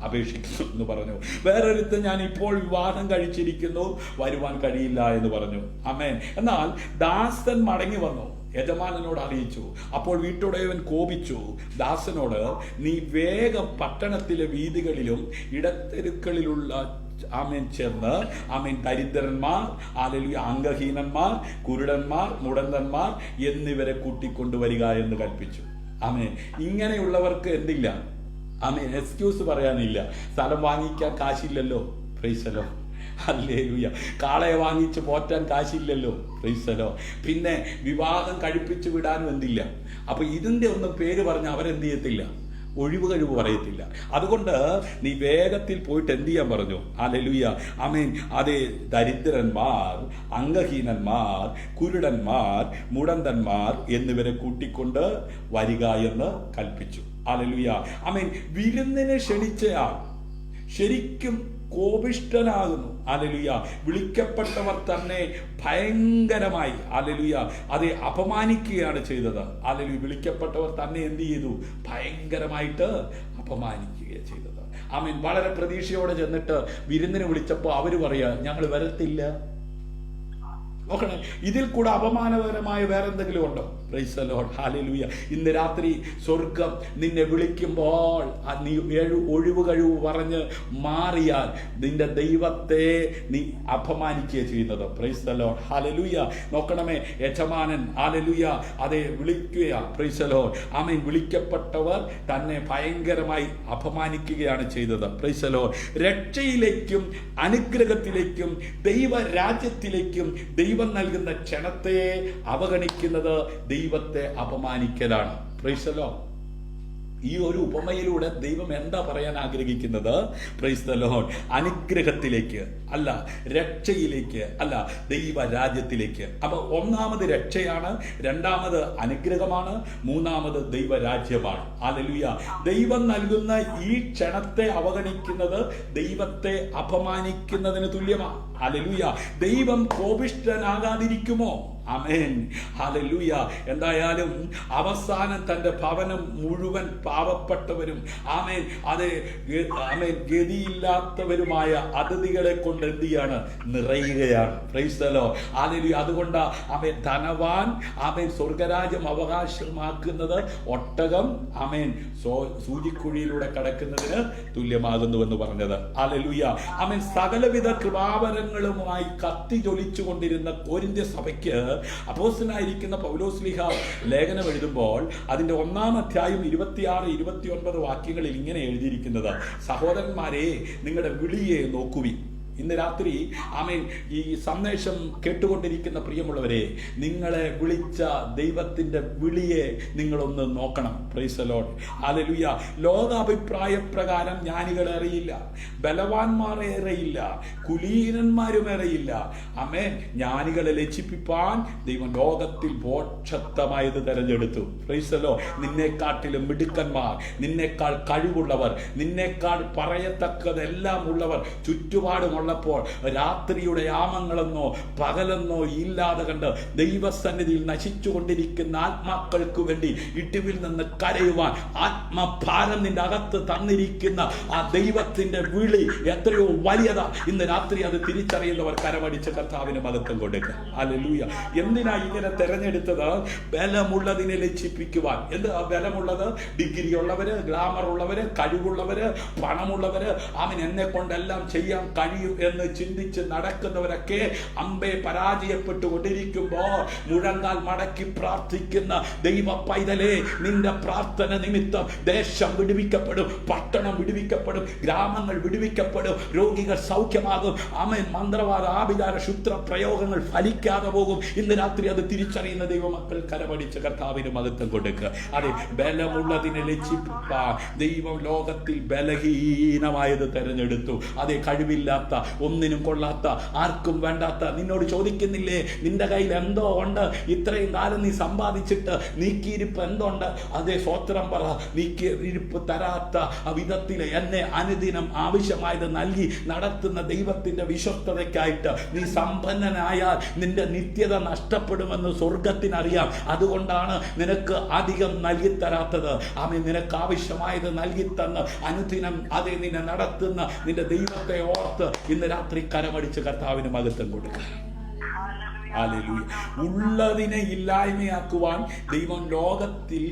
അപേക്ഷിക്കുന്നു എന്ന് പറഞ്ഞു. വേറൊരുത്തൻ ഞാൻ ഇപ്പോൾ വിവാഹം കഴിച്ചിരിക്കുന്നു, വരുവാൻ കഴിയില്ല എന്ന് പറഞ്ഞു. ആമേൻ. എന്നാൽ ദാസൻ മടങ്ങി വന്നു, യജമാനനോട് അറിയിച്ചു. അപ്പോൾ വീട്ടുടയവൻ കോപിച്ചു, ദാസനോട്, നീ വേഗം പട്ടണത്തിലെ വീതികളിലും ഇടത്തെരുക്കളിലുള്ള ആമേൻ ചെന്ന് ആമേൻ ദരിദ്രന്മാർ, ഹല്ലേലൂയ, അംഗഹീനന്മാർ, കുരുടന്മാർ, മുടന്തന്മാർ എന്നിവരെ കൂട്ടിക്കൊണ്ടുവരിക എന്ന് കൽപ്പിച്ചു. ആമേൻ. ഇങ്ങനെയുള്ളവർക്ക് എന്തില്ല? ആമേൻ, എക്സ്ക്യൂസ് പറയാനില്ല. സ്ഥലം വാങ്ങിക്കാൻ കാശില്ലല്ലോ. Praise the Lord. ഹല്ലേലൂയ. കാളയെ വാങ്ങിച്ച് പോറ്റാൻ കാശില്ലല്ലോ. Praise the Lord. പിന്നെ വിവാഹം കഴിപ്പിച്ചു വിടാനും എന്തില്ല. അപ്പൊ ഇതിന്റെ ഒന്നും പേര് പറഞ്ഞ് അവരെന്ത് ചെയ്യത്തില്ല, ഒഴിവുകഴിവ് പറയത്തില്ല. അതുകൊണ്ട് നീ വേഗത്തിൽ പോയിട്ട് എന്ത് ചെയ്യാൻ പറഞ്ഞു? ഹല്ലേലൂയ. ആമേൻ. അതെ, ദരിദ്രന്മാർ, അംഗഹീനന്മാർ, കുരുടന്മാർ, മുടന്തന്മാർ എന്നിവരെ കൂട്ടിക്കൊണ്ട് വരിക എന്ന് കൽപ്പിച്ചു. ഹല്ലേലൂയ. ആമേൻ. വിരുന്നിനെ ക്ഷണിച്ചയാൾ ശരിക്കും കോപിഷ്ഠനാകുന്നു. ഹല്ലേലൂയ. വിളിക്കപ്പെട്ടവർ തന്നെ ഭയങ്കരമായി, ഹല്ലേലൂയ, അതെ, അപമാനിക്കുകയാണ് ചെയ്തത്. ഹല്ലേലൂയ. വിളിക്കപ്പെട്ടവർ തന്നെ എന്ത് ചെയ്തു? ഭയങ്കരമായിട്ട് അപമാനിക്കുകയാണ് ചെയ്തത്. ആമേൻ. വളരെ പ്രതീക്ഷയോടെ ചെന്നിട്ട് വിരുന്നിന് വിളിച്ചപ്പോൾ അവര് പറയാ, ഞങ്ങൾ വരത്തില്ല. നോക്കണേ, ഇതിൽ കൂടെ അപമാനകരമായ വേറെ എന്തെങ്കിലും ഉണ്ടോ? Price the Lord. ഹല്ലേലൂയ. ഇന്ന് രാത്രി സ്വർഗം നിന്നെ വിളിക്കുമ്പോൾ നീ ഒഴിവുകഴിവ് പറഞ്ഞ് മാറിയാൽ നിന്റെ ദൈവത്തെ നീ അപമാനിക്കുക ചെയ്യുന്നത്. Praise the Lord. ഹല്ലേലൂയ. നോക്കണമേ, യജമാനൻ, ഹല്ലേലൂയ, അതെ, വിളിക്കുക. Praise the Lord. ആമേൻ. വിളിക്കപ്പെട്ടവർ തന്നെ ഭയങ്കരമായി അപമാനിക്കുകയാണ് ചെയ്തത്. Praise the Lord. രക്ഷയിലേക്കും അനുഗ്രഹത്തിലേക്കും ദൈവരാജ്യത്തിലേക്കും ദൈവം നൽകുന്ന ക്ഷണത്തെ അവഗണിക്കുന്നത് ദൈവത്തെ അപമാനിക്കലാണ്. Price the Lord. ഈ ഒരു ഉപമയിലൂടെ ദൈവം എന്താ പറയാൻ ആഗ്രഹിക്കുന്നത്? Price the Lord. അനുഗ്രഹത്തിലേക്ക് അല്ല, രക്ഷയിലേക്ക് അല്ല, ദൈവരാജ്യത്തിലേക്ക്. അപ്പൊ ഒന്നാമത് രക്ഷയാണ്, രണ്ടാമത് അനുഗ്രഹമാണ്, മൂന്നാമത് ദൈവരാജ്യമാണ്. ഹല്ലേലൂയ. ദൈവം നൽകുന്ന ഈ ക്ഷണത്തെ അവഗണിക്കുന്നത് ദൈവത്തെ അപമാനിക്കുന്നതിന് തുല്യമാണ്. ഹല്ലേലൂയ. ദൈവം കോപിഷ്ഠനാകാതിരിക്കുമോ? ആമേൻ. ഹല്ലേലൂയ. എന്തായാലും അവസാനം തന്റെ ഭവനം മുഴുവൻ പാവപ്പെട്ടവരും ആമേൻ ആമേൻ ഗതിയില്ലാത്തവരുമായ അതിഥികളെ കൊണ്ട് എന്ത് ചെയ്യാണ്? നിറയുകയാണ്. Praise the Lord. ഹല്ലേലൂയ. അതുകൊണ്ട് ആമേൻ ധനവാൻ ആമേൻ സ്വർഗരാജ്യം അവകാശമാക്കുന്നത് ഒട്ടകം ആമേൻ സൂചിക്കുഴിയിലൂടെ കടക്കുന്നതിന് തുല്യമാകുന്നുവെന്ന് പറഞ്ഞത്. ഹല്ലേലൂയ. ആമേൻ സകലവിധ കൃപാവരങ്ങളുമായി കത്തി ജ്വലിച്ചുകൊണ്ടിരുന്ന കൊരിന്ത്യ സഭയ്ക്ക് അപ്പോസ്തലനായിരിക്കുന്ന പൗലോസ്ലീഹ ലേഖനം എഴുതുമ്പോൾ അതിന്റെ 1-ാം അധ്യായം 26-29 വാക്യങ്ങളിൽ ഇങ്ങനെ എഴുതിയിരിക്കുന്നത്: സഹോദരന്മാരെ, നിങ്ങളുടെ വിളിയെ നോക്കുവിൻ. ഇന്ന് രാത്രി ആമേൻ ഈ സന്ദേശം കേട്ടുകൊണ്ടിരിക്കുന്ന പ്രിയമുള്ളവരെ, നിങ്ങളെ വിളിച്ച ദൈവത്തിന്റെ വിളിയെ നിങ്ങളൊന്ന് നോക്കണം. Price the Lord. ഹല്ലേലൂയ. ലോകാഭിപ്രായ പ്രകാരം ജ്ഞാനികളേറെയില്ല, ബലവാന്മാരേറെയില്ല, കുലീനന്മാരുമേറെയില്ല. ആമേൻ. ജ്ഞാനികളെ ലജ്ജിപ്പിപ്പാൻ ദൈവം ലോകത്തിൽ ബോക്ഷത്തമായത് തെരഞ്ഞെടുത്തു. Praise the Lord. നിന്നെക്കാട്ടിലും മിടുക്കന്മാർ, നിന്നെക്കാൾ കഴിവുള്ളവർ, നിന്നെക്കാൾ പറയത്തക്കതെല്ലാം ഉള്ളവർ ചുറ്റുപാടും ഉള്ളപ്പോൾ രാത്രിയുടെ യാമങ്ങളെന്നോ പകലെന്നോ ഇല്ലാതെ കണ്ട് ദൈവസന്നിധിയിൽ നശിച്ചുകൊണ്ടിരിക്കുന്ന ആത്മാക്കൾക്ക് വേണ്ടി ഇടിവിൽ നിന്ന് കരയുവാൻ ആത്മഭാരം നിന്റെ അകത്ത് തന്നിരിക്കുന്ന ആ ദൈവത്തിന്റെ വിളി എത്രയോ വലിയതാ. ഇന്ന് രാത്രി അത് തിരിച്ചറിയുന്നവർ കരമടിച്ച് കർത്താവിന് മഹത്വം കൊടുക്കുക. ഹല്ലേലൂയ. എന്തിനാ ഇങ്ങനെ തെരഞ്ഞെടുത്തത്? ബലമുള്ളതിനെ ലജ്ജിപ്പിക്കുവാൻ. എന്താ ബലമുള്ളത്? ഡിഗ്രി ഉള്ളവര്, ഗ്ലാമർ ഉള്ളവര്, കഴിവുള്ളവര്, പണമുള്ളവര്, അവൻ എന്നെ കൊണ്ടെല്ലാം ചെയ്യാൻ കഴിയും എന്ന് ചിന്തിച്ച് നടക്കുന്നവരൊക്കെ അമ്പെ പരാജയപ്പെട്ടുകൊണ്ടിരിക്കുമ്പോ മുഴങ്കാൽ മടക്കി പ്രാർത്ഥിക്കുന്ന ദൈവ പൈതലേ, നിന്റെ പ്രാർത്ഥന നിമിത്തം ദേശം വിടുവിക്കപ്പെടും, പട്ടണം വിടുവിക്കപ്പെടും, ഗ്രാമങ്ങൾ വിടുവിക്കപ്പെടും, രോഗികൾ സൗഖ്യമാകും. ആമേൻ. മന്ത്രവാദ ആഭിചാര ക്ഷുദ്ര പ്രയോഗങ്ങൾ ഫലിക്കാതെ പോകും. ഇന്ന് രാത്രി അത് തിരിച്ചറിയുന്ന ദൈവമക്കൾ കരമടിച്ച് കർത്താവിന് മഹത്വം കൊടുക്കുക. അതെ, ബലമുള്ളതിനെ ലജ്ജിപ്പിപ്പാൻ ദൈവം ലോകത്തിൽ ബലഹീനമായത് തെരഞ്ഞെടുത്തു. അതേ, കഴിവില്ലാത്ത, ഒന്നിനും കൊള്ളാത്ത, ആർക്കും വേണ്ടാത്ത, നിന്നോട് ചോദിക്കുന്നില്ലേ നിന്റെ കയ്യിൽ എന്തോ ഉണ്ട്, ഇത്രയും കാലം നീ സമ്പാദിച്ചിട്ട് നീക്കിയിരിപ്പ് എന്തുണ്ട്? അതേ, സ്വത്രം പറ. നീക്കിയിരിപ്പ് തരാത്ത വിധത്തിൽ എന്നെ അനുദിനം ആവശ്യമായത് നൽകി നടത്തുന്ന ദൈവത്തിന്റെ വിശ്വസ്തതയ്ക്കായിട്ട് നീ സമ്പന്നനായാൽ നിന്റെ നിത്യത നഷ്ടപ്പെടുമെന്ന് സ്വർഗത്തിനറിയാം. അതുകൊണ്ടാണ് നിനക്ക് അധികം നൽകിത്തരാത്തത്. ആമേൻ. നിനക്ക് ആവശ്യമായത് നൽകിത്തന്ന് അനുദിനം അതേ നിന്നെ നടത്തുന്ന നിന്റെ ദൈവത്തെ ഓർത്ത് ഇന്ന് രാത്രി കരമടിച്ച് കർത്താവിന് മഹത്വം കൊടുക്കുക. ഹല്ലേലൂയ. ഉള്ളതിനെ ഇല്ലായ്മയാക്കുവാൻ ദൈവം ലോകത്തിൽ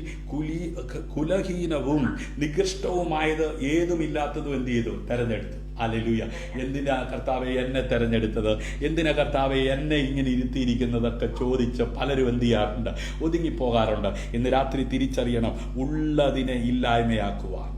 കുലഹീനവും നികൃഷ്ടവുമായത് ഏതുമില്ലാത്തതും എന്ത് ചെയ്തു? തെരഞ്ഞെടുത്തു. ഹല്ലേലൂയ. എന്തിനാ കർത്താവെ എന്നെ തെരഞ്ഞെടുത്തത്? എന്തിനാ കർത്താവെ എന്നെ ഇങ്ങനെ ഇരുത്തിയിരിക്കുന്നതൊക്കെ ചോദിച്ച് പലരും എന്ത് ചെയ്യാറുണ്ട്? ഒതുങ്ങിപ്പോകാറുണ്ട്. ഇന്ന് രാത്രി തിരിച്ചറിയണം, ഉള്ളതിനെ ഇല്ലായ്മയാക്കുവാൻ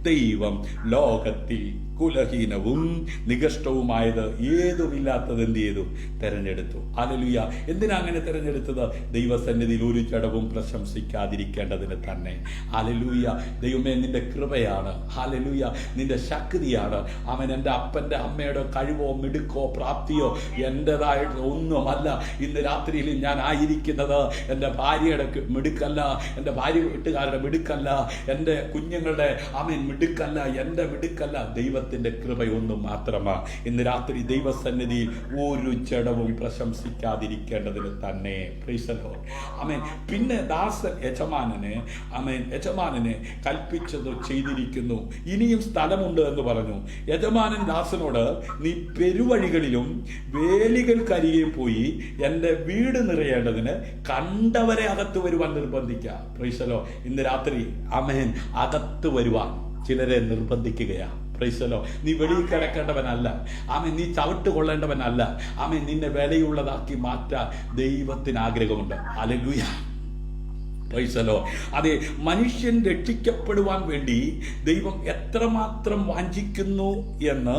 ദൈവം ലോകത്തിൽ കുലഹീനവും നികഷ്ടവുമായത് ഏതുമില്ലാത്തത് എന്ത് ചെയ്തു? തെരഞ്ഞെടുത്തു. ഹല്ലേലൂയ. എന്തിനാ അങ്ങനെ തെരഞ്ഞെടുത്തത്? ദൈവസന്നിധിയിൽ ഒരു ചടവും പ്രശംസിക്കാതിരിക്കേണ്ടതിന് തന്നെ. ഹല്ലേലൂയ. ദൈവമേ, നിന്റെ കൃപയാണ്. ഹല്ലേലൂയ. നിന്റെ ശക്തിയാണ്. അവൻ എൻ്റെ അപ്പൻ്റെ അമ്മയുടെ കഴിവോ മിടുക്കോ പ്രാപ്തിയോ എൻ്റെതായിട്ട് ഒന്നുമല്ല. ഇന്ന് രാത്രിയിൽ ഞാൻ ആയിരിക്കുന്നത് എൻ്റെ ഭാര്യയുടെ മിടുക്കല്ല, എൻ്റെ ഭാര്യ വീട്ടുകാരുടെ മിടുക്കല്ല, എൻ്റെ കുഞ്ഞുങ്ങളുടെ അവൻ മിടുക്കല്ല, എൻ്റെ മിടുക്കല്ല, ദൈവത്തിന്റെ കൃപയൊന്നും മാത്രമാണ്. ഇന്ന് രാത്രി ദൈവസന്നിധിയിൽ ഒരു ജഡവും പ്രശംസിക്കാതിരിക്കേണ്ടതിന് തന്നെ. Praise the Lord. ആമേൻ. പിന്നെ ദാസൻ യജമാനനെ കൽപ്പിച്ചത് ചെയ്തിരിക്കുന്നു, ഇനിയും സ്ഥലമുണ്ട് എന്ന് പറഞ്ഞു. യജമാനൻ ദാസനോട്, നീ പെരുവഴികളിലും വേലികൾക്കരികെ പോയി എൻ്റെ വീട് നിറയേണ്ടതിന് കണ്ടവരെ അകത്ത് വരുവാൻ നിർബന്ധിക്കുക. Price the Lord. ഇന്ന് രാത്രി ആമേൻ അകത്ത് വരുവാൻ ചിലരെ നിർബന്ധിക്കുകയാണ്. Price the Lord. നീ വെളിയിൽ കിടക്കേണ്ടവനല്ല. ആമേൻ. നീ ചവിട്ട് കൊള്ളേണ്ടവനല്ല. ആമേൻ. നിന്നെ വിലയുള്ളതാക്കി മാറ്റാൻ ദൈവത്തിന് ആഗ്രഹമുണ്ട്. ഹല്ലേലൂയ. പ്രൈസലോ. അതെ, മനുഷ്യൻ രക്ഷിക്കപ്പെടുവാൻ വേണ്ടി ദൈവം എത്രമാത്രം വാഞ്ചിക്കുന്നു എന്ന്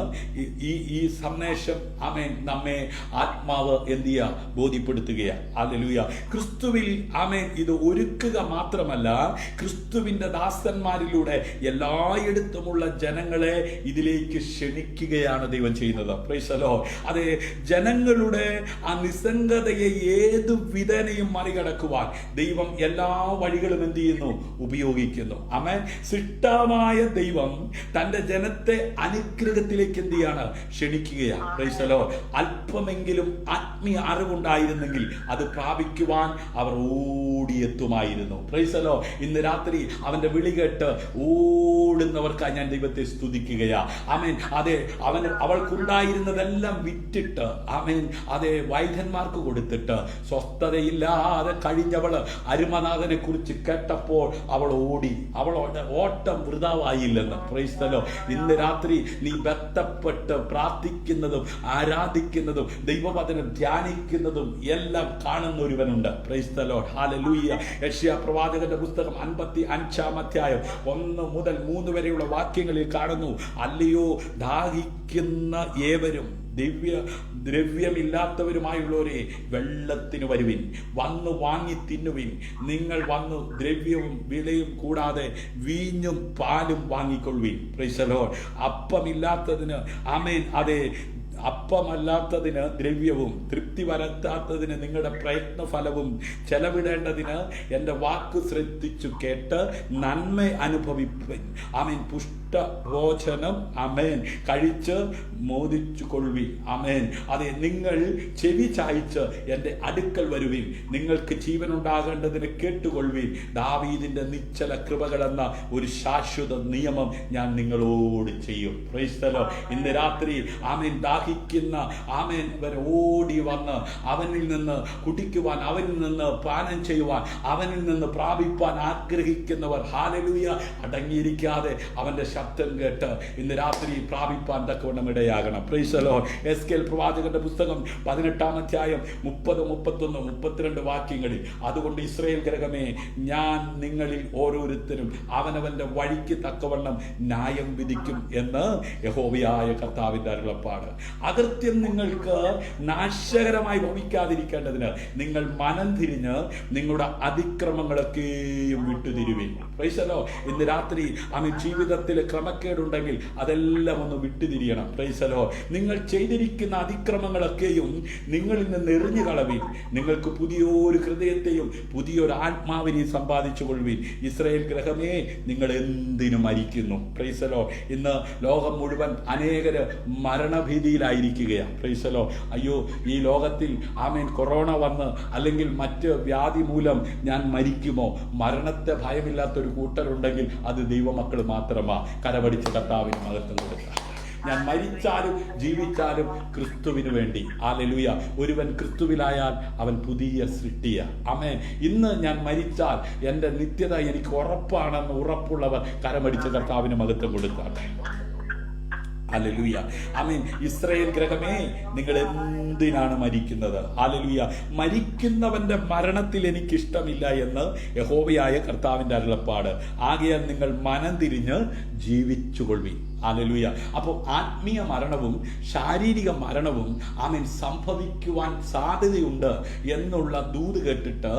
ഈ സന്ദേശം ആമേൻ നമ്മെ ആത്മാവ് എന്ത് ചെയ്യുക, ബോധ്യപ്പെടുത്തുകയാണ്. ഹല്ലേലൂയ. ക്രിസ്തുവിൽ ആമേൻ ഇത് ഒരുക്കുക മാത്രമല്ല, ക്രിസ്തുവിന്റെ ദാസന്മാരിലൂടെ എല്ലായിടത്തുമുള്ള ജനങ്ങളെ ഇതിലേക്ക് ക്ഷണിക്കുകയാണ് ദൈവം ചെയ്യുന്നത്. പ്രൈസലോ. അതെ, ജനങ്ങളുടെ ആ നിസ്സംഗതയെ ഏതു വിധേനയും മറികടക്കുവാൻ ദൈവം എല്ലാ വഴികളും എന്ത് ചെയ്യുന്നു, ഉപയോഗിക്കുന്നു. ആമേൻ. സൃഷ്ടാവായ ദൈവം തന്റെ ജനത്തെ അനുഗ്രഹത്തിലേക്ക് എന്ത് ചെയ്യാണ്, ക്ഷണിക്കുകയാണ്. പ്രൈസലോ. അല്പമെങ്കിലും ആത്മീയ അറിവുണ്ടായിരുന്നെങ്കിൽ അത് പ്രാപിക്കുവാൻ അവർ ഓടിയെത്തുമായിരുന്നു. പ്രൈസലോ. ഇന്ന് രാത്രി അവന്റെ വിളി കേട്ട് ഓടുന്നവർക്കായി ഞാൻ ദൈവത്തെ സ്തുതിക്കുകയാ. ആമേൻ. അതെ, അവൾക്കുണ്ടായിരുന്നതെല്ലാം വിറ്റിട്ട് ആമേൻ അതെ വൈദ്യന്മാർക്ക് കൊടുത്തിട്ട് സ്വസ്ഥതയില്ലാതെ കഴിഞ്ഞവള് അരുമനാഥനെ കുറിച്ച് കേട്ടപ്പോൾ അവൾ ഓടി. അവളുടെ ഓട്ടം വൃഥാവായില്ലെന്ന്. Price the Lord. ഇന്ന് രാത്രി നീ ബന്ധപ്പെട്ട് പ്രാർത്ഥിക്കുന്നതും ആരാധിക്കുന്നതും ദൈവവചനം ധ്യാനിക്കുന്നതും എല്ലാം കാണുന്ന ഒരുവനുണ്ട്. Praise the Lord. ഹല്ലേലൂയ. യെശയ്യാ പ്രവാചകന്റെ പുസ്തകം 55-ാം അധ്യായം 1 മുതൽ 3 വരെയുള്ള വാക്യങ്ങളിൽ കാണുന്നു. അല്ലയോ ദാഹിക്കുന്ന ഏവരും ദ്രവ്യമില്ലാത്തവരുമായുള്ളവരെ, വെള്ളത്തിന് വരുവിൻ, വന്നു വാങ്ങി തിന്നുവിൻ. നിങ്ങൾ വന്നു ദ്രവ്യവും വിലയും കൂടാതെ വീഞ്ഞും പാലും വാങ്ങിക്കൊള്ളുവിൻ. Praise the lord. അപ്പമില്ലാത്തതിന് ആമേൻ അതെ അപ്പമല്ലാത്തതിന് ദ്രവ്യവും തൃപ്തി വരുത്താത്തതിന് നിങ്ങളുടെ പ്രയത്നഫലവും ചെലവിടേണ്ടതിന് എൻ്റെ വാക്ക് ശ്രദ്ധിച്ചു കേട്ട് നന്മ അനുഭവിപ്പിൻ. ആമേൻ. പുഷ്ടഭോജനം ആമേൻ കഴിച്ച് മോദിച്ചു കൊള്ളുവിൻ. ആമേൻ. അതെ, നിങ്ങൾ ചെവി ചായ്ച്ച് എൻ്റെ അടുക്കൽ വരുവിൻ. നിങ്ങൾക്ക് ജീവനുണ്ടാകേണ്ടതിന് കേട്ടുകൊള്ളുവിൻ. ദാവീദിന്റെ നിശ്ചല കൃപകളെന്ന ഒരു ശാശ്വത നിയമം ഞാൻ നിങ്ങളോട് ചെയ്യും. Price the Lord. ഇന്ന് രാത്രി ആമേൻ ദാഹിക്കുന്ന ആമേൻ ഓടി വന്ന് അവനിൽ നിന്ന് കുടിക്കുവാൻ, അവനിൽ നിന്ന് പാനം ചെയ്യുവാൻ, അവനിൽ നിന്ന് പ്രാപിപ്പാൻ ആഗ്രഹിക്കുന്നവർ ഹല്ലേലൂയ അടങ്ങിയിരിക്കാതെ അവന്റെ ശബ്ദം കേട്ട് ഇന്ന് രാത്രി പ്രാപിപ്പാൻ തക്കവണ്ണം ഇടയാകണം. Praise the lord. എസ്കേൽ പ്രവാചകന്റെ പുസ്തകം 18-ാം അധ്യായം 30, 31, 32 വാക്യങ്ങളിൽ, അതുകൊണ്ട് ഇസ്രായേൽ ഗൃഹമേ, ഞാൻ നിങ്ങളിൽ ഓരോരുത്തരും അവനവന്റെ വഴിക്ക് തക്കവണ്ണം ന്യായം വിധിക്കും എന്ന് യഹോവയായ കർത്താവിന്റെ അരുളപ്പാട്. അകൃത്യം നിങ്ങൾക്ക് നാശകരമായി ഭവിക്കാതിരിക്കേണ്ടതിന് നിങ്ങൾ മനം തിരിഞ്ഞ് നിങ്ങളുടെ അതിക്രമങ്ങളൊക്കെയും വിട്ടുതിരുവിൻ. Praise the Lord. ഇന്ന് രാത്രി ആമേൻ ജീവിതത്തിൽ ക്രമക്കേടുണ്ടെങ്കിൽ അതെല്ലാം ഒന്ന് വിട്ടുതിരിയണം. Price the Lord. നിങ്ങൾ ചെയ്തിരിക്കുന്ന അതിക്രമങ്ങളൊക്കെയും നിങ്ങളിൽ നിന്ന് എറിഞ്ഞു കളവിൻ. നിങ്ങൾക്ക് പുതിയൊരു ഹൃദയത്തെയും പുതിയൊരു ആത്മാവിനെയും സമ്പാദിച്ചു കൊള്ളുവിൻ. ഇസ്രായേൽ ഗൃഹമേ, നിങ്ങൾ എന്തിനു മരിക്കുന്നു? Praise the Lord. ഇന്ന് ലോകം മുഴുവൻ അനേകര് മരണഭീതിയിലായിരിക്കുകയാണ്. Praise the lord. അയ്യോ, ഈ ലോകത്തിൽ ആമേൻ കൊറോണ വന്ന് അല്ലെങ്കിൽ മറ്റ് വ്യാധി മൂലം ഞാൻ മരിക്കുമോ? മരണത്തെ ഭയമില്ലാത്തൊരു കൂട്ടരുണ്ടെങ്കിൽ അത് ദൈവമക്കൾ മാത്രമാ. കരപടിച്ച് കർത്താവിന് മഹത്വം കൊടുക്കുക. ഞാൻ മരിച്ചാലും ജീവിച്ചാലും ക്രിസ്തുവിന് വേണ്ടി. ഹല്ലേലൂയ. ഒരുവൻ ക്രിസ്തുവിലായാൽ അവൻ പുതിയ സൃഷ്ടിയ. ആമേൻ. ഇന്ന് ഞാൻ മരിച്ചാൽ എൻ്റെ നിത്യത എനിക്ക് ഉറപ്പാണെന്ന് ഉറപ്പുള്ളവർ കരമടിച്ച് കർത്താവിന് മഹത്വം കൊടുക്കാട്ടെ. ഹല്ലേലൂയ. ആമേൻ. ഇസ്രായേൽ ഗൃഹമേ, നിങ്ങൾ എന്തിനാണ് മരിക്കുന്നത്? ഹല്ലേലൂയ. മരിക്കുന്നവന്റെ മരണത്തിൽ എനിക്കിഷ്ടമില്ല എന്ന് യഹോവയായ കർത്താവിന്റെ അരുളപ്പാട്. ആകയാൽ നിങ്ങൾ മനം തിരിഞ്ഞ് ജീവിച്ചുകൊള്ളുവിൻ. ഹല്ലേലൂയ. അപ്പോൾ ആത്മീയ മരണവും ശാരീരിക മരണവും ആമേൻ സംഭവിക്കുവാൻ സാധ്യതയുണ്ട് എന്നുള്ള ദൂത് കേട്ടിട്ട്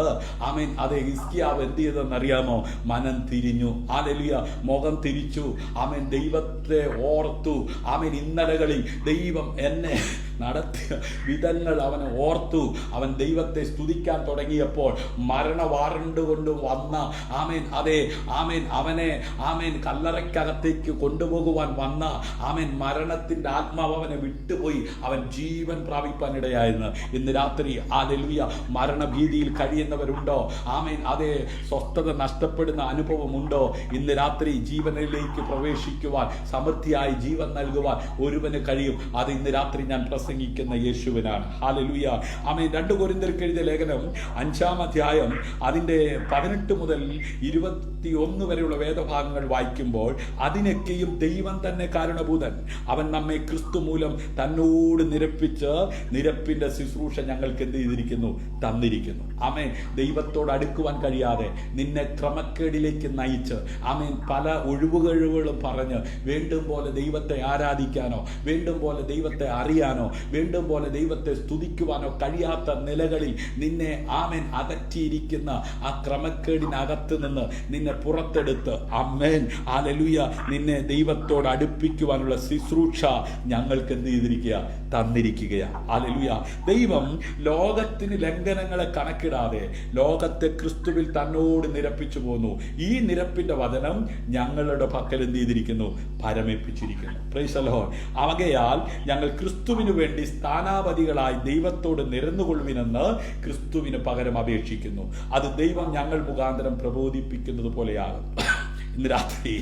ആമേൻ അതെ ഹിസ്കിയാവ് എന്ത് ചെയ്തെന്നറിയാമോ? മനം തിരിഞ്ഞു. ഹല്ലേലൂയ. മുഖം തിരിച്ചു. ആമേൻ ദൈവത്തെ ഓർത്തു. ആമേൻ ഇന്നലകളിൽ ദൈവം എന്നെ നടത്തിയ വിധങ്ങൾ അവനെ ഓർത്തു. അവൻ ദൈവത്തെ സ്തുതിക്കാൻ തുടങ്ങിയപ്പോൾ മരണ വാറണ്ട് കൊണ്ട് വന്ന ആമേൻ അതെ ആമേൻ അവനെ ആമേൻ കല്ലറയ്ക്കകത്തേക്ക് കൊണ്ടുപോകുവാൻ വന്ന ആമേൻ മരണത്തിന്റെ ആത്മാവ് അവനെ വിട്ടുപോയി. അവൻ ജീവൻ പ്രാപിപ്പാൻ ഇടയായിരുന്നു. ഇന്ന് രാത്രി ഹല്ലേലൂയ മരണഭീതിയിൽ കഴിയുന്നവരുണ്ടോ? ആമേൻ അതെ സ്വസ്ഥത നഷ്ടപ്പെടുന്ന അനുഭവമുണ്ടോ? ഇന്ന് രാത്രി ജീവനിലേക്ക് പ്രവേശിക്കുവാൻ, സമൃദ്ധിയായി ജീവൻ നൽകുവാൻ ഒരുവന് കഴിയും. അത് ഇന്ന് രാത്രി ഞാൻ പ്രസംഗിക്കുന്ന യേശുവിനാണ്. ഹല്ലേലൂയ. ആമേൻ. 2 കൊരിന്ത്യർക്ക് എഴുതിയ ലേഖനം 5-ാം അധ്യായം അതിൻ്റെ 18 മുതൽ 21 വരെയുള്ള വേദഭാഗങ്ങൾ വായിക്കുമ്പോൾ അതിനൊക്കെയും ദൈവം തന്നെ കാരണഭൂതൻ. അവൻ നമ്മെ ക്രിസ്തു മൂലം തന്നോട് നിരപ്പിച്ച് നിരപ്പിന്റെ ശുശ്രൂഷ ഞങ്ങൾക്ക് എന്ത് ചെയ്തിരിക്കുന്നു? തന്നിരിക്കുന്നു. ആമേൻ. ദൈവത്തോട് അടുക്കുവാൻ കഴിയാതെ നിന്നെ ക്രമക്കേടിലേക്ക് നയിച്ച് ആമേൻ പല ഒഴിവുകഴിവുകളും പറഞ്ഞ് വേണ്ടും പോലെ ദൈവത്തെ ആരാധിക്കാനോ വേണ്ടും പോലെ ദൈവത്തെ അറിയാനോ വേണ്ടും പോലെ ദൈവത്തെ സ്തുതിക്കുവാനോ കഴിയാത്ത നിലകളിൽ നിന്നെ ആമേൻ അകറ്റിയിരിക്കുന്ന ആ ക്രമക്കേടിനകത്ത് നിന്ന് നിന്നെ പുറത്തെടുത്ത് ആമേൻ ഹല്ലേലൂയ നിന്നെ ദൈവത്തോട് അടുപ്പിക്കുവാനുള്ള ശുശ്രൂഷ ഞങ്ങൾക്ക് എന്ത് ചെയ്തിരിക്കുക? തന്നിരിക്കുകയാണ്. ഹല്ലേലൂയ. ദൈവം ലോകത്തിന് ലംഘനങ്ങളെ കണക്കിടാതെ ലോകത്തെ ക്രിസ്തുവിൽ തന്നോട് നിരപ്പിച്ചു പോന്നു. ഈ നിരപ്പിന്റെ വചനം ഞങ്ങളുടെ പക്കൽ എന്ത് ചെയ്തിരിക്കുന്നു? പരമേൽപ്പിച്ചിരിക്കുന്നു. Praise the lord. ആകയാൽ ഞങ്ങൾ ക്രിസ്തുവിന് വേണ്ടി സ്ഥാനാപതികളായി ദൈവത്തോട് നിരന്നുകൊള്ളുവിനെന്ന് ക്രിസ്തുവിന് പകരം അപേക്ഷിക്കുന്നു. അത് ദൈവം ഞങ്ങൾ മുഖാന്തരം പ്രബോധിപ്പിക്കുന്നത് പോലെയാകും. ഇന്ന് രാത്രി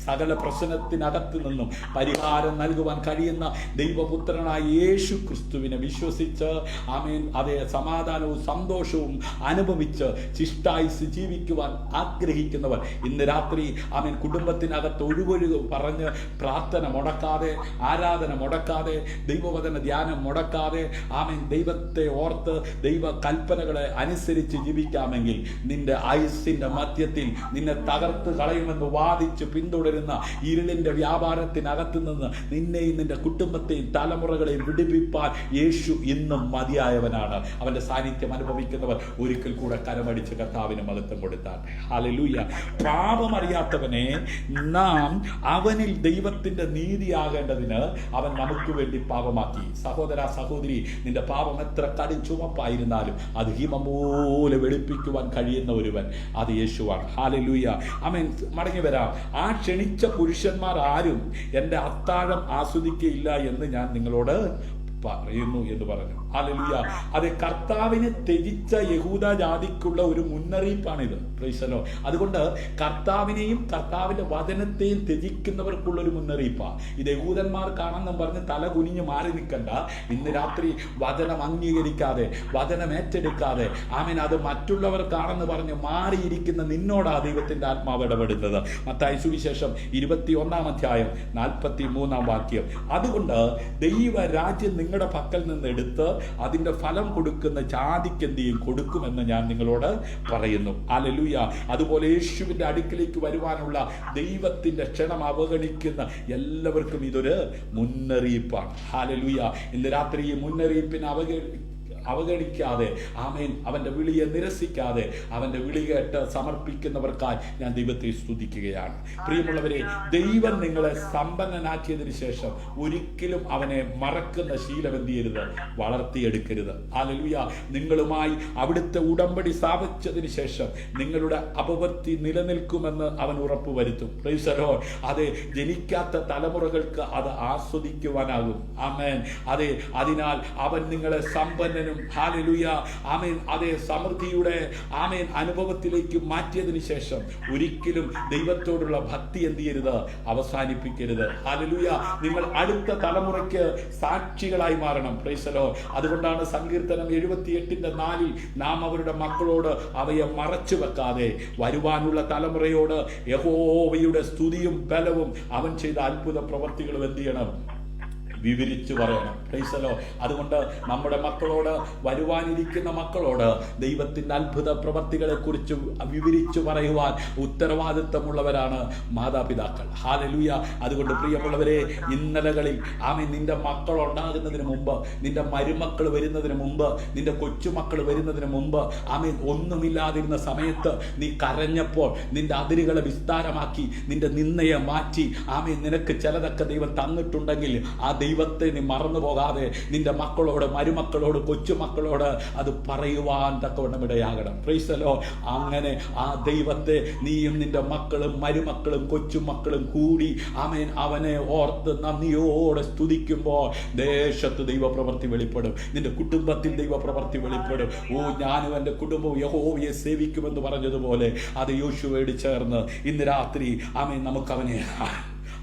സകല പ്രശ്നത്തിനകത്ത് നിന്നും പരിഹാരം നൽകുവാൻ കഴിയുന്ന ദൈവപുത്രനായ യേശു ക്രിസ്തുവിനെ വിശ്വസിച്ച് ആമേൻ അതേ സമാധാനവും സന്തോഷവും അനുഭവിച്ച് ശിഷ്ടായുസ് ജീവിക്കുവാൻ ആഗ്രഹിക്കുന്നവർ ഇന്ന് രാത്രി ആമേൻ കുടുംബത്തിനകത്ത് ഒഴുകൊഴുകു പറഞ്ഞ് പ്രാർത്ഥന മുടക്കാതെ, ആരാധന മുടക്കാതെ, ദൈവവചന ധ്യാനം മുടക്കാതെ ആമേൻ ദൈവത്തെ ഓർത്ത് ദൈവ കൽപ്പനകളെ അനുസരിച്ച് ജീവിക്കാമെങ്കിൽ നിന്റെ ആയുസ്സിന്റെ മധ്യത്തിൽ നിന്നെ തകർത്ത് കളയുമെന്ന് വാദിച്ച് പിന്തുടരുന്ന ഇരുളിന്റെ വ്യാപാരത്തിനകത്ത് നിന്ന് നിന്നെയും നിന്റെ കുടുംബത്തെയും തലമുറകളെയും വിടുവിപ്പാൻ യേശു ഇന്നും മതിയായവനാണ്. അവന്റെ സാന്നിധ്യം അനുഭവിക്കുന്നവർ ഒരിക്കൽ കൂടെ കരമടിച്ച് കർത്താവിന് മഹത്വം കൊടുത്താൽ. ഹല്ലേലൂയ. പാപമറിയാത്തവനെ നാം അവനിൽ ദൈവത്തിന്റെ നീതിയാകേണ്ടതിന് അവൻ നമുക്ക് വേണ്ടി പാപമാക്കി. സഹോദര സഹോദരി, നിന്റെ പാപം എത്ര കടും ചുമപ്പായിരുന്നാലും അത് ഹിമം പോലെ വെളുപ്പിക്കുവാൻ കഴിയുന്ന ഒരുവൻ അത് യേശുവാണ്. ഹല്ലേലൂയ. ആമേൻ. മടങ്ങി വരാം. ആ ക്ഷണിച്ച പുരുഷന്മാർ ആരും എൻ്റെ അത്താഴം ആസ്വദിക്കയില്ല എന്ന് ഞാൻ നിങ്ങളോട് പറയുന്നു എന്ന് പറഞ്ഞു. ഹല്ലേലൂയ. അത് കർത്താവിനെ ത്യജിച്ച യഹൂദ ജാതിക്കുള്ള ഒരു മുന്നറിയിപ്പാണിത്. Price the Lord. അതുകൊണ്ട് കർത്താവിനെയും കർത്താവിന്റെ വചനത്തെയും ത്യജിക്കുന്നവർക്കുള്ള ഒരു മുന്നറിയിപ്പാണ് ഇത്. യഹൂദന്മാർക്കാണെന്നും പറഞ്ഞ് തല കുനിഞ്ഞ് മാറി നിൽക്കണ്ട. ഇന്ന് രാത്രി വചനം അംഗീകരിക്കാതെ, വചനം ഏറ്റെടുക്കാതെ ആമേൻ അത് മറ്റുള്ളവർക്കാണെന്ന് പറഞ്ഞ് മാറിയിരിക്കുന്ന നിന്നോടാ ദൈവത്തിന്റെ ആത്മാവ് ഇടപെടുന്നത്. മത്തായി സുവിശേഷം 21-ാം അധ്യായം 43-ാം വാക്യം. അതുകൊണ്ട് ദൈവരാജ്യം നിങ്ങളുടെ പക്കൽ നിന്ന് എടുത്ത് അതിന്റെ ഫലം കൊടുക്കുന്ന ജാതിക്ക് എന്ത് ചെയ്യും? കൊടുക്കുമെന്ന് ഞാൻ നിങ്ങളോട് പറയുന്നു. ഹല്ലേലൂയ. അതുപോലെ യേശുവിന്റെ അടുക്കിലേക്ക് വരുവാനുള്ള ദൈവത്തിന്റെ ക്ഷണം അവഗണിക്കുന്ന എല്ലാവർക്കും ഇതൊരു മുന്നറിയിപ്പാണ്. ഹല്ലേലൂയ. ഇന്ന് രാത്രി ഈ മുന്നറിയിപ്പിനെ അവഗണിക്കാതെ ആമേൻ അവന്റെ വിളിയെ നിരസിക്കാതെ അവന്റെ വിളി കേട്ട് സമർപ്പിക്കുന്നവർക്കായി ഞാൻ ദൈവത്തെ സ്തുതിക്കുകയാണ്. പ്രിയമുള്ളവരെ, ദൈവം നിങ്ങളെ സമ്പന്നനാക്കിയതിനു ശേഷം ഒരിക്കലും അവനെ മറക്കുന്ന ശീലം എന്ത് ചെയ്യരുത്? വളർത്തിയെടുക്കരുത്. ഹല്ലേലൂയ. നിങ്ങളുമായി അവിടുത്തെ ഉടമ്പടി സ്ഥാപിച്ചതിന് ശേഷം നിങ്ങളുടെ അപവൃത്തി നിലനിൽക്കുമെന്ന് അവൻ ഉറപ്പുവരുത്തും. Price the Lord. അതെ, ജനിക്കാത്ത തലമുറകൾക്ക് അത് ആസ്വദിക്കുവാനാകും. ആമേൻ. അതെ, അതിനാൽ അവൻ നിങ്ങളെ സമ്പന്നനും ഹല്ലേലൂയ ആമേൻ അതേ സമൃദ്ധിയുടെ ആമേൻ അനുഭവത്തിലേക്ക് മാറ്റിയതിനു ശേഷം ഒരിക്കലും ദൈവത്തോടുള്ള ഭക്തി എന്ത് ചെയ്യരുത്? അവസാനിപ്പിക്കരുത്. ഹല്ലേലൂയ. നിങ്ങൾ അടുത്ത തലമുറയ്ക്ക് സാക്ഷികളായി മാറണം. Price the Lord. അതുകൊണ്ടാണ് സങ്കീർത്തനം 78:4 നാം അവരുടെ മക്കളോട് അവയെ മറച്ചു വെക്കാതെ വരുവാനുള്ള തലമുറയോട് യഹോവയുടെ സ്തുതിയും ബലവും അവൻ ചെയ്ത അത്ഭുത പ്രവർത്തികളും എന്ത് ചെയ്യണം? വിവരിച്ചു പറയണം. Price the Lord. അതുകൊണ്ട് നമ്മുടെ മക്കളോട്, വരുവാനിരിക്കുന്ന മക്കളോട് ദൈവത്തിന്റെ അത്ഭുത പ്രവർത്തികളെ കുറിച്ച് വിവരിച്ചു പറയുവാൻ ഉത്തരവാദിത്തമുള്ളവരാണ് മാതാപിതാക്കൾ. ഹല്ലേലൂയ. അതുകൊണ്ട് പ്രിയമുള്ളവരെ, ഇന്നലകളിൽ ആമേൻ നിന്റെ മക്കൾ ഉണ്ടാകുന്നതിന് മുമ്പ്, നിന്റെ മരുമക്കൾ വരുന്നതിന് മുമ്പ്, നിന്റെ കൊച്ചുമക്കൾ വരുന്നതിന് മുമ്പ് ആമേൻ ഒന്നുമില്ലാതിരുന്ന സമയത്ത് നീ കരഞ്ഞപ്പോൾ നിന്റെ അതിരുകളെ വിസ്താരമാക്കി നിന്റെ നിന്നയെ മാറ്റി ആമേൻ നിനക്ക് ചിലതൊക്കെ ദൈവം തന്നിട്ടുണ്ടെങ്കിൽ ആ ദൈവത്തെ നീ മറന്നു പോകാതെ നിന്റെ മക്കളോട്, മരുമക്കളോട്, കൊച്ചുമക്കളോട് അത് പറയുവാൻ തക്കവണ്ണം ഇടയാകണം. Praise the Lord. അങ്ങനെ ആ ദൈവത്തെ നീയും നിന്റെ മക്കളും മരുമക്കളും കൊച്ചുമക്കളും കൂടി ആമേൻ അവനെ ഓർത്ത് നന്ദിയോടെ സ്തുതിക്കുമ്പോൾ ദേശത്ത് ദൈവപ്രവൃത്തി വെളിപ്പെടും. നിന്റെ കുടുംബത്തിൽ ദൈവപ്രവൃത്തി വെളിപ്പെടും. ഞാനും എൻ്റെ കുടുംബവും യഹോവയെ സേവിക്കുമെന്ന് പറഞ്ഞതുപോലെ അത് യോശുവയോട് ചേർന്ന് ഇന്ന് രാത്രി ആമേൻ നമുക്ക് അവനെ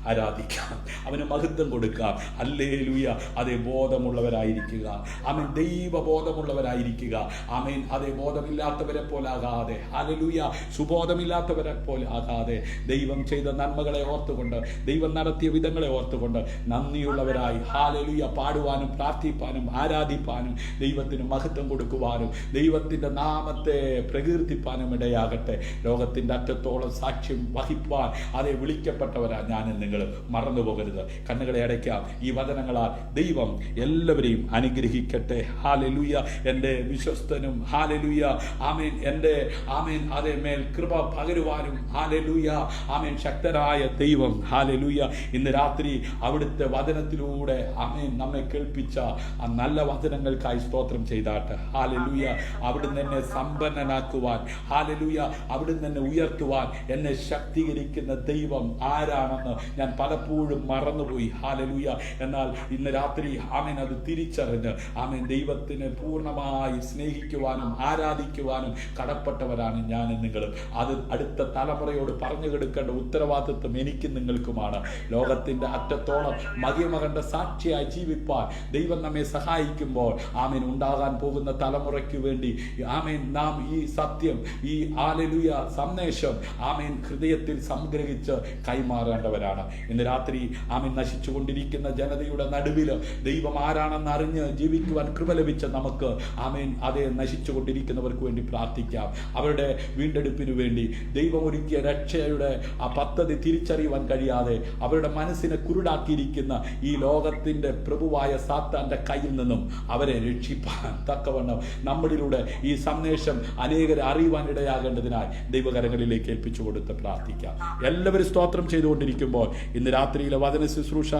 ആരാധിക്കാം, അവന് മഹത്വം കൊടുക്കാം. ഹല്ലേലൂയ. അതേ ബോധമുള്ളവരായിരിക്കുക, ആമേൻ, ദൈവബോധമുള്ളവരായിരിക്കുക. ആമേൻ. അതേ ബോധമില്ലാത്തവരെ പോലാകാതെ, ഹല്ലേലൂയ, സുബോധമില്ലാത്തവരെ പോലെ ആകാതെ, ദൈവം ചെയ്ത നന്മകളെ ഓർത്തുകൊണ്ട്, ദൈവം നടത്തിയ വിധങ്ങളെ ഓർത്തുകൊണ്ട് നന്ദിയുള്ളവരായി, ഹല്ലേലൂയ, പാടുവാനും പ്രാർത്ഥിപ്പാനും ആരാധിപ്പാനും ദൈവത്തിന് മഹത്വം കൊടുക്കുവാനും ദൈവത്തിൻ്റെ നാമത്തെ പ്രകീർത്തിപ്പാനും ഇടയാകട്ടെ. ലോകത്തിൻ്റെ അറ്റത്തോളം സാക്ഷ്യം വഹിപ്പാൻ അതേ വിളിക്കപ്പെട്ടവരാ ഞാനും നിങ്ങൾ. മറന്നു പോകരുത്. കണ്ണുകളെ അടയ്ക്കാം. ഈ വചനങ്ങളാൽ ദൈവം എല്ലാവരെയും അനുഗ്രഹിക്കട്ടെ. ഹല്ലേലൂയ. എൻ്റെ വിശ്വസ്തനും, ഹല്ലേലൂയ, ആമേൻ, എൻ്റെ ആമേൻ അതേ മേൽ കൃപ പകരുവാനും, ഹല്ലേലൂയ, ആമേൻ, ശക്തരായ ദൈവം, ഹല്ലേലൂയ, ഇന്ന് രാത്രി അവിടുത്തെ വചനത്തിലൂടെ ആമേൻ നമ്മെ കേൾപ്പിച്ച ആ നല്ല വചനങ്ങൾക്കായി സ്തോത്രം ചെയ്താട്ടെ. ഹല്ലേലൂയ. അവിടുന്ന് എന്നെ സമ്പന്നനാക്കുവാൻ, ഹല്ലേലൂയ, അവിടുന്ന് എന്നെ ഉയർത്തുവാൻ, എന്നെ ശക്തീകരിക്കുന്ന ദൈവം ആരാണെന്ന് ഞാൻ പലപ്പോഴും മറന്നുപോയി. ഹല്ലേലൂയ. എന്നാൽ ഇന്ന് രാത്രി ആമേൻ അത് തിരിച്ചറിഞ്ഞ് ആമേൻ ദൈവത്തിനെ പൂർണ്ണമായി സ്നേഹിക്കുവാനും ആരാധിക്കുവാനും കടപ്പെട്ടവരാണ് ഞാനും നിങ്ങളും. അത് അടുത്ത തലമുറയോട് പറഞ്ഞു കൊടുക്കേണ്ട ഉത്തരവാദിത്വം എനിക്കും നിങ്ങൾക്കുമാണ്. ലോകത്തിൻ്റെ അറ്റത്തോളം മഹിമ കണ്ട സാക്ഷിയായി ജീവിപ്പാൻ ദൈവം നമ്മെ സഹായിക്കുമ്പോൾ ആമേൻ ഉണ്ടാകാൻ പോകുന്ന തലമുറയ്ക്ക് വേണ്ടി ആമേൻ നാം ഈ സത്യം, ഈ ഹല്ലേലൂയ സന്ദേശം ആമേൻ ഹൃദയത്തിൽ സംഗ്രഹിച്ച് കൈമാറേണ്ടവരാണ്. ഇന്ന് രാത്രി ആമേൻ നശിച്ചുകൊണ്ടിരിക്കുന്ന ജനതയുടെ നടുവിൽ ദൈവം ആരാണെന്ന് അറിഞ്ഞ് ജീവിക്കുവാൻ കൃപ ലഭിച്ച നമുക്ക് ആമേൻ അതേ നശിച്ചുകൊണ്ടിരിക്കുന്നവർക്ക് വേണ്ടി പ്രാർത്ഥിക്കാം. അവരുടെ വീണ്ടെടുപ്പിന് വേണ്ടി ദൈവം ഒരുക്കിയ രക്ഷയുടെ ആ പദ്ധതി തിരിച്ചറിയുവാൻ കഴിയാതെ അവരുടെ മനസ്സിനെ കുരുടാക്കിയിരിക്കുന്ന ഈ ലോകത്തിൻ്റെ പ്രഭുവായ സാത്താൻ്റെ കയ്യിൽ നിന്നും അവരെ രക്ഷിപ്പാൻ തക്കവണ്ണം നമ്മളിലൂടെ ഈ സന്ദേശം അനേകരെ അറിയുവാൻ ഇടയാകേണ്ടതിനായി ദൈവകരങ്ങളിലേക്ക് ഏൽപ്പിച്ചു കൊടുത്ത് പ്രാർത്ഥിക്കാം. എല്ലാവരും സ്തോത്രം ചെയ്തുകൊണ്ടിരിക്കുമ്പോൾ ഇന്ന് രാത്രിയിലെ വചന ശുശ്രൂഷ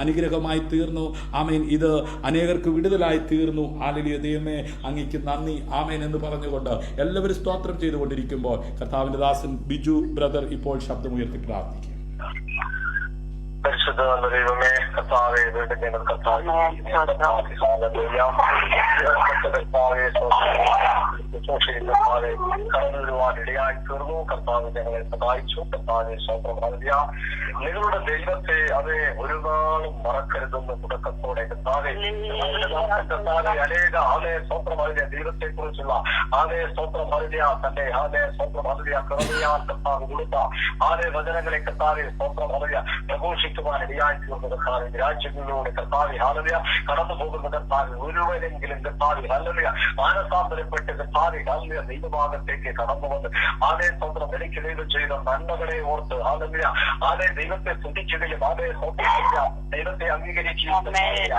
അനുഗ്രഹമായി തീർന്നു. ആമേൻ. ഇത് അനേകർക്ക് വിടുതലായി തീർന്നു. ഹല്ലേലൂയ. ദൈവമേ അങ്ങേക്ക് നന്ദി, ആമേൻ എന്ന് പറഞ്ഞുകൊണ്ട് എല്ലാവരും സ്തോത്രം ചെയ്തുകൊണ്ടിരിക്കുമ്പോൾ കർത്താവിന്റെ ദാസൻ ബിജു ബ്രദർ ഇപ്പോൾ ശബ്ദമുയർത്തി പ്രാർത്ഥിക്കും. പരിശുദ്ധ ദൈവമേ, കർത്താവേ, വീണ്ടും ഞങ്ങൾ കർത്താവേ കടന്നുവരുവാൻ ഇടയായി തീർന്നു. കർത്താവ് ഞങ്ങളെ സഹായിച്ചു. കർത്താവെ സ്വന്തം നൽകിയ നിങ്ങളുടെ ദൈവത്തെ അത് ഒരു നാളും മറക്കരുതെന്ന് തുടക്കത്തോടെ കർത്താവെ അനേക ആലയ സ്വന്തം നൽകിയ ദൈവത്തെ കുറിച്ചുള്ള ആലയ സ്വന്തം നൽകിയ തന്റെ ആലയ സ്വന്തം നൽകിയ കൃപയാൽ കർത്താവ് കൊടുത്ത ആലയ വചനങ്ങളെ കർത്താവെ സ്വന്തം നൽകിയ പ്രഘോഷിക്കുവാൻ ഇടയായി തീർന്നു. കർത്താവെ രാജ്യങ്ങളിലൂടെ കർത്താവെ ഹല്ലേലൂയ കടന്നു പോകുന്ന കർത്താവെ ഒരുവനെങ്കിലും കർത്താവെ ഹല്ലേലൂയ മാനസാന്തരപ്പെട്ട് കർത്താവെ ഹല്ലേലൂയ ദൈവഭാഗത്തേക്ക് കടന്നു വന്ന് ആലയ സ്വന്തം എനിക്ക് ദൈവം ചെയ്ത നന്മകളെ ഓർത്ത് ഹല്ലേലൂയ ആലയ ദൈവത്തെ സ്തുതിക്കുകയും ആലയ ദൈവത്തെ അംഗീകരിക്കുകയും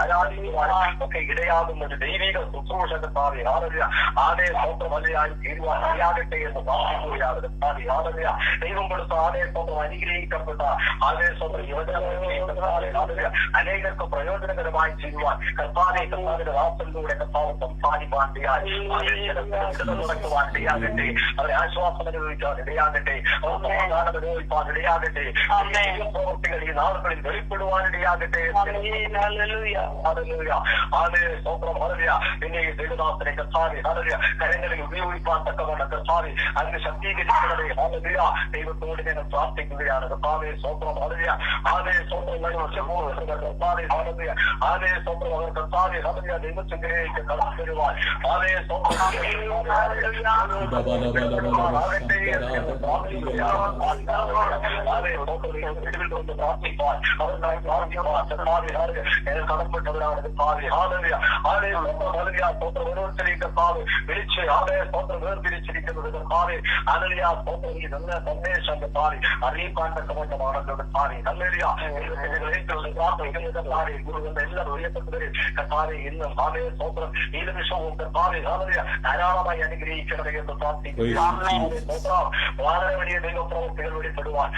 ആരാധിക്കുവാൻ ഒക്കെ ഇടയാകുന്ന ഒരു ദൈവിക ശുശ്രൂഷ കർത്താവെ ഹല്ലേലൂയ ആലയ സ്വന്തം വലയായി തീരുവാൻ ഇടയാകട്ടെ എന്ന് പ്രാർത്ഥിക്കുകയാണ്. കർത്താവെ ഹല്ലേലൂയ ദൈവം കൊടുത്ത ആലയ സ്വന്തം അനുഗ്രഹിക്കപ്പെട്ട ആലയ സ്വന്തം അനേകർക്ക് പ്രയോജനകരമായി ചെയ്യുവാൻ കർത്താവെ കർത്താവിന്റെ വാസലിലൂടെ കർത്താവ് സംസാരിക്കാൻ നടക്കുവാൻ ഇടയാകട്ടെ. അവരെ ആശ്വാസം അനുഭവിക്കാൻ ഇടയാകട്ടെ. സമാധാനം അനുഭവിക്കാൻ ഇടയാകട്ടെ. പ്രവൃത്തികൾ ഈ നാളുകളിൽ വെളിപ്പെടുവാൻ ഇടയാകട്ടെ. പിന്നെ ഈ ദൈവദാസനെ കർത്താവെ ഹല്ലേലൂയ കരങ്ങളിൽ ഉപയോഗിക്കാൻ തക്കവണ്ണം കർത്താവെ അതിന് ശക്തീകരിക്കുന്നവരെ ഹല്ലേലൂയ ദൈവത്തോട് ഞങ്ങൾ പ്രാർത്ഥിക്കുകയാണ്. കർത്താവെ സ്വന്തം ഹല്ലേലൂയ ആലയ സ്വന്തം കർത്താവെ ഹല്ലേലൂയ ആലയ സ്വന്തം അവർ കർത്താവെ ഹല്ലേലൂയ ദൈവത്തിലേക്ക് കടന്നു വരുവാൻ ആലയ സ്വന്തം കടപ്പെട്ടവരാണ് കർത്താവെ ഹല്ലേലൂയ ആലയ സ്വന്തം ഓരോരുത്തരെയും കർത്താവ് വിളിച്ച് ആലയ സ്വന്തം വേർതിരിച്ചിരിക്കുന്നത് കർത്താവെ ഹല്ലേലൂയ സ്വന്തം ഈ നല്ല സന്ദേശം കർത്താവെ അറിയിക്കാൻ തക്കവണ്ണമാണല്ലോ കർത്താവെ ഹല്ലേലൂയ എല്ലാം ഉയർത്തവരെ കർത്താവെ ഇന്നും ആലയ സ്വന്തം ഈ നിമിഷവും കർത്താവെ ഹല്ലേലൂയ ധാരാളമായി അനുഗ്രഹിക്കണമേ എന്ന് പ്രാർത്ഥിക്കുന്നു. വളരെ വലിയ ദൈവപ്രവൃത്തികൾ വെളിപ്പെടുവാൻ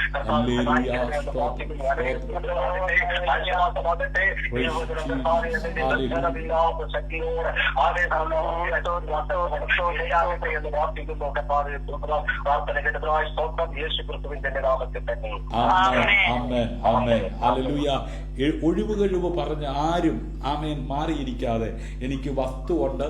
ശക്തിയോടെ എന്ന് പ്രാർത്ഥിക്കുന്നു. കർത്താവെ പ്രാർത്ഥന കേട്ടതായി സ്വന്തം യേശു ക്രിസ്തുവിന്റെ നാമത്തിൽ തന്നെ. ആമേൻ. ഹല്ലേലൂയ. ഒഴിവ് കഴിവ് പറഞ്ഞ് ആരും ആമേൻ മാറിയിരിക്കാതെ, എനിക്ക് വസ്തുവുണ്ട്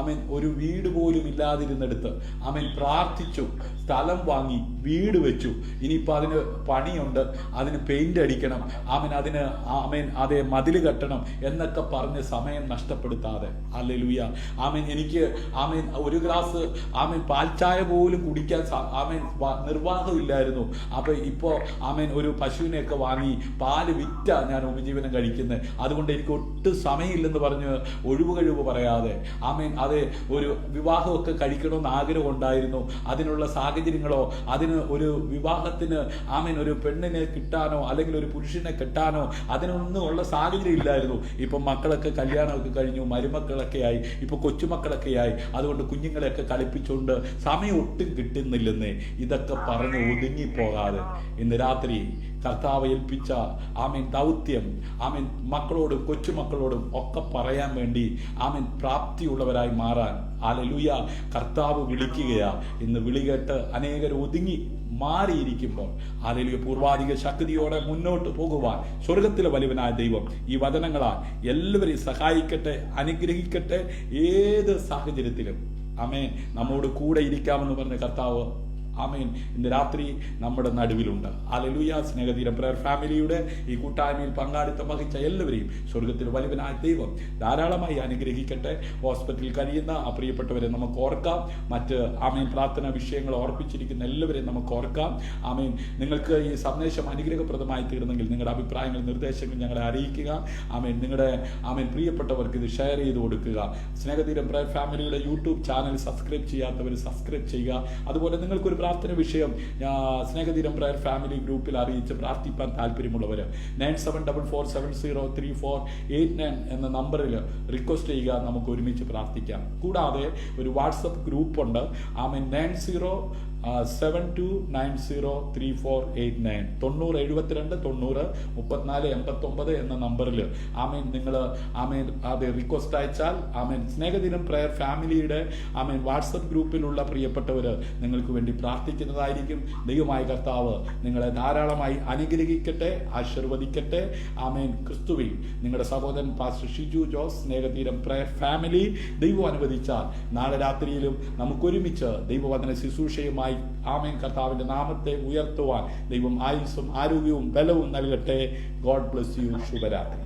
ആമേൻ, ഒരു വീട് പോലും ഇല്ലാതിരുന്നെടുത്ത് ആമേൻ പ്രാർത്ഥിച്ചു, സ്ഥലം വാങ്ങി, വീട് വെച്ചു, ഇനിയിപ്പോൾ അതിന് പണിയുണ്ട്, അതിന് പെയിന്റ് അടിക്കണം ആമേൻ, അതിന് ആമേൻ അതേ മതില് കെട്ടണം എന്നൊക്കെ പറഞ്ഞ് സമയം നഷ്ടപ്പെടുത്താതെ, ഹല്ലേലൂയ ആമേൻ, എനിക്ക് ആമേൻ ഒരു ഗ്ലാസ് ആമേൻ പാൽച്ചായ പോലും കുടിക്കാൻ ആമേൻ നിർവാഹമില്ലായിരുന്നു. അപ്പൊ ഇപ്പോ ആമേൻ ഒരു പശുവിനെയൊക്കെ വാങ്ങി പാല് വിറ്റ ഞാൻ ഉപജീവനം കഴിക്കുന്നത്. അതുകൊണ്ട് എനിക്ക് ഒട്ടും സമയമില്ലെന്ന് പറഞ്ഞ് ഒഴിവ് കഴിവ് പറയാതെ ആമേൻ അതെ ഒരു വിവാഹമൊക്കെ കഴിക്കണമെന്ന് ആഗ്രഹം ഉണ്ടായിരുന്നു. അതിനുള്ള സാഹചര്യങ്ങളോ അതിന് ഒരു വിവാഹത്തിന് ആമേൻ ഒരു പെണ്ണിനെ കിട്ടാനോ അല്ലെങ്കിൽ ഒരു പുരുഷനെ കെട്ടാനോ അതിനൊന്നും ഉള്ള സാഹചര്യം ഇല്ലായിരുന്നു. ഇപ്പം മക്കളൊക്കെ കല്യാണമൊക്കെ കഴിഞ്ഞു, മരുമക്കളൊക്കെ ആയി, ഇപ്പൊ കൊച്ചുമക്കളൊക്കെ ആയി. അതുകൊണ്ട് കുഞ്ഞുങ്ങളെയൊക്കെ കളിപ്പിച്ചുകൊണ്ട് സമയം ഒട്ടും കിട്ടുന്നില്ലെന്നേ. ഇതൊക്കെ പറഞ്ഞ് ഒതുങ്ങിപ്പോകാതെ ഇന്ന് രാത്രി കർത്താവ് ഏൽപ്പിച്ച ആമേൻ ദൗത്യം ആമേൻ മക്കളോടും കൊച്ചുമക്കളോടും ഒക്കെ പറയാൻ വേണ്ടി ആമേൻ പ്രാപ്തിയുള്ളവരായി മാറാൻ ഹല്ലേലൂയ കർത്താവ് വിളിക്കുകയാ. ഇന്ന് വിളി കേട്ട് അനേകർ ഒതുങ്ങി മാറിയിരിക്കുമ്പോൾ ഹല്ലേലൂയ പൂർവാധിക ശക്തിയോടെ മുന്നോട്ട് പോകുവാൻ സ്വർഗത്തിലെ വലിയവനായ ദൈവം ഈ വചനങ്ങളാൽ എല്ലാവരെയും സഹായിക്കട്ടെ, അനുഗ്രഹിക്കട്ടെ. ഏത് സാഹചര്യത്തിലും ആമേൻ നമ്മോട് കൂടെ ഇരിക്കാമെന്ന് പറഞ്ഞ കർത്താവ് ആമേൻ ഇന്ന് രാത്രി നമ്മുടെ നടുവിലുണ്ട്. ഹല്ലേലൂയ. സ്നേഹതീരം പ്രയർ ഫാമിലിയുടെ ഈ കൂട്ടായ്മയിൽ പങ്കാളിത്തം വഹിച്ച എല്ലാവരെയും സ്വർഗത്തിൽ വലിയവനായ ദൈവം ധാരാളമായി അനുഗ്രഹിക്കട്ടെ. ഹോസ്പിറ്റലിൽ കഴിയുന്ന ആ പ്രിയപ്പെട്ടവരെ നമുക്ക് ഓർക്കാം. മറ്റ് ആമേൻ പ്രാർത്ഥന വിഷയങ്ങൾ ഓർപ്പിച്ചിരിക്കുന്ന എല്ലാവരെയും നമുക്ക് ഓർക്കാം. ആമേൻ നിങ്ങൾക്ക് ഈ സന്ദേശം അനുഗ്രഹപ്രദമായി തീർന്നെങ്കിൽ നിങ്ങളുടെ അഭിപ്രായങ്ങൾ നിർദ്ദേശങ്ങൾ ഞങ്ങളെ അറിയിക്കുക. ആമേൻ നിങ്ങളുടെ ആമേൻ പ്രിയപ്പെട്ടവർക്ക് ഇത് ഷെയർ ചെയ്ത് കൊടുക്കുക. സ്നേഹതീരം പ്രയർ ഫാമിലിയുടെ യൂട്യൂബ് ചാനൽ സബ്സ്ക്രൈബ് ചെയ്യാത്തവർ സബ്സ്ക്രൈബ് ചെയ്യുക. അതുപോലെ നിങ്ങൾക്കൊരു പ്രാർത്ഥന വിഷയം സ്നേഹതീരം പ്രയർ ഫാമിലി ഗ്രൂപ്പിൽ അറിയിച്ച് പ്രാർത്ഥിപ്പാൻ താല്പര്യമുള്ളവർ 9744703489 എന്ന നമ്പറിൽ റിക്വസ്റ്റ് ചെയ്യുക. നമുക്ക് ഒരുമിച്ച് പ്രാർത്ഥിക്കാം. കൂടാതെ ഒരു വാട്സപ്പ് ഗ്രൂപ്പ് ഉണ്ട്. ആമേൻ 9072903489 9072903489 എന്ന നമ്പറിൽ ആമേൻ നിങ്ങൾ ആമേൻ അത് റിക്വസ്റ്റ് അയച്ചാൽ ആമേൻ സ്നേഹദിനം പ്രയർ ഫാമിലിയുടെ ആമേൻ വാട്സപ്പ് ഗ്രൂപ്പിലുള്ള പ്രിയപ്പെട്ടവർ നിങ്ങൾക്ക് വേണ്ടി പ്രാർത്ഥിക്കുന്നതായിരിക്കും. ദൈവമായ കർത്താവ് നിങ്ങളെ ധാരാളമായി അനുഗ്രഹിക്കട്ടെ, ആശീർവദിക്കട്ടെ. ആമേൻ. ക്രിസ്തുവിൽ നിങ്ങളുടെ സഹോദരൻ പാസ്റ്റർ ഷിജു ജോസ്, സ്നേഹതീരം പ്രയർ ഫാമിലി. ദൈവം അനുവദിച്ചാൽ നാളെ രാത്രിയിലും നമുക്കൊരുമിച്ച് ദൈവവചന ശുശ്രൂഷയുമായി ആമേൻ കർത്താവിന്റെ നാമത്തെ ഉയർത്തുവാൻ ദൈവം ആയുസ്സും ആരോഗ്യവും ബലവും നൽകട്ടെ. God bless you. ശുഭരാത്രി.